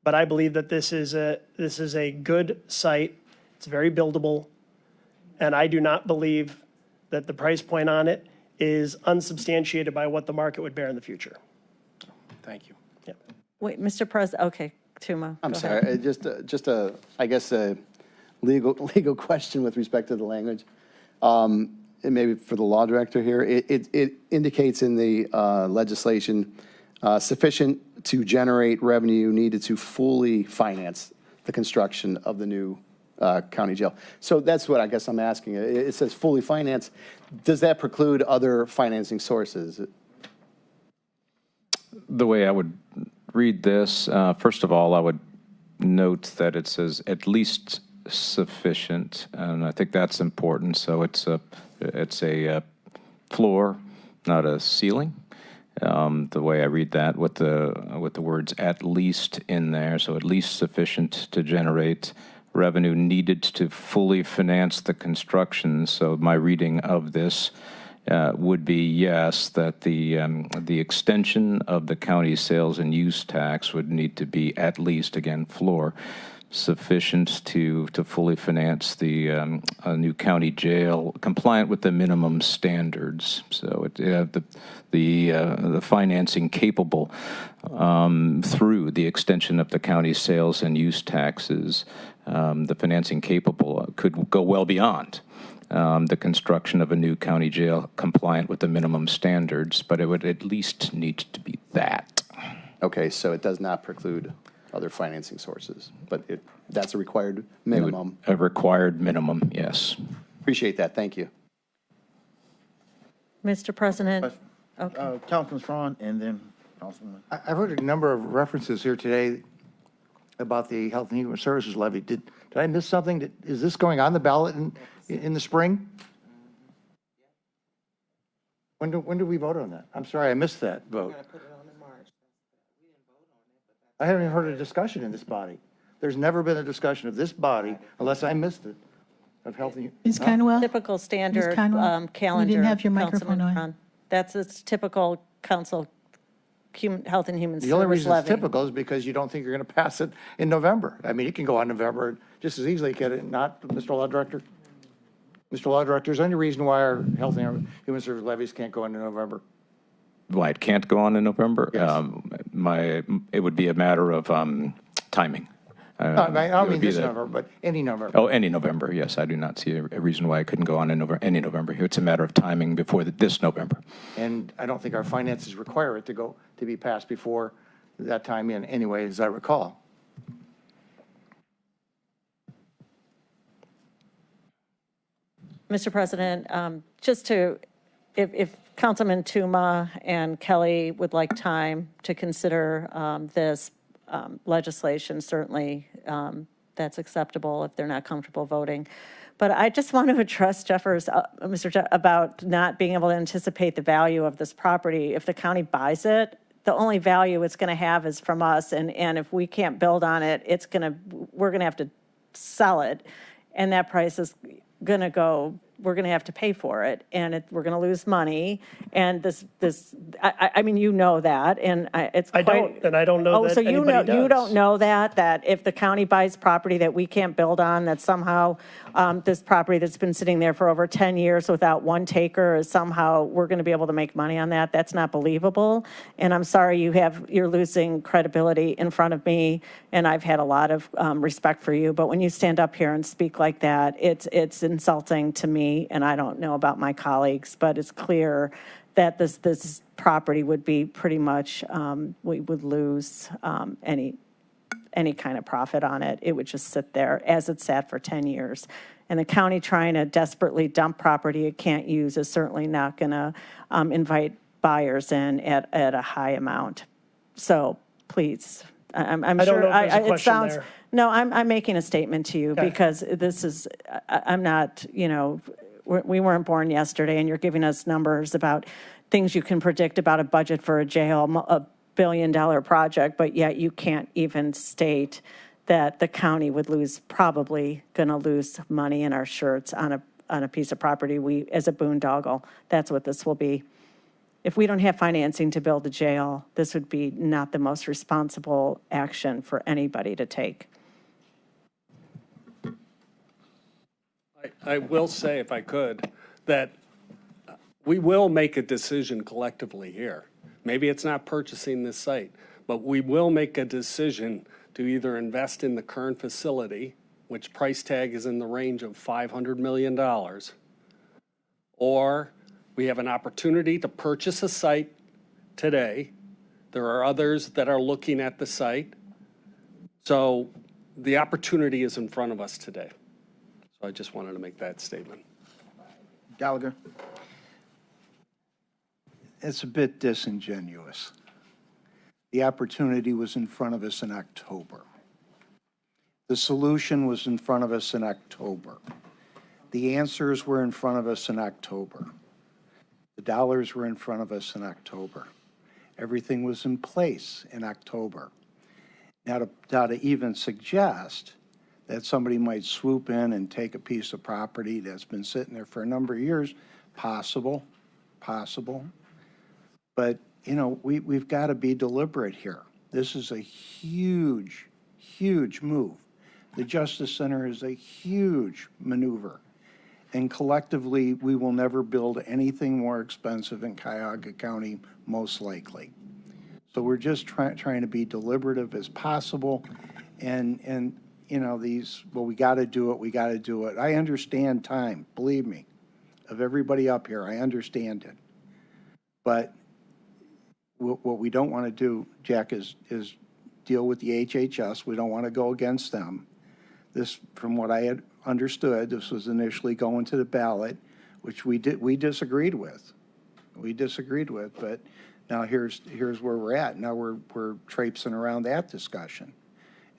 But I believe that this is a good site. It's very buildable, and I do not believe that the price point on it is unsubstantiated by what the market would bear in the future. Thank you. Yeah. Wait, Mr. President, okay, Tuma. I'm go sorry, ahead. just a, I guess, a legal question with respect to the language. And maybe for the law director here, it indicates in the legislation sufficient to generate revenue needed to fully finance the construction of the new county jail. So that's what I guess I'm asking. It says fully financed. Does that preclude other financing sources? The way I would read this, first of all, I would note that it says at least sufficient, and I think that's important. So it's a floor, not a ceiling. The way I read that with the words "at least" in there, so at least sufficient to generate revenue needed to fully finance the construction. So my reading of this would be yes, that the extension of the county sales and use tax would need to be at least, again, floor, sufficient to fully finance the new county jail, compliant with the minimum standards. So the financing capable through the extension of the county sales and use taxes, the financing capable could go well beyond the construction of a new county jail compliant with the minimum standards, but it would at least need to be that. Okay, so it does not preclude other financing sources, but that's a required It would- minimum. A required minimum, yes. Appreciate that, thank you. Mr. President, Councilman Strawn and then Councilman. I've heard a number of references here today about the Health and Human Services levy. Did I miss something? Is this going on the ballot in the spring? When do we vote on that? I'm sorry, I missed that vote. I haven't even heard a discussion in this body. There's never been a discussion of this body, unless I missed it, of health and. Ms. Conwell? typical standard Conwell, calendar. you didn't have your microphone Councilman on. Cron. That's its typical council, Health and Human The only Service reason it's levy. typical is because you don't think you're going to pass it in November. I mean, it can go on November just as easily, can it not, Mr. Law Director? Mr. Law Director, is there any reason why our Health and Human Service levies can't go into November? Why it can't go on in November? It would be a matter of timing. No, I It don't would mean be this the- November, but any November. Oh, any November, yes. I do not see a reason why it couldn't go on in any November. It's a matter of timing before this November. And I don't think our finances require it to be passed before that time in anyway, as I recall. Mr. President, just to, if Councilman Tuma and Kelly would like time to consider this legislation, certainly that's acceptable if they're not comfortable voting. But I just want to address Jeffers, about not being able to anticipate the value of this property. If the county buys it, the only value it's going to have is from us, and if we can't build on it, we're going to have to sell it, and that price is going to go, we're going to have to pay for it, and we're going to lose money. And I mean, you know that, and it's I quite. don't, and I don't know Oh, that so you anybody know, you does. don't know that if the county buys property that we can't build on, that somehow this property that's been sitting there for over 10 years without one taker is somehow, we're going to be able to make money on that. That's not believable. And I'm sorry you're losing credibility in front of me, and I've had a lot of respect for you. But when you stand up here and speak like that, it's insulting to me, and I don't know about my colleagues, but it's clear that this property would be pretty much, we would lose any kind of profit on it. It would just sit there as it sat for 10 years. And the county trying to desperately dump property it can't use is certainly not going to invite buyers in at a high amount. So please, I'm I don't sure, know if there's a it question sounds, there. no, I'm making a statement to you Okay. because this is, I'm not, we weren't born yesterday, and you're giving us numbers about things you can predict about a budget for a jail, a billion-dollar project, but yet you can't even state that the county would probably going to lose money in our shirts on a piece of property as a boondoggle. That's what this will be. If we don't have financing to build a jail, this would be not the most responsible action for anybody to take. I will say, if I could, that we will make a decision collectively here. Maybe it's not purchasing this site, but we will make a decision to either invest in the current facility, which price tag is in the range of $500 million, or we have an opportunity to purchase a site today. There are others that are looking at the site. So the opportunity is in front of us today. So I just wanted to make that statement. Gallagher. It's a bit disingenuous. The opportunity was in front of us in October. The solution was in front of us in October. The answers were in front of us in October. The dollars were in front of us in October. Everything was in place in October. Now to even suggest that somebody might swoop in and take a piece of property that's been sitting there for a number of years, possible. But, we've got to be deliberate here. This is a huge, huge move. The Justice Center is a huge maneuver. And collectively, we will never build anything more expensive in Cuyahoga County, most likely. So we're just trying to be deliberative as possible. And we got to do it. I understand time, believe me, of everybody up here. I understand it. But what we don't want to do, Jack, is deal with the HHS. We don't want to go against them. This, from what I had understood, this was initially going to the ballot, which we disagreed with. We disagreed with, but now here's where we're at. Now we're traipsing around that discussion.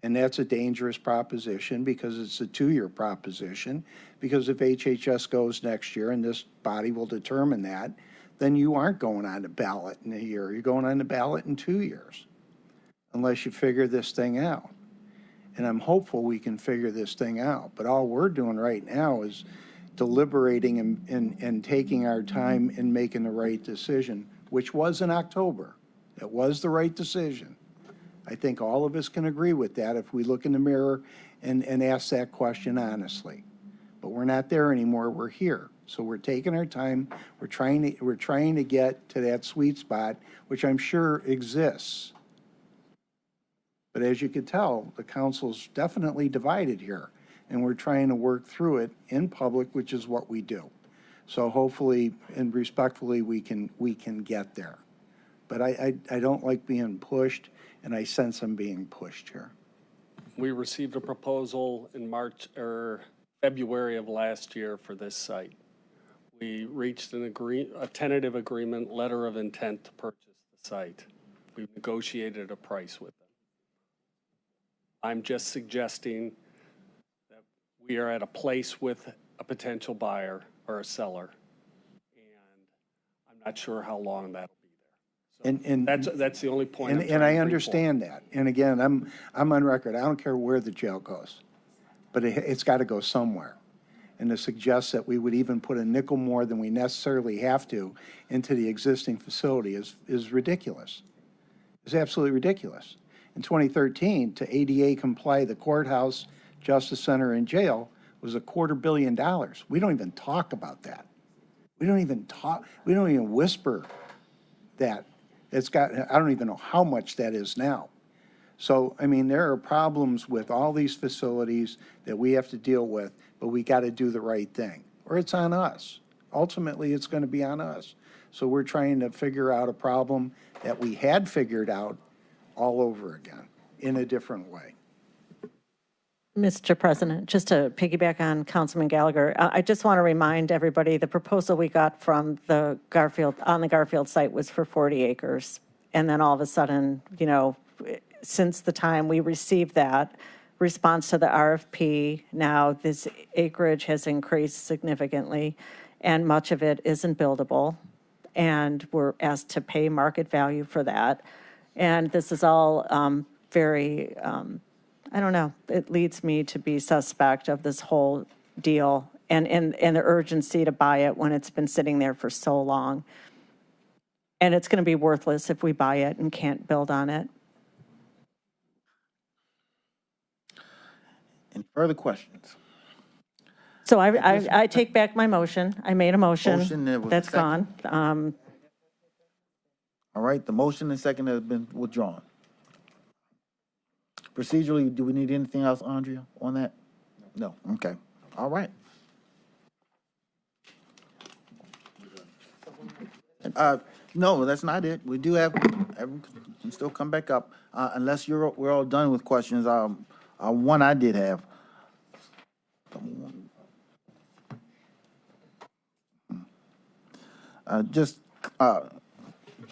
And that's a dangerous proposition because it's a 2-year proposition. Because if HHS goes next year, and this body will determine that, then you aren't going on the ballot in a year. You're going on the ballot in 2 years, unless you figure this thing out. And I'm hopeful we can figure this thing out. But all we're doing right now is deliberating and taking our time and making the right decision, which was in October. It was the right decision. I think all of us can agree with that if we look in the mirror and ask that question honestly. But we're not there anymore. We're here. So we're taking our time. We're trying to get to that sweet spot, which I'm sure exists. But as you could tell, the council's definitely divided here, and we're trying to work through it in public, which is what we do. So hopefully and respectfully, we can get there. But I don't like being pushed, and I sense I'm being pushed here. We received a proposal in February of last year for this site. We reached a tentative agreement, letter of intent to purchase the site. We negotiated a price with them. I'm just suggesting that we are at a place with a potential buyer or a seller, and I'm not sure how long that'll be there. So that's the only point. And I understand that. And again, I'm on record. I don't care where the jail goes, but it's got to go somewhere. And to suggest that we would even put a nickel more than we necessarily have to into the existing facility is ridiculous. It's absolutely ridiculous. In 2013, to ADA comply, the courthouse, Justice Center, and jail was $250 million. We don't even talk about that. We don't even whisper that. I don't even know how much that is now. So, I mean, there are problems with all these facilities that we have to deal with, but we got to do the right thing, or it's on us. Ultimately, it's going to be on us. So we're trying to figure out a problem that we had figured out all over again in a different way. Mr. President, just to piggyback on Councilman Gallagher, I just want to remind everybody the proposal we got from the Garfield site was for 40 acres. And then all of a sudden, since the time we received that response to the RFP, now this acreage has increased significantly, and much of it isn't buildable. And we're asked to pay market value for that. And this is all very, I don't know, it leads me to be suspect of this whole deal and the urgency to buy it when it's been sitting there for so long. And it's going to be worthless if we buy it and can't build on it. Any further questions? So I take back my motion. I made a motion. There was a That's second. gone. All right, the motion and second has been withdrawn. Procedurally, do we need anything else, Andrea, on that? No, okay, all right. No, that's not it. We do have, can still come back up, unless we're all done with questions. One I did have.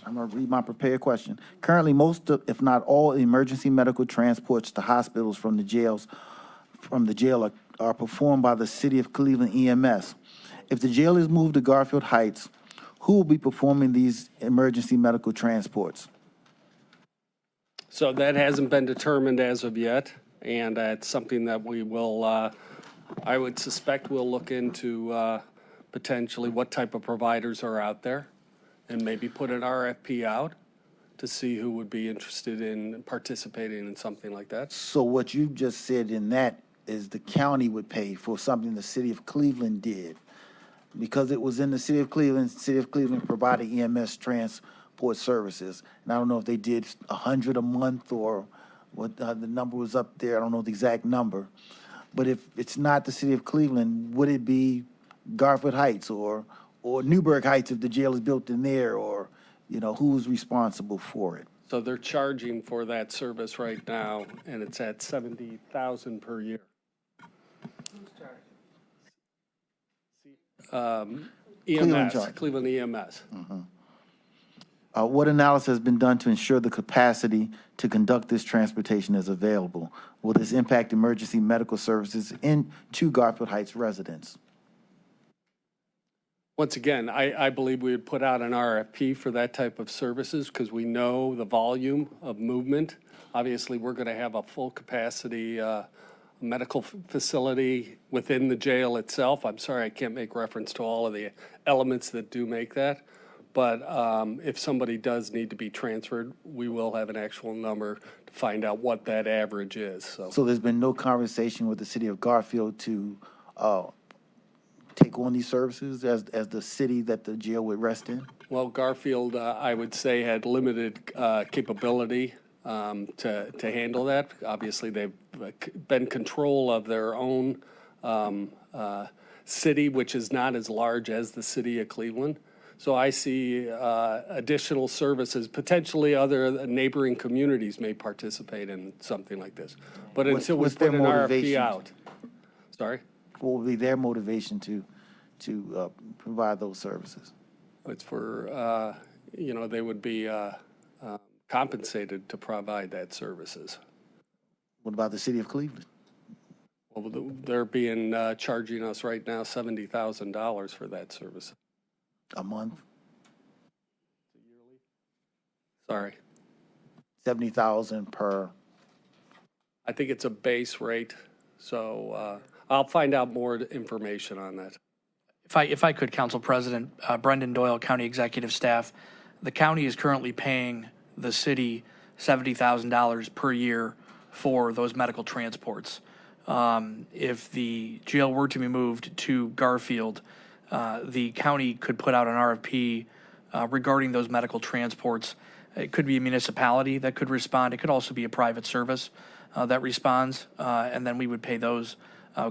I'm going to read my prepared question. Currently, most of, if not all, emergency medical transports to hospitals from the jail are performed by the City of Cleveland EMS. If the jail is moved to Garfield Heights, who will be performing these emergency medical transports? So that hasn't been determined as of yet, and it's something that we will, I would suspect we'll look into potentially what type of providers are out there, and maybe put an RFP out to see who would be interested in participating in something like that. So what you just said in that is the county would pay for something the City of Cleveland did. Because it was in the City of Cleveland provided EMS transport services. And I don't know if they did 100 a month or what the number was up there. I don't know the exact number. But if it's not the City of Cleveland, would it be Garfield Heights or Newburgh Heights if the jail is built in there, or who's responsible for it? So they're charging for that service right now, and it's at $70,000 per year. EMS, charge. Cleveland EMS. What analysis has been done to ensure the capacity to conduct this transportation is available? Will this impact emergency medical services to Garfield Heights residents? Once again, I believe we would put out an RFP for that type of services because we know the volume of movement. Obviously, we're going to have a full capacity medical facility within the jail itself. I'm sorry, I can't make reference to all of the elements that do make that. But if somebody does need to be transferred, we will have an actual number to find out what that average is. So there's been no conversation with the city of Garfield to take on these services as the city that the jail would rest in? Well, Garfield, I would say, had limited capability to handle that. Obviously, they've been control of their own city, which is not as large as the city of Cleveland. So I see additional services. Potentially other neighboring communities may participate in something like this. But until we what's put their an RFP motivation? out. Sorry? What would be their motivation to provide those services? It's for, they would be compensated to provide that services. What about the city of Cleveland? Well, they're being charging us right now $70,000 for that service. A month? Sorry. 70,000 per. I think it's a base rate, so I'll find out more information on that. If I could, Council President, Brendan Doyle, County Executive Staff, the county is currently paying the city $70,000 per year for those medical transports. If the jail were to be moved to Garfield, the county could put out an RFP regarding those medical transports. It could be a municipality that could respond. It could also be a private service that responds, and then we would pay those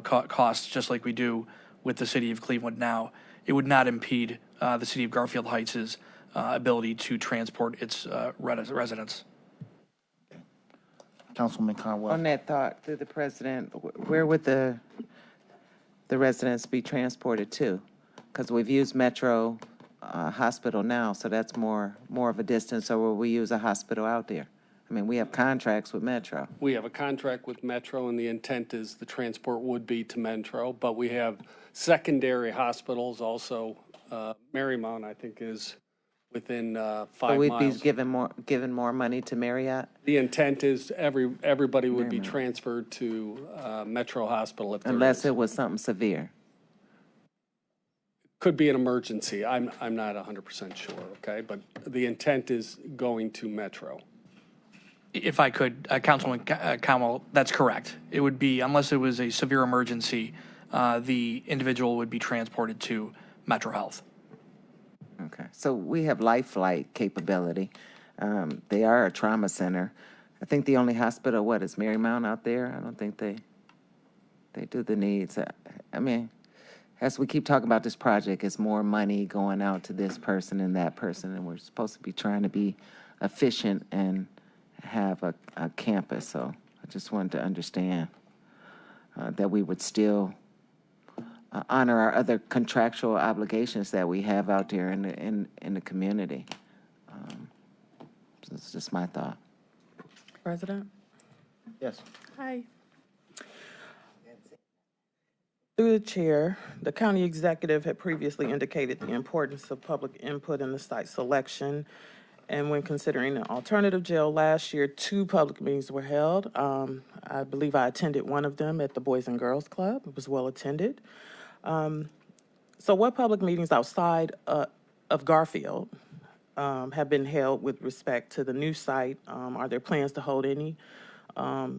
costs just like we do with the city of Cleveland now. It would not impede the city of Garfield Heights' ability to transport its residents. Councilman Conway. On that thought, through the president, where would the residents be transported to? Because we've used Metro Hospital now, so that's more of a distance, or will we use a hospital out there? I mean, we have contracts with Metro. We have a contract with Metro, and the intent is the transport would be to Metro, but we have secondary hospitals also. Marymount, I think, is within 5 So miles. we'd be giving more money to Marriott? The intent is everybody would be transferred to Metro Hospital if there Unless is. it was something severe. Could be an emergency. I'm not 100% sure, okay? But the intent is going to Metro. If I could, Councilman Cowell, that's correct. It would be, unless it was a severe emergency, the individual would be transported to Metro Health. Okay, so we have life flight capability. They are a trauma center. I think the only hospital, is Marymount out there? I don't think they do the needs. I mean, as we keep talking about this project, it's more money going out to this person and that person, and we're supposed to be trying to be efficient and have a campus. So I just wanted to understand that we would still honor our other contractual obligations that we have out there in the community. That's just my thought. President? Yes. Hi. Through the chair, the county executive had previously indicated the importance of public input in the site selection. And when considering an alternative jail last year, 2 public meetings were held. I believe I attended one of them at the Boys and Girls Club. It was well attended. So what public meetings outside of Garfield have been held with respect to the new site? Are there plans to hold any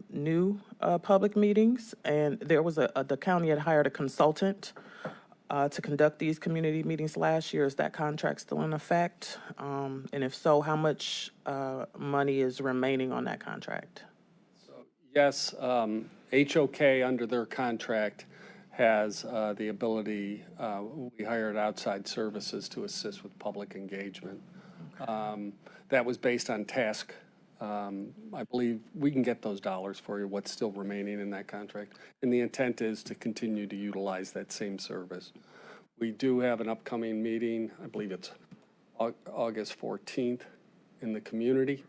new public meetings? And there was the county had hired a consultant to conduct these community meetings last year. Is that contract still in effect? And if so, how much money is remaining on that contract? Yes, HOK under their contract has the ability, we hired outside services to assist with public engagement. That was based on task. I believe we can get those dollars for you, what's still remaining in that contract. And the intent is to continue to utilize that same service. We do have an upcoming meeting, I believe it's August 14th in the community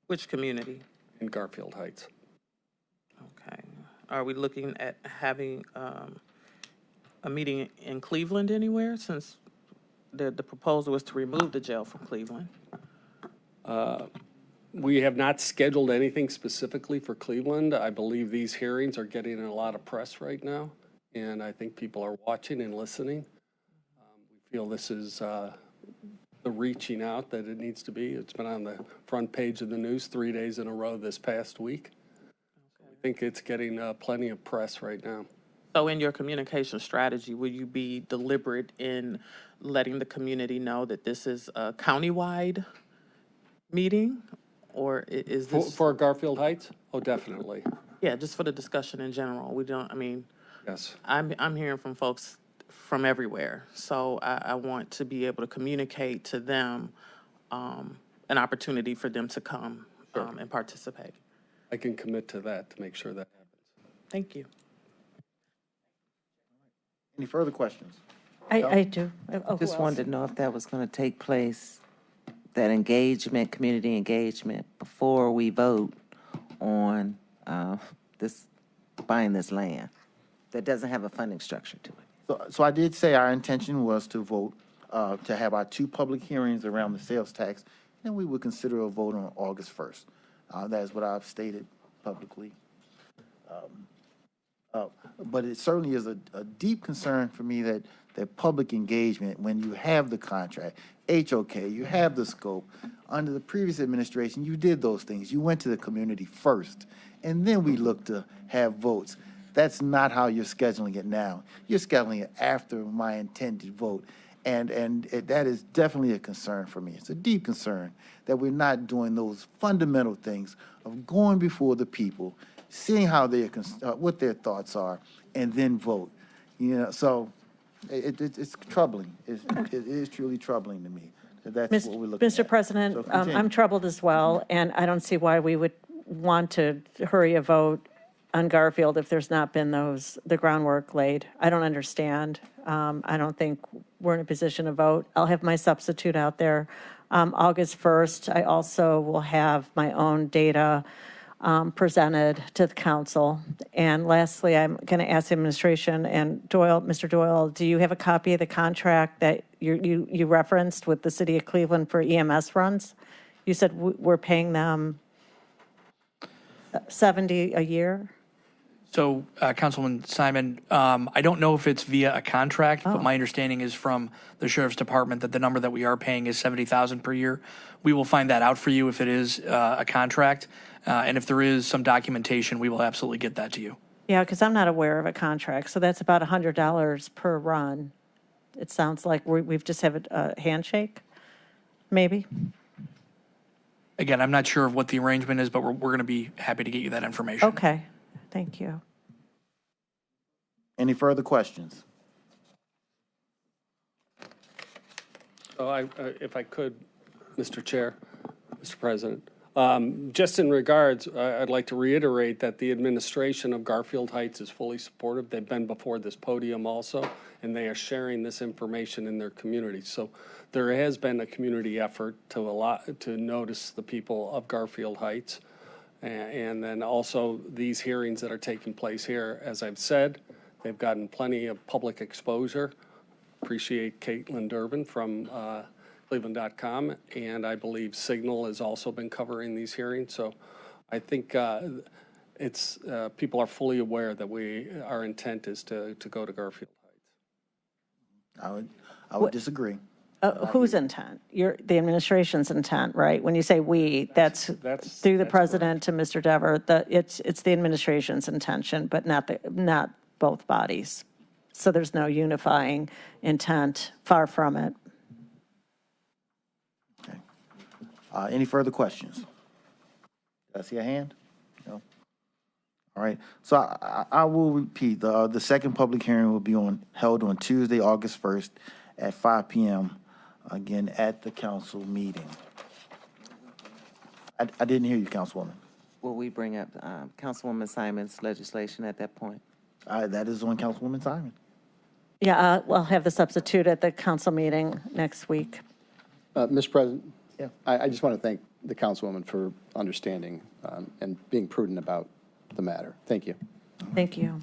Which community? in Garfield Heights. Okay. Are we looking at having a meeting in Cleveland anywhere, since the proposal was to remove the jail from Cleveland? We have not scheduled anything specifically for Cleveland. I believe these hearings are getting a lot of press right now, and I think people are watching and listening. We feel this is the reaching out that it needs to be. It's been on the front page of the news 3 days in a row this past week. So I think it's getting plenty of press right now. So in your communication strategy, will you be deliberate in letting the community know that this is a countywide meeting? Or is this? For Garfield Heights? Oh, definitely. Yeah, just for the discussion in general. We don't, I mean, Yes. I'm hearing from folks from everywhere. So I want to be able to communicate to them an opportunity for them to come and participate. I can commit to that to make sure that happens. Thank you. Any further questions? I do. Oh, who Just else? wanted to know if that was going to take place, that engagement, community engagement, before we vote on this, buying this land that doesn't have a funding structure to it. So I did say our intention was to vote, to have our 2 public hearings around the sales tax, and we would consider a vote on August 1st. That is what I've stated publicly. But it certainly is a deep concern for me that public engagement, when you have the contract, HOK, you have the scope. Under the previous administration, you did those things. You went to the community first, and then we looked to have votes. That's not how you're scheduling it now. You're scheduling it after my intended vote. That is definitely a concern for me. It's a deep concern that we're not doing those fundamental things of going before the people, seeing how what their thoughts are, and then vote. You know, so it's troubling. It is truly troubling to me. That's what we're looking at. Mr. President, So continue. I'm troubled as well, and I don't see why we would want to hurry a vote on Garfield if there's not been the groundwork laid. I don't understand. I don't think we're in a position to vote. I'll have my substitute out there August 1st. I also will have my own data presented to the council. And lastly, I'm going to ask the administration and Doyle, Mr. Doyle, do you have a copy of the contract that you referenced with the city of Cleveland for EMS runs? You said we're paying them $70 a year? So, Councilman Simon, I don't know if it's via a contract, but my understanding is from the Sheriff's Department that the number that we are paying is $70,000 per year. We will find that out for you if it is a contract, and if there is some documentation, we will absolutely get that to you. Yeah, because I'm not aware of a contract, so that's about $100 per run. It sounds like we've just have a handshake, maybe? Again, I'm not sure of what the arrangement is, but we're going to be happy to get you that information. Okay, thank you. Any further questions? So if I could, Mr. Chair, Mr. President, just in regards, I'd like to reiterate that the administration of Garfield Heights is fully supportive. They've been before this podium also, and they are sharing this information in their community. So there has been a community effort to notice the people of Garfield Heights. And then also these hearings that are taking place here, as I've said, they've gotten plenty of public exposure. Appreciate Caitlin Durbin from Cleveland.com, and I believe Signal has also been covering these hearings. So I think people are fully aware that our intent is to go to Garfield Heights. I would disagree. Whose intent? The administration's intent, right? When you say we, that's through the president to Mr. Dever. It's the administration's intention, but not both bodies. So there's no unifying intent. Far from it. Okay. Any further questions? Did I see a hand? No. All right, so I will repeat, the second public hearing will be held on Tuesday, August 1st at 5 PM, again, at the council meeting. I didn't hear you, Councilwoman. Will we bring up Councilwoman Simon's legislation at that point? That is on Councilwoman Simon. Yeah, we'll have the substitute at the council meeting next week. Mr. President? Yeah. I just want to thank the councilwoman for understanding and being prudent about the matter. Thank you. Thank you.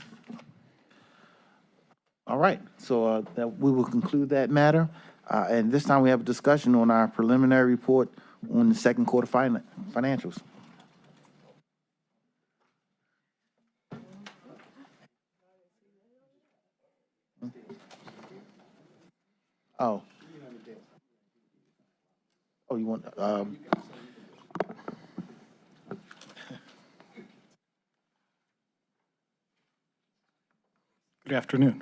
All right, so we will conclude that matter. And this time we have a discussion on our preliminary report on the second quarter financials. Oh. Oh, you want, Good afternoon.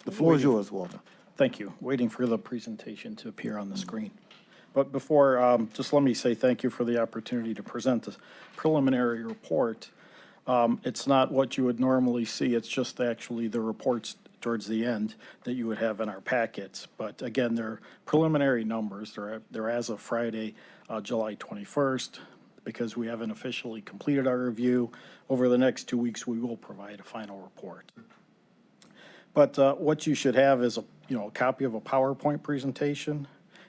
the floor is yours, Walter. Thank you. Waiting for the presentation to appear on the screen. But before, just let me say thank you for the opportunity to present the preliminary report. It's not what you would normally see. It's just actually the reports towards the end that you would have in our packets. But again, they're preliminary numbers. They're as of Friday, July 21st. Because we haven't officially completed our review, over the next 2 weeks, we will provide a final report. But what you should have is a copy of a PowerPoint presentation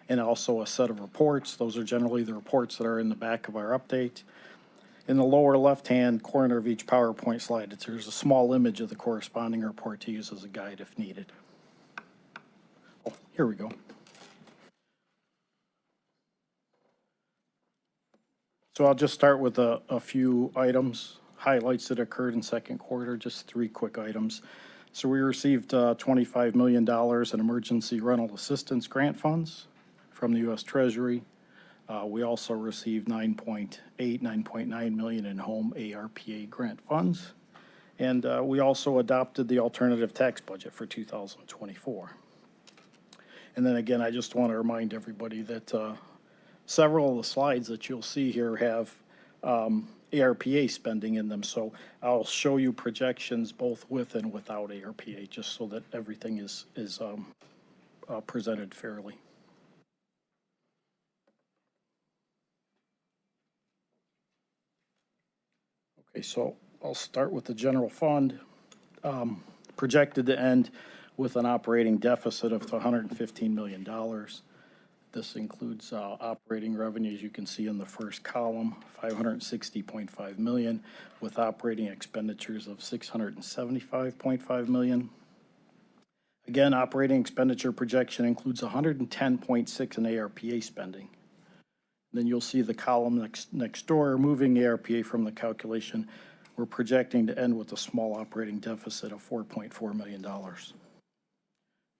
and also a set of reports. Those are generally the reports that are in the back of our update. In the lower left-hand corner of each PowerPoint slide, there's a small image of the corresponding report to use as a guide if needed. Oh, here we go. So I'll just start with a few items, highlights that occurred in second quarter, just 3 quick items. So we received $25 million in emergency rental assistance grant funds from the U.S. Treasury. We also received $9.9 million in home ARPA grant funds. And we also adopted the alternative tax budget for 2024. And then again, I just want to remind everybody that several of the slides that you'll see here have ARPA spending in them. So I'll show you projections both with and without ARPA, just so that everything is presented fairly. Okay, so I'll start with the general fund, projected to end with an operating deficit of $115 million. This includes operating revenues, you can see in the first column, $560.5 million, with operating expenditures of $675.5 million. Again, operating expenditure projection includes $110.6 in ARPA spending. Then you'll see the column next door, removing ARPA from the calculation. We're projecting to end with a small operating deficit of $4.4 million.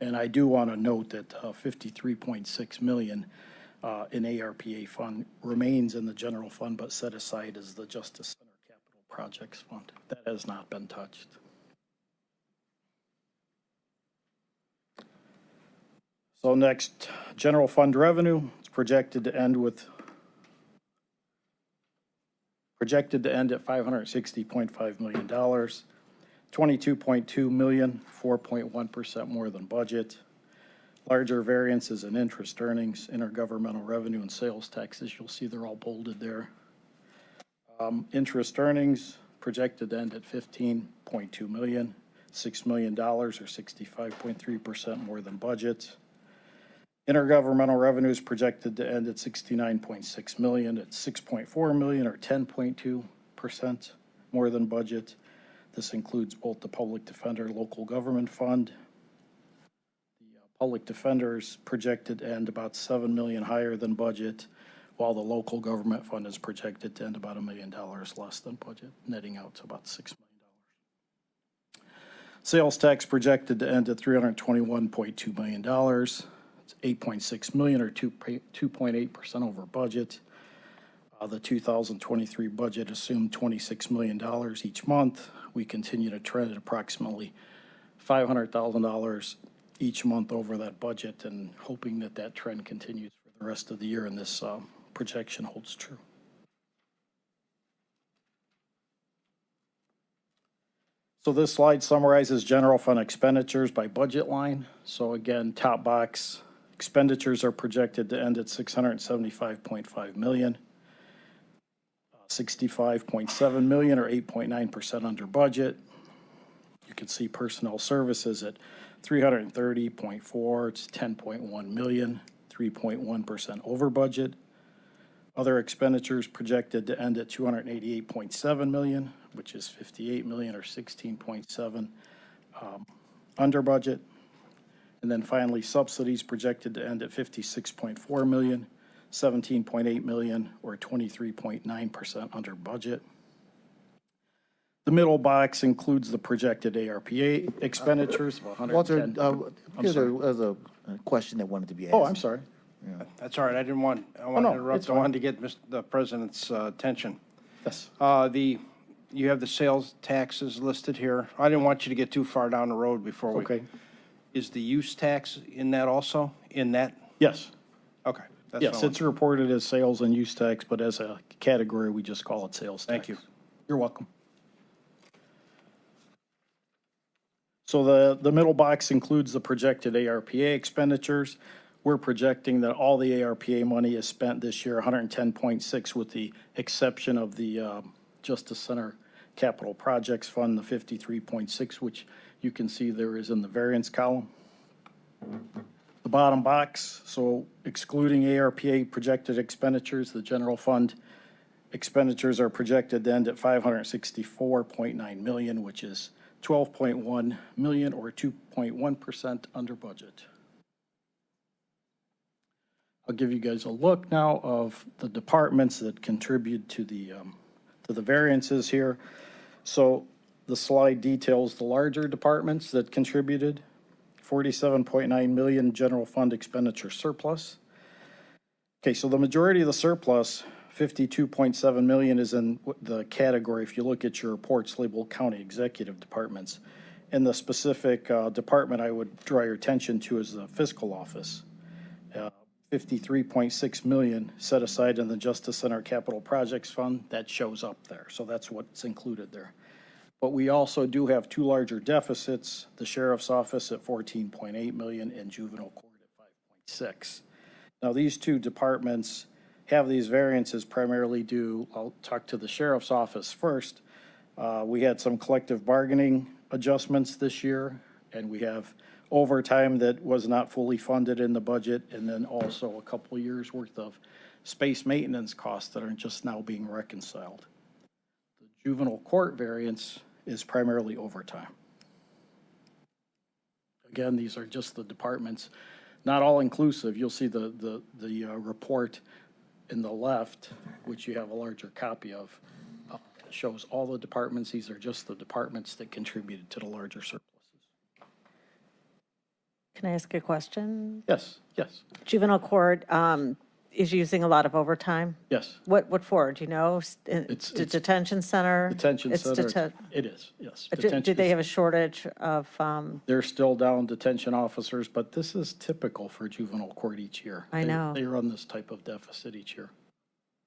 And I do want to note that $53.6 million in ARPA fund remains in the general fund, but set aside as the Justice Center Capital Projects Fund. That has not been touched. So next, general fund revenue. It's projected to end at $560.5 million. $22.2 million, 4.1% more than budget. Larger variances in interest earnings, intergovernmental revenue, and sales taxes. You'll see they're all bolded there. Interest earnings projected to end at $15.2 million, $6 million, or 65.3% more than budget. Intergovernmental revenues projected to end at $69.6 million, at $6.4 million, or 10.2% more than budget. This includes both the Public Defender Local Government Fund. The Public Defender's projected to end about $7 million higher than budget, while the Local Government Fund is projected to end about $1 million less than budget, netting out to about $6 million. Sales tax projected to end at $321.2 million. It's $8.6 million, or 2.8% over budget. The 2023 budget assumed $26 million each month. We continue to trend at approximately $500,000 each month over that budget, and hoping that that trend continues for the rest of the year, and this projection holds true. So this slide summarizes general fund expenditures by budget line. So again, top box, expenditures are projected to end at $675.5 million. 65.7 million or 8.9% under budget. You can see personnel services at 330.4, it's 10.1 million, 3.1% over budget. Other expenditures projected to end at 288.7 million, which is 58 million or 16.7 under budget. And then finally, subsidies projected to end at 56.4 million, 17.8 million or 23.9% under budget. The middle box includes the projected ARPA expenditures of 110. Walter, I'm there's sorry. a question that wanted to be asked. Oh, I'm sorry. That's all right. I didn't want, I no, wanted to it's interrupt. I fine. wanted to get the president's attention. Yes. You have the sales taxes listed here. I didn't want you to get too far down the road before we. Okay. Is the use tax in that also? In that? Yes. Okay. That's Yes, what I it's reported as sales and use tax, but as a category, we just call it sales tax. Thank you. You're welcome. So the middle box includes the projected ARPA expenditures. We're projecting that all the ARPA money is spent this year, 110.6, with the exception of the Justice Center Capital Projects Fund, the 53.6, which you can see there is in the variance column. The bottom box, so excluding ARPA projected expenditures, the general fund expenditures are projected to end at 564.9 million, which is 12.1 million or 2.1% under budget. I'll give you guys a look now of the departments that contribute to the variances here. So the slide details the larger departments that contributed. 47.9 million general fund expenditure surplus. Okay, so the majority of the surplus, 52.7 million, is in the category, if you look at your reports labeled county executive departments. And the specific department I would draw your attention to is the fiscal office. 53.6 million set aside in the Justice Center Capital Projects Fund. That shows up there, so that's what's included there. But we also do have two larger deficits, the sheriff's office at 14.8 million and juvenile court at 5.6. Now, these two departments have these variances primarily due, I'll talk to the sheriff's office first. We had some collective bargaining adjustments this year, and we have overtime that was not fully funded in the budget, and then also a couple of years worth of space maintenance costs that are just now being reconciled. The juvenile court variance is primarily overtime. Again, these are just the departments, not all inclusive. You'll see the report in the left, which you have a larger copy of, shows all the departments. These are just the departments that contributed to the larger surpluses. Can I ask a question? Yes, yes, Juvenile court is using a lot of overtime? yes. What for? Do you know? It's Detention center? Detention It's center. It is, yes. Do Detention they is- have a shortage of, They're still down detention officers, but this is typical for juvenile court each year. I know. They run this type of deficit each year.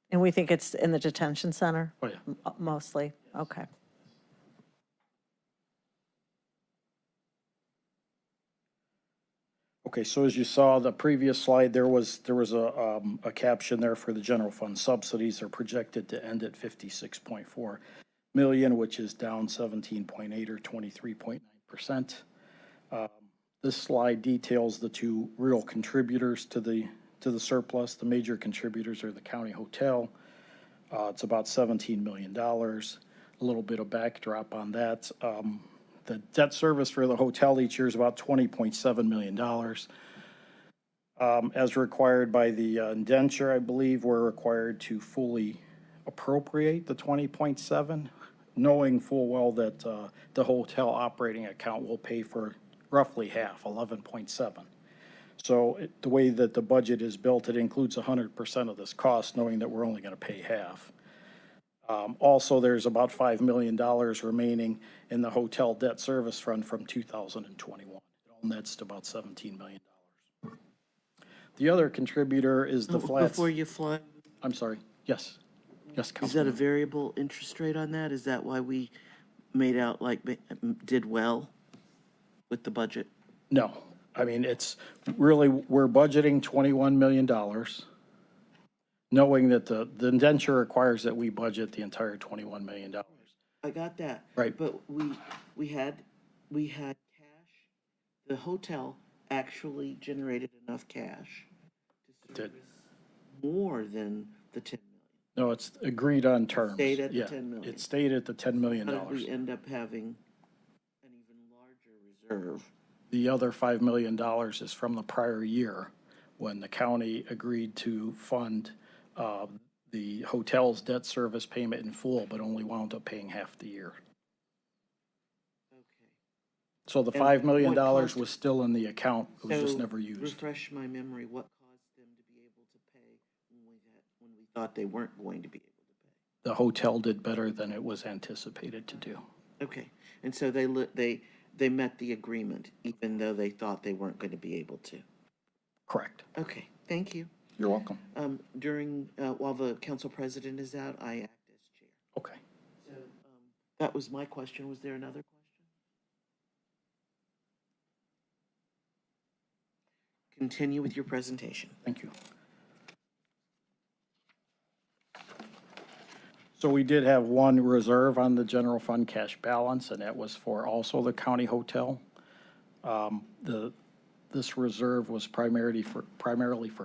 and we think it's in the detention center? Oh, yeah. Mostly, okay. Okay, so as you saw the previous slide, there was a caption there for the general fund subsidies are projected to end at 56.4 million, which is down 17.8 or 23.9%. This slide details the two real contributors to the surplus. The major contributors are the county hotel. It's about $17 million. A little bit of backdrop on that. The debt service for the hotel each year is about $20.7 million. As required by the indenture, I believe we're required to fully appropriate the 20.7, knowing full well that the hotel operating account will pay for roughly half, 11.7. So the way that the budget is built, it includes 100% of this cost, knowing that we're only going to pay half. Also, there's about $5 million remaining in the hotel debt service fund from 2021. It all nets to about $17 million. The other contributor is the flats. Before you fly, I'm sorry. Yes. Yes, is Councilman. that a variable interest rate on that? Is that why we made out like did well with the budget? No, I mean, it's really, we're budgeting $21 million, knowing that the indenture requires that we budget the entire $21 million. I got that. Right. But we had cash. The hotel actually generated enough cash to Did. service more than the 10 No, it's agreed on terms. Stayed at the Yeah, 10 million. It stayed at the $10 million. How did we end up having an even larger reserve? The other $5 million is from the prior year, when the county agreed to fund the hotel's debt service payment in full, but only wound up paying half the year. So the And $5 million what caused- was still in the account, it was just So, never used. Refresh my memory, what caused them to be able to pay when we thought they weren't going to be able to pay? The hotel did better than it was anticipated to do. Okay, and so they met the agreement, even though they thought they weren't going to be able to? Correct. Okay, thank you. You're welcome. While the council president is out, I act as chair. Okay. So, that was my question. Was there another question? Continue with your presentation. Thank you. So we did have one reserve on the general fund cash balance, and that was for also the county hotel. This reserve was primarily for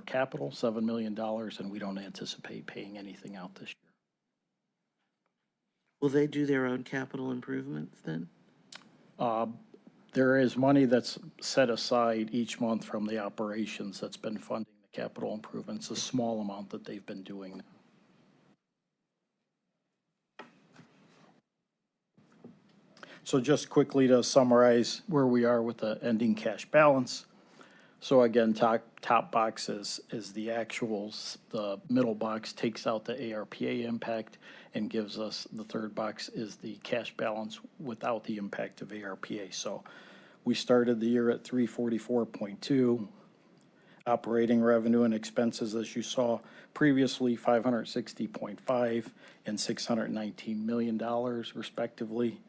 capital, $7 million, and we don't anticipate paying anything out this year. Will they do their own capital improvements then? There is money that's set aside each month from the operations that's been funding the capital improvements, a small amount that they've been doing. So just quickly to summarize where we are with the ending cash balance. So again, top box is the actuals. The middle box takes out the ARPA impact and gives us, the third box is the cash balance without the impact of ARPA. So we started the year at 344.2. Operating revenue and expenses, as you saw previously, 560.5 and $619 million respectively.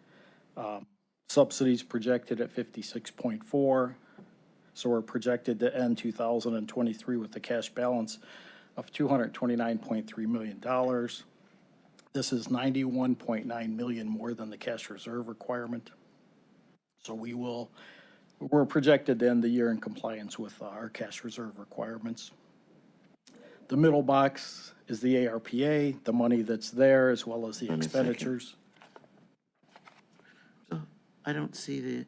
Subsidies projected at 56.4. So we're projected to end 2023 with a cash balance of $229.3 million. This is $91.9 million more than the cash reserve requirement. So we're projected to end the year in compliance with our cash reserve requirements. The middle box is the ARPA, the money that's there, as well as the expenditures. So I don't see the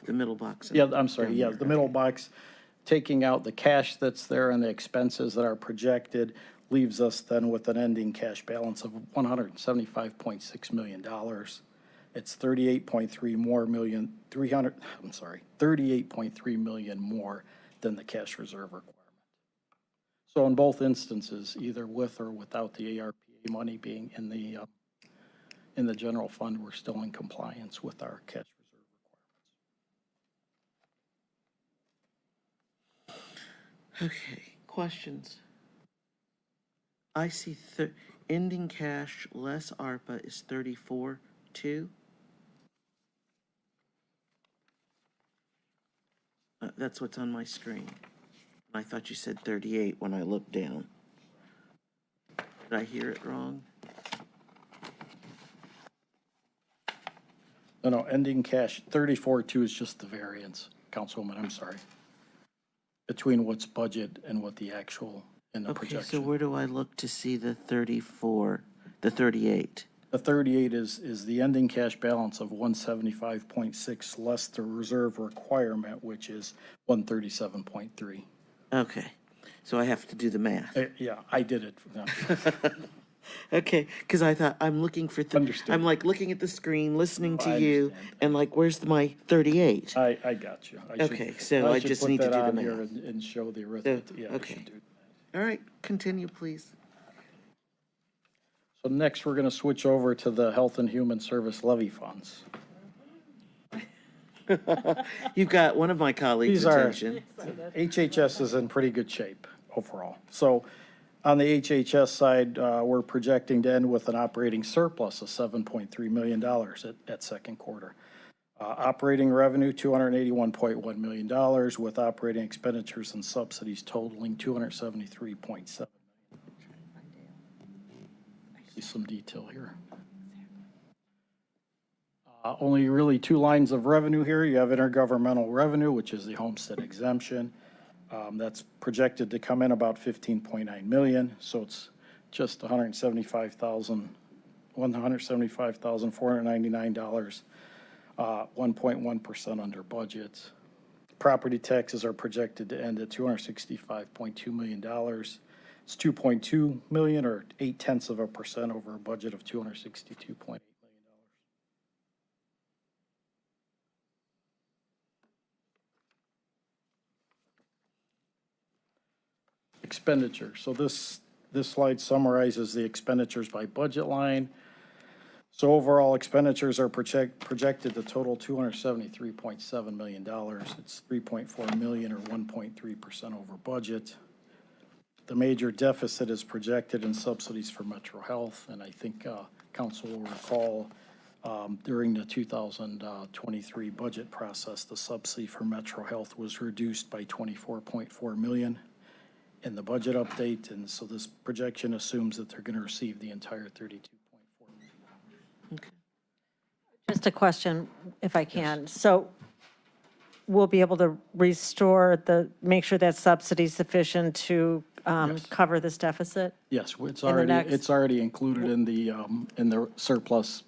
middle box. Yeah, I'm sorry, yeah, the middle box, taking out the cash that's there and the expenses that are projected, leaves us then with an ending cash balance of $175.6 million. It's 38.3 million more than the cash reserve requirement. So in both instances, either with or without the ARPA money being in the general fund, we're still in compliance with our cash reserve requirements. Okay, questions? I see ending cash less ARPA is 34.2. That's what's on my screen. I thought you said 38 when I looked down. Did I hear it wrong? No, ending cash, 34.2 is just the variance, Councilwoman, I'm sorry, between what's budget and what the actual in the Okay, so projection. where do I look to see the 38? The 38 is the ending cash balance of 175.6 less the reserve requirement, which is 137.3. Okay, so I have to do the math. Yeah, I did it. No. Okay, because I thought I'm looking for, I'm like looking at the screen, listening to you, and like, where's my 38? I got you. Okay, so I should just put need to that do the on here math. and show the arithmetic. Yeah, I okay. should do that. All right, continue, please. So next, we're going to switch over to the Health and Human Service levy funds. You got one of my colleagues' These are, attention. HHS is in pretty good shape overall. So On the HHS side, we're projecting to end with an operating surplus of $7.3 million at second quarter. Operating revenue, $281.1 million, with operating expenditures and subsidies totaling $273.7 million. See some detail here. Only really two lines of revenue here. You have intergovernmental revenue, which is the homestead exemption. That's projected to come in about $15.9 million, so it's just $175,499, 1.1% under budget. Property taxes are projected to end at $265.2 million. It's $2.2 million, or 0.8% over a budget of $262.8 million. Expenditure. So this slide summarizes the expenditures by budget line. So overall expenditures are projected to total $273.7 million. It's $3.4 million, or 1.3% over budget. The major deficit is projected in subsidies for Metro Health, and I think council will recall during the 2023 budget process, the subsidy for Metro Health was reduced by $24.4 million in the budget update, and so this projection assumes that they're going to receive the entire $32.4 million. Just a question, if I can. So we'll be able to restore make sure that subsidy is sufficient to cover this deficit? Yes, it's already included in the surplus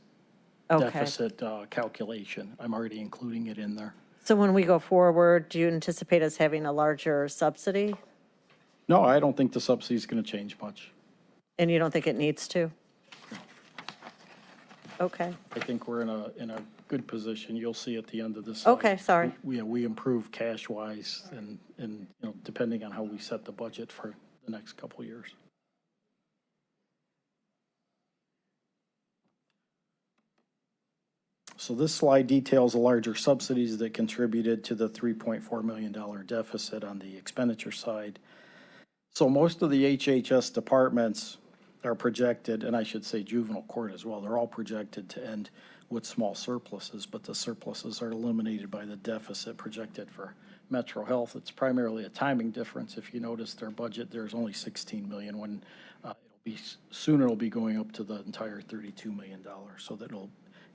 deficit calculation. I'm already including it in there. So when we go forward, do you anticipate us having a larger subsidy? No, I don't think the subsidy is going to change much. And you don't think it needs to? Okay. I think we're in a good position. You'll see at the end of this. Okay, sorry. We improve cash wise and you know, depending on how we set the budget for the next couple of years. So this slide details the larger subsidies that contributed to the $3.4 million deficit on the expenditure side. So most of the HHS departments are projected, and I should say juvenile court as well, they're all projected to end with small surpluses, but the surpluses are eliminated by the deficit projected for Metro Health. It's primarily a timing difference. If you notice their budget, there's only $16 million when it'll be going up to the entire $32 million, so that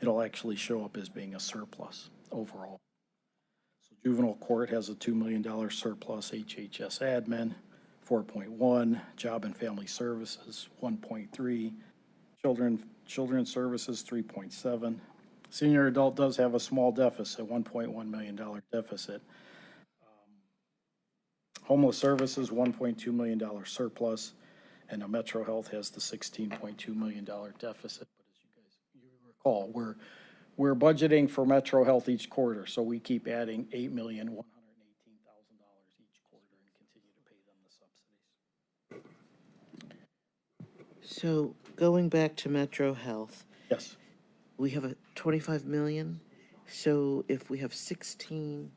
it'll actually show up as being a surplus overall. So juvenile court has a $2 million surplus, HHS admin 4.1, job and family services 1.3, children's services 3.7. Senior adult does have a small deficit, $1.1 million deficit. Homeless services $1.2 million surplus, and Metro Health has the $16.2 million deficit. But as you recall, we're budgeting for Metro Health each quarter, so we keep adding $8,118,000 each quarter and continue to pay them the subsidies. So going back to Metro Health. Yes. We have a 25 million. So if we have 16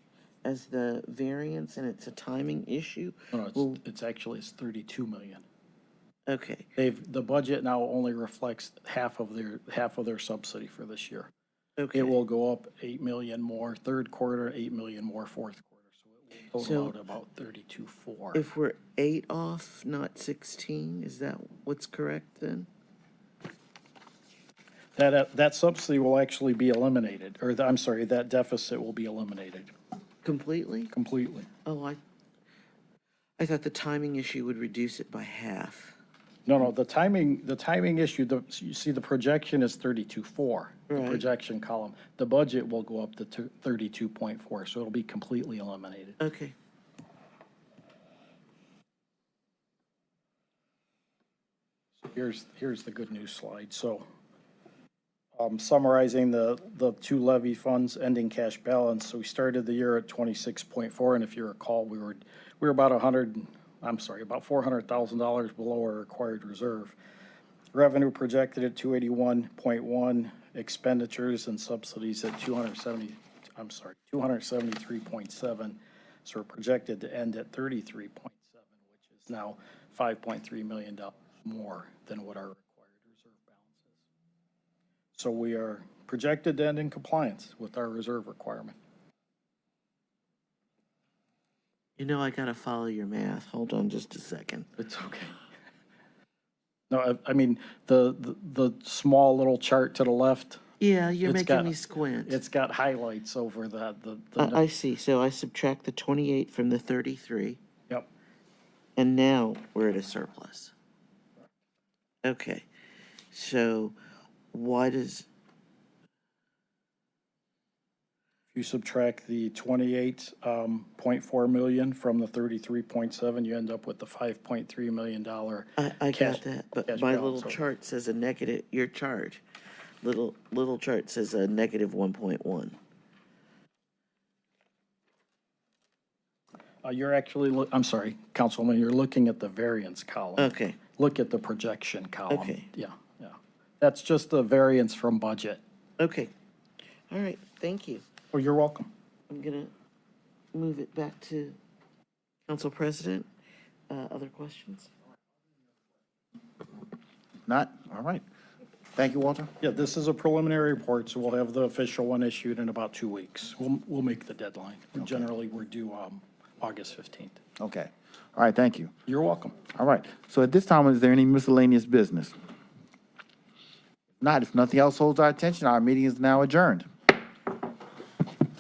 as the variance and it's a timing issue. No, it's 32 million. Okay. The budget now only reflects half of their subsidy for this year. Okay. It will go up 8 million more third quarter, 8 million more fourth quarter. So it will total out about 32.4. If we're 8 off, not 16, is that what's correct then? That subsidy will actually be eliminated, or that deficit will be eliminated. Completely? Completely. Oh, I thought the timing issue would reduce it by half. No, the timing issue, you see the projection is 32.4, the projection column. The budget will go up to 32.4, so it'll be completely eliminated. Okay. So here's the good news slide. So summarizing the two levy funds, ending cash balance. So we started the year at 26.4, and if you recall, we were about $400,000 below our required reserve. Revenue projected at 281.1, expenditures and subsidies at 273.7. So we're projected to end at 33.7, which is is now $5.3 million more than what our required reserve balance is. So we are projected to end in compliance with our reserve requirement. You know, I gotta follow your math. Hold on just a second. It's okay. No, I mean, the small little chart to the left. Yeah, you're it's making got- me squint. It's got highlights over the. I see. So I subtract the 28 from the 33. Yep. And now we're at a surplus. Okay. So why does, If you subtract the 28.4 million from the 33.7, you end up with the $5.3 million. I cash- got that, but cash my balance. little chart says a negative, your chart, little chart says a negative 1.1. You're actually, I'm sorry, Councilman, you're looking at the variance column. Okay. Look at the projection column. Okay. Yeah, yeah. That's just the variance from budget. Okay. All right, thank you. Oh, you're welcome. I'm gonna move it back to Council President. Other questions? Not? All right. Thank you, Walter. Yeah, this is a preliminary report, so we'll have the official one issued in about 2 weeks. We'll make the deadline. Generally, we're due August 15th. Okay. All right, thank you. You're welcome. All right. So at this time, is there any miscellaneous business? Not, if nothing else holds our attention, our meeting is now adjourned.